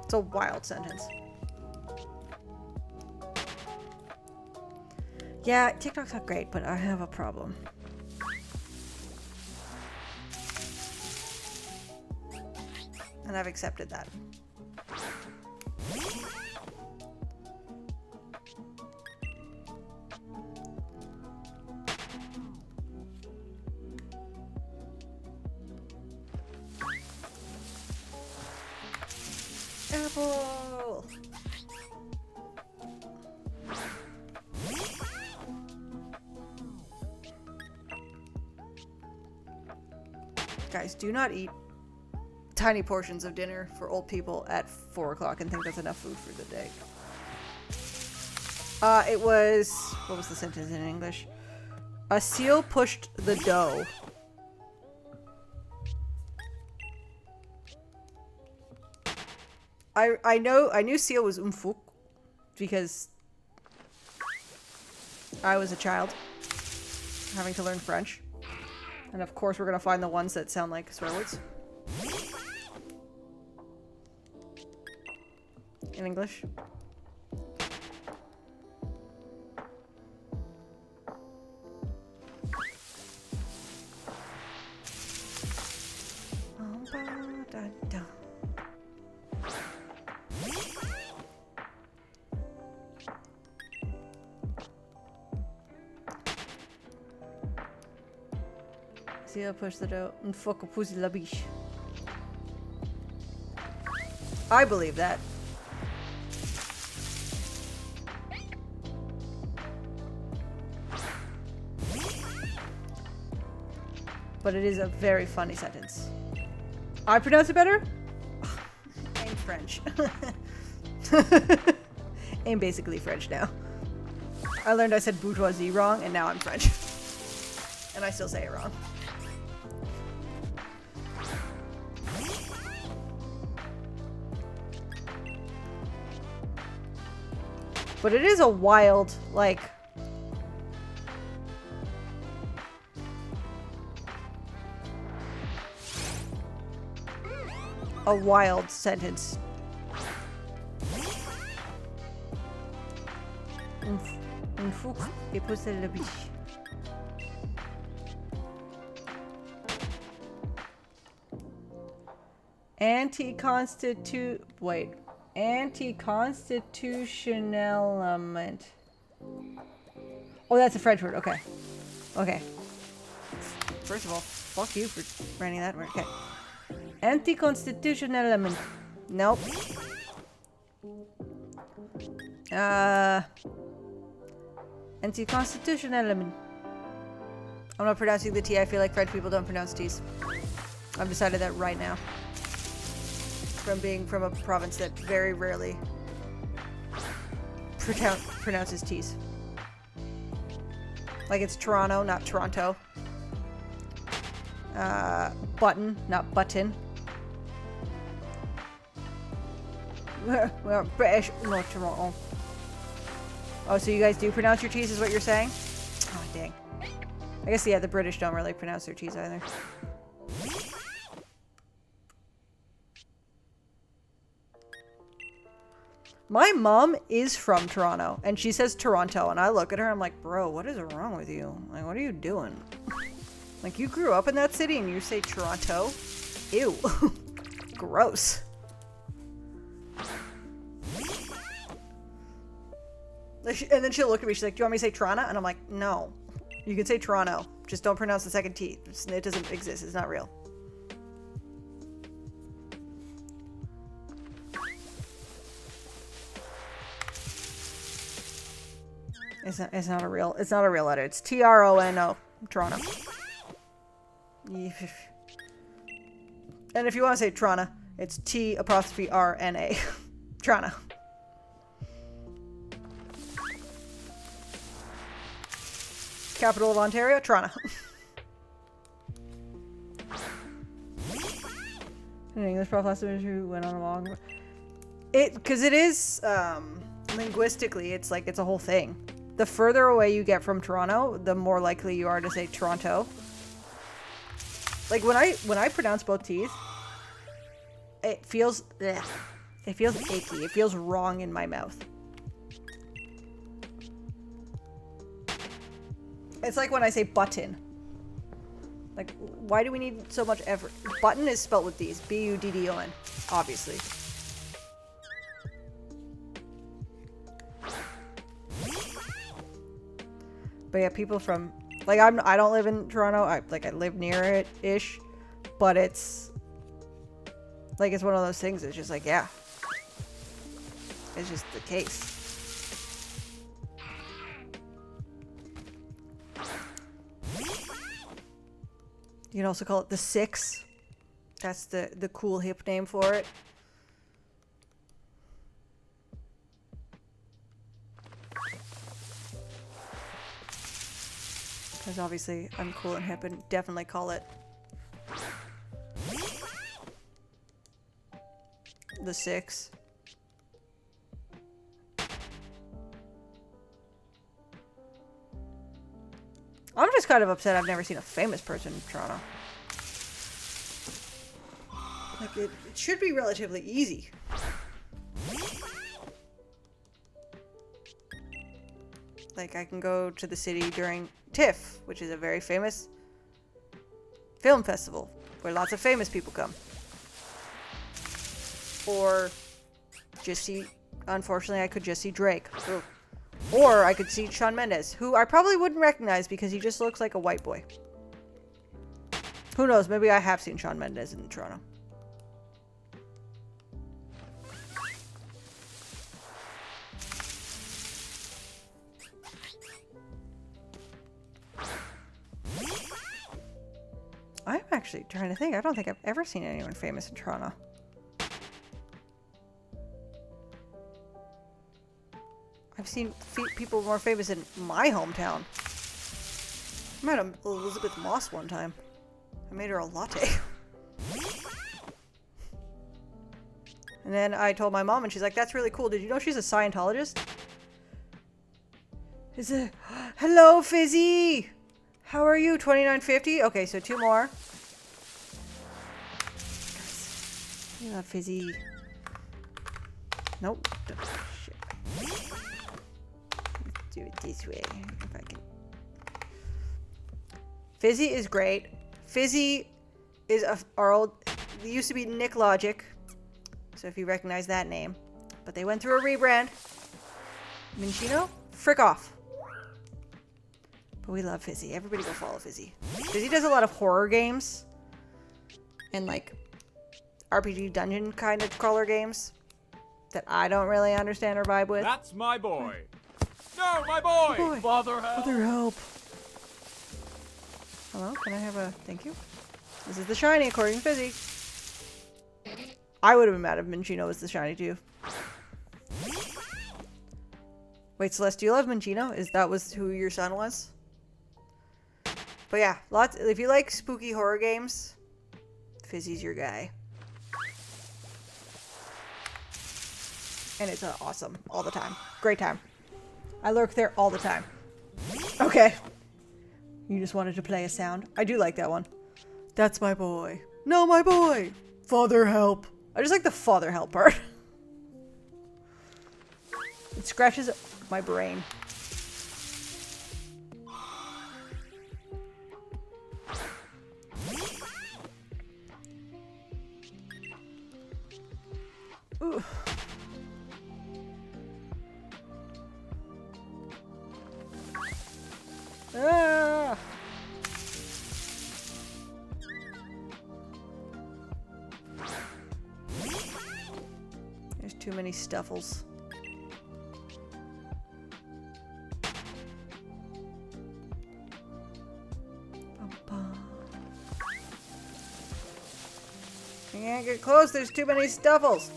It's a wild sentence. Yeah, TikTok's not great, but I have a problem. And I've accepted that. Apple! Guys, do not eat tiny portions of dinner for old people at 4 o'clock and think that's enough food for the day. It was... What was the sentence in English? A seal pushed the dough. I knew seal was umfuk because I was a child having to learn French. And of course we're gonna find the ones that sound like swear words. In English. See, I push the dough and fuck a pussy la biche. I believe that. But it is a very funny sentence. I pronounce it better? I'm French. I'm basically French now. I learned I said bourgeoisie wrong, and now I'm French. And I still say it wrong. But it is a wild, like... a wild sentence. Un fou et possède la biche. Anti-constitutionalment. Oh, that's a French word. Okay. Okay. First of all, Fuck you for writing that word. Okay. Anti-constitutional element. Nope. Anti-constitutional element. I'm not pronouncing the T. I feel like French people don't pronounce T's. I've decided that right now. From being from a province that very rarely pronounces T's. Like it's Toronto, not Toronto. Button, not button. We're British, not Toronto. Oh, so you guys do pronounce your T's is what you're saying? Oh, dang. I guess, yeah, the British don't really pronounce their T's either. My mom is from Toronto, and she says Toronto, and I look at her, I'm like, bro, what is wrong with you? Like, what are you doing? Like, you grew up in that city, and you say Toronto? Ew. Gross. And then she'll look at me, she's like, do you want me to say Toronto? And I'm like, no. You can say Toronto. Just don't pronounce the second T. It doesn't exist. It's not real. It's not a real letter. It's T-R-O-N-O. Toronto. And if you want to say Toronto, it's T'-R-N-A. Toronto. Capital of Ontario, Toronto. An English prof last semester who went on a long... Because it is, linguistically, it's like, it's a whole thing. The further away you get from Toronto, the more likely you are to say Toronto. Like, when I pronounce both T's, it feels... Ugh, it feels icky. It feels wrong in my mouth. It's like when I say button. Like, why do we need so much effort? Button is spelled with D's. B-U-D-D-O-N. Obviously. But yeah, people from... Like, I don't live in Toronto. I live near it-ish. But it's... Like, it's one of those things. It's just like, yeah. It's just the case. You can also call it the Six. That's the cool hip name for it. Because obviously I'm cool and hip and definitely call it the Six. I'm just kind of upset I've never seen a famous person in Toronto. Like, it should be relatively easy. Like, I can go to the city during TIFF, which is a very famous film festival, where lots of famous people come. Or just see, unfortunately, I could just see Drake. Ugh. Or I could see Shawn Mendes, who I probably wouldn't recognize because he just looks like a white boy. Who knows? Maybe I have seen Shawn Mendes in Toronto. I'm actually trying to think. I don't think I've ever seen anyone famous in Toronto. I've seen people more famous in my hometown. I met Elizabeth Moss one time. I made her a latte. And then I told my mom, and she's like, that's really cool. Did you know she's a Scientologist? Is it? Hello, Fizzy! How are you? 2950? Okay, so 2 more. Yeah, Fizzy. Nope. Shit. Do it this way if I can. Fizzy is great. Fizzy is our old... It used to be Nick Logic. So if you recognize that name. But they went through a rebrand. Minchino? Frick off. But we love Fizzy. Everybody go follow Fizzy. Fizzy does a lot of horror games. And like RPG dungeon kind of crawler games. That I don't really understand or vibe with. That's my boy. No, my boy. Boy. Father help. Father help. Hello, can I have a thank you? This is the shiny according to Fizzy. I would have been mad if Minchino was the shiny too. Wait, Celeste, do you love Minchino? That was who your son was? But yeah, lots. If you like spooky horror games, Fizzy's your guy. And it's awesome all the time. Great time. I lurk there all the time. Okay. You just wanted to play a sound? I do like that one. That's my boy. No, my boy. Father help. I just like the father help part. It scratches my brain. Ooh. Ah. There's too many stuffles. I can't get close, there's too many stuffles.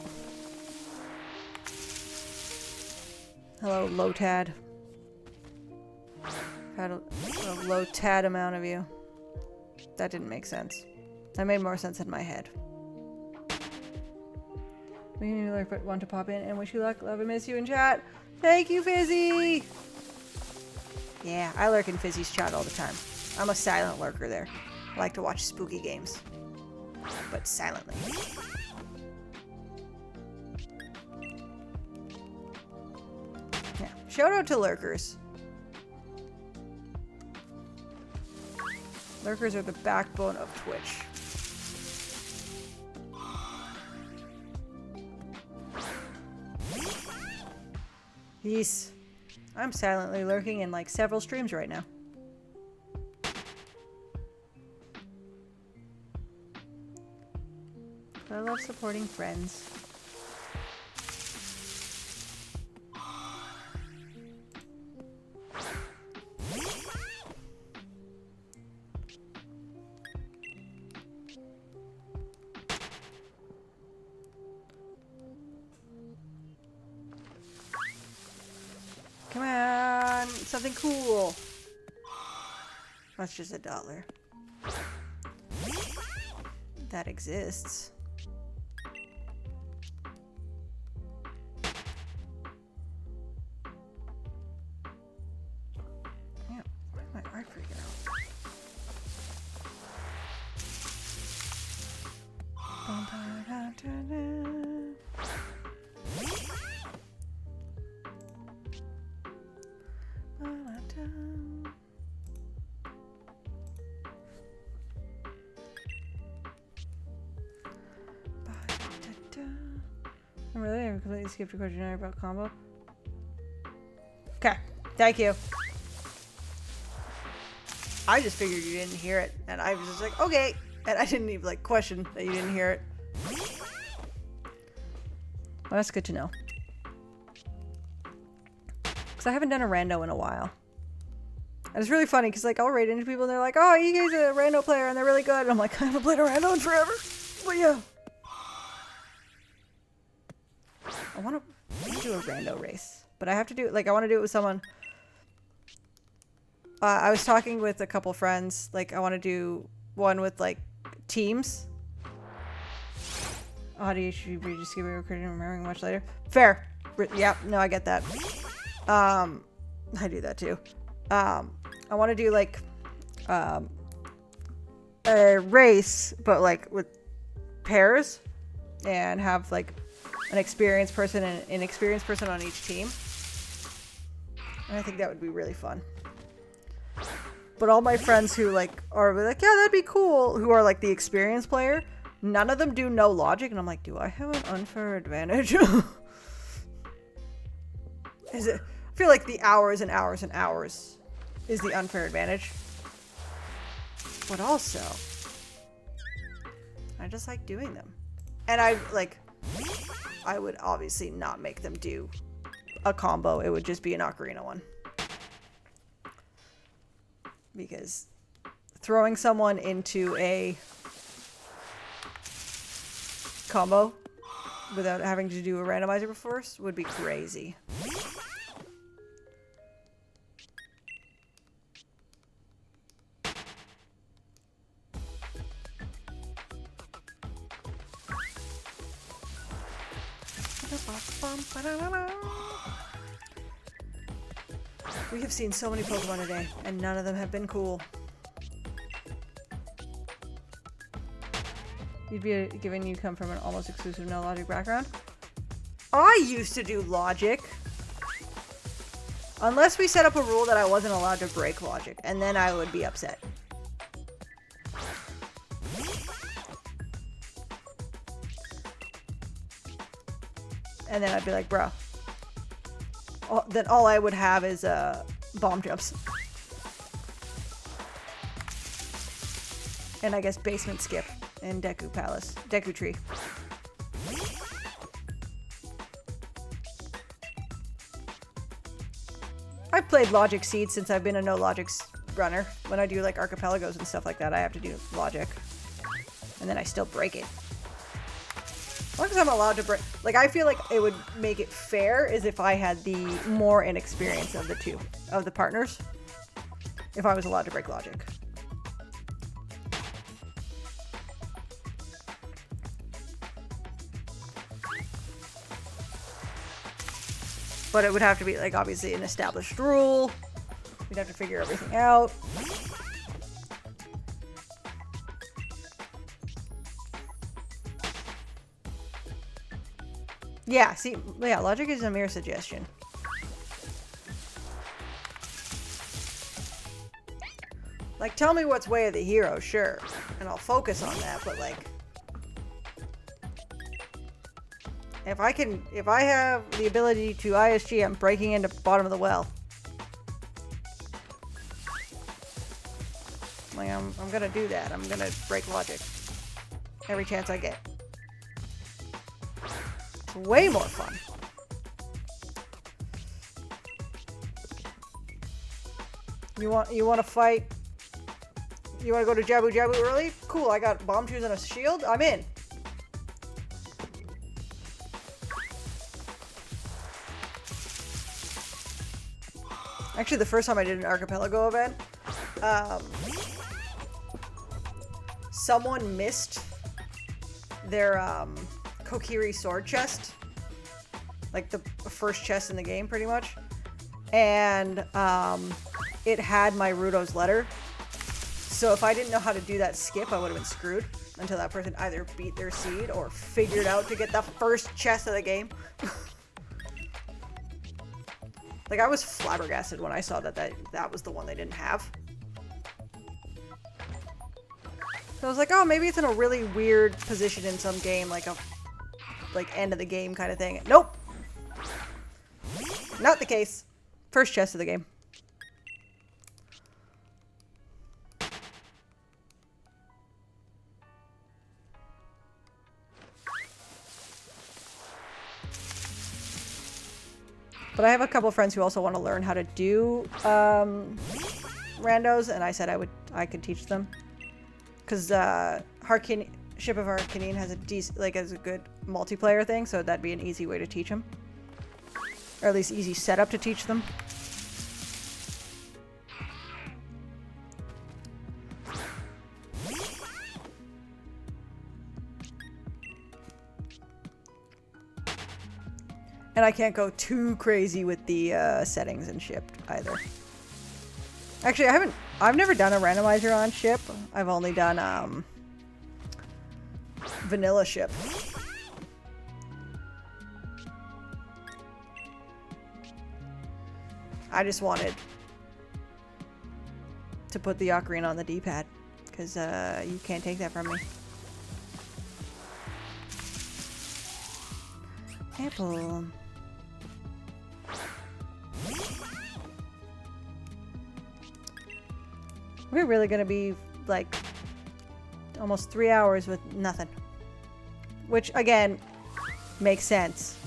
Hello, Lotad. Had a low tad amount of you. That didn't make sense. That made more sense in my head. We want to pop in and wish you luck, love and miss you in chat. Thank you, Fizzy! Yeah, I lurk in Fizzy's chat all the time. I'm a silent lurker there. I like to watch spooky games. But silently. Yeah, shout out to lurkers. Lurkers are the backbone of Twitch. Yes. I'm silently lurking in like several streams right now. I love supporting friends. Come on, something cool. That's just $1. That exists. Yeah, why am I freaking out? I'm really never completely skipped a question about combo. Okay, thank you. I just figured you didn't hear it, and I was just like, okay, and I didn't even like question that you didn't hear it. Well, that's good to know. Because I haven't done a rando in a while. And it's really funny because like I'll raid into people and they're like, oh, you guys are a rando player and they're really good. And I'm like, I haven't played a rando in forever. But yeah. I want to do a rando race. But I have to do, like, I want to do it with someone. I was talking with a couple friends. Like, I want to do one with, like, teams. Audio should be just giving a recording and remembering much later. Fair. Yeah, no, I get that. I do that too. I want to do, like, a race, but, like, with pairs. And have, like, an experienced person and an inexperienced person on each team. And I think that would be really fun. But all my friends who like are like, yeah, that'd be cool, who are like the experienced player, none of them do no logic, and I'm like, do I have an unfair advantage? Is it? I feel like the hours and hours and hours is the unfair advantage. But also, I just like doing them. And I would obviously not make them do a combo. It would just be an ocarina one. Because throwing someone into a combo without having to do a randomizer first would be crazy. We have seen so many Pokemon today, and none of them have been cool. You'd be given you come from an almost exclusive no logic background. I used to do logic. Unless we set up a rule that I wasn't allowed to break logic, and then I would be upset. And then I'd be like, bro. Then all I would have is bomb jumps. And I guess basement skip in Deku Palace. Deku Tree. I've played Logic Seed since I've been a no logic runner. When I do like archipelagos and stuff like that, I have to do logic. And then I still break it. As long as I'm allowed to break, like I feel like it would make it fair is if I had the more inexperience of the two, of the partners. If I was allowed to break logic. But it would have to be like obviously an established rule. We'd have to figure everything out. Yeah, see, yeah, logic is a mere suggestion. Like, tell me what's way of the hero, sure. And I'll focus on that, but like... If I have the ability to ISG, I'm breaking into bottom of the well. Like, I'm gonna do that. I'm gonna break logic. Every chance I get. Way more fun. You want to fight? You want to go to Jabu Jabu early? Cool, I got bomb shoes and a shield. I'm in. Actually, the first time I did an archipelago event, someone missed their Kokiri sword chest, like the first chest in the game pretty much, and it had my Rudo's letter, so if I didn't know how to do that skip, I would have been screwed until that person either beat their seed or figured out to get the first chest of the game. Like, I was flabbergasted when I saw that was the one they didn't have. So I was like, oh, maybe it's in a really weird position in some game, like a end of the game kind of thing. Nope. Not the case. First chest of the game. But I have a couple friends who also want to learn how to do randos, and I said I could teach them. Because Ship of Harkinine has a good multiplayer thing, so that'd be an easy way to teach them. Or at least easy setup to teach them. And I can't go too crazy with the settings in Ship either. Actually, I've never done a randomizer on Ship. I've only done vanilla Ship. I just wanted to put the ocarina on the D-pad because you can't take that from me. Apple. We're really gonna be like almost 3 hours with nothing. Which again makes sense.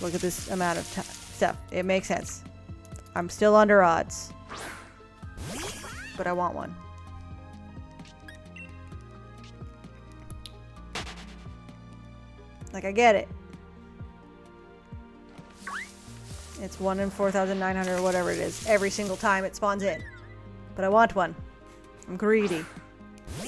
Look at this amount of stuff. It makes sense. I'm still under odds. But I want one. Like, I get it. It's 1 in 4,900 or whatever it is. Every single time it spawns in. But I want one. I'm greedy. I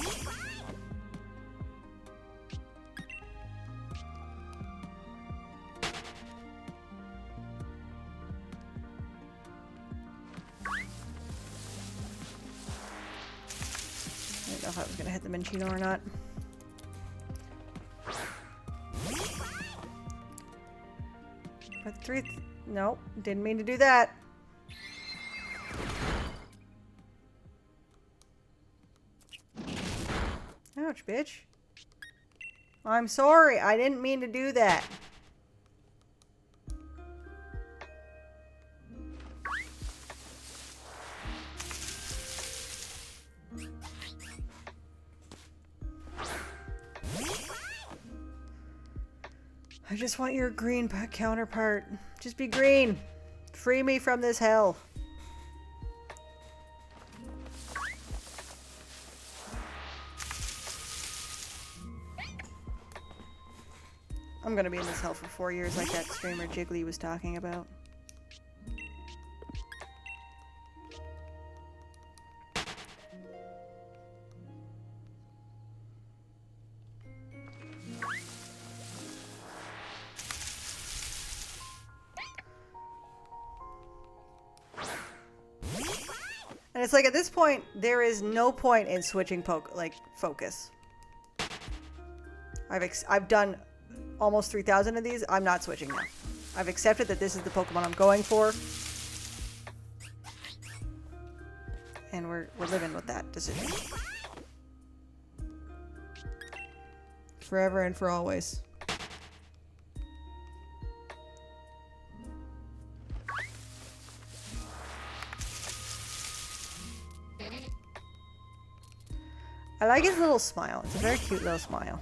didn't know if I was going to hit the Minchino or not. For 3... Nope. Didn't mean to do that. Ouch, bitch. I'm sorry. I didn't mean to do that. I just want your green counterpart. Just be green. Free me from this hell. I'm gonna be in this hell for 4 years like that streamer Jiggly was talking about. And it's like at this point, there is no point in switching focus. I've done almost 3,000 of these. I'm not switching now. I've accepted that this is the Pokemon I'm going for. And we're living with that decision. Forever and for always. I like his little smile. It's a very cute little smile.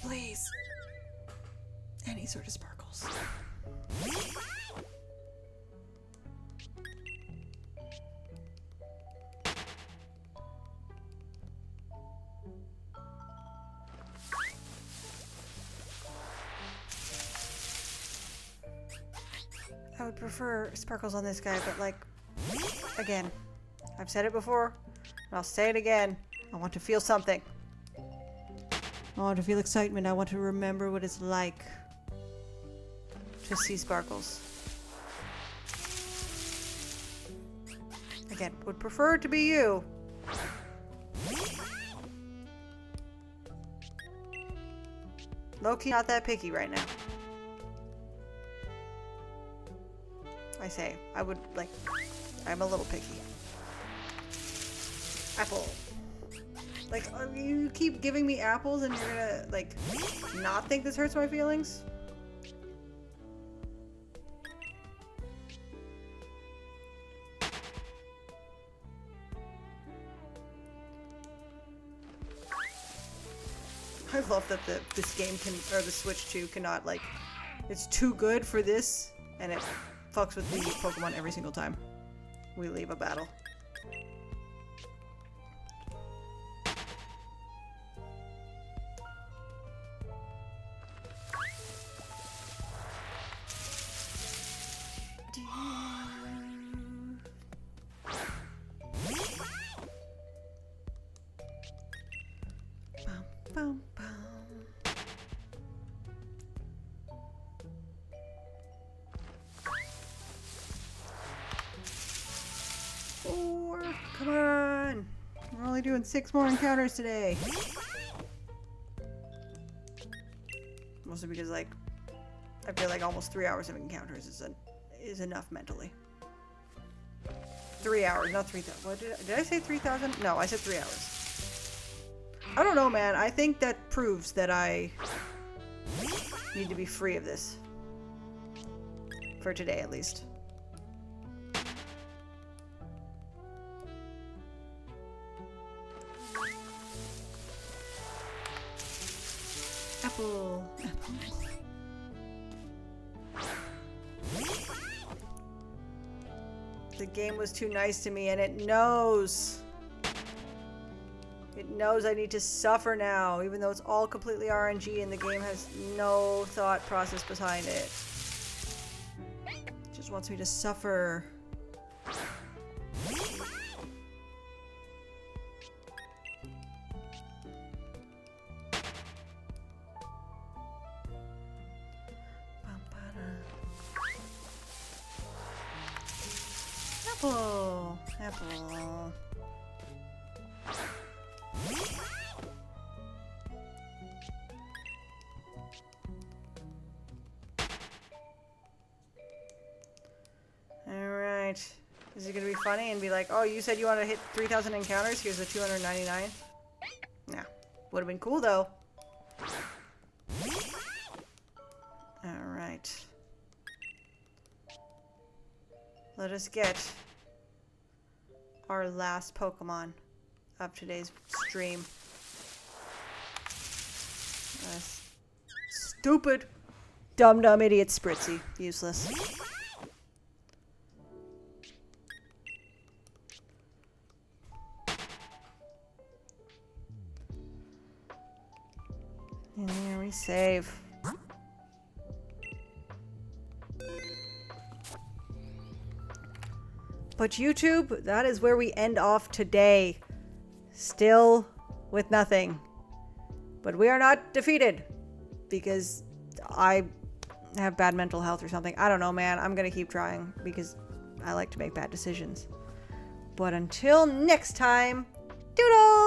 Please. Any sort of sparkles. I would prefer sparkles on this guy, but like, again, I've said it before, and I'll say it again. I want to feel something. I want to feel excitement. I want to remember what it's like to see sparkles. Again, would prefer it to be you. Low-key not that picky right now. I say, I would like, I'm a little picky. Apple. Like, you keep giving me apples and you're gonna, like, not think this hurts my feelings? I love that this game can, or the Switch 2 cannot, like, it's too good for this, and it fucks with the Pokemon every single time we leave a battle. Bum, bum. Ooh. only doing 6 more encounters today. Mostly because, like, I feel like almost 3 hours of encounters is enough mentally. 3 hours, not 3,000. What did I say 3,000? No, I said 3 hours. I don't know, man. I think that proves that I need to be free of this. For today, at least. Apple. The game was too nice to me, and it knows. It knows I need to suffer now, even though it's all completely RNG and the game has no thought process behind it. It just wants me to suffer. Apple. Apple. Alright. Is it gonna be funny and be like, oh, you said you want to hit 3,000 encounters? Here's the 299? Nah. Would have been cool, though. Alright. Let us get our last Pokemon of today's stream. Stupid, dumb idiot Spritzy. Useless. And here we save. But YouTube, that is where we end off today. Still with nothing. But we are not defeated. Because I have bad mental health or something. I don't know, man. I'm going to keep trying. Because I like to make bad decisions. But until next time, doodle!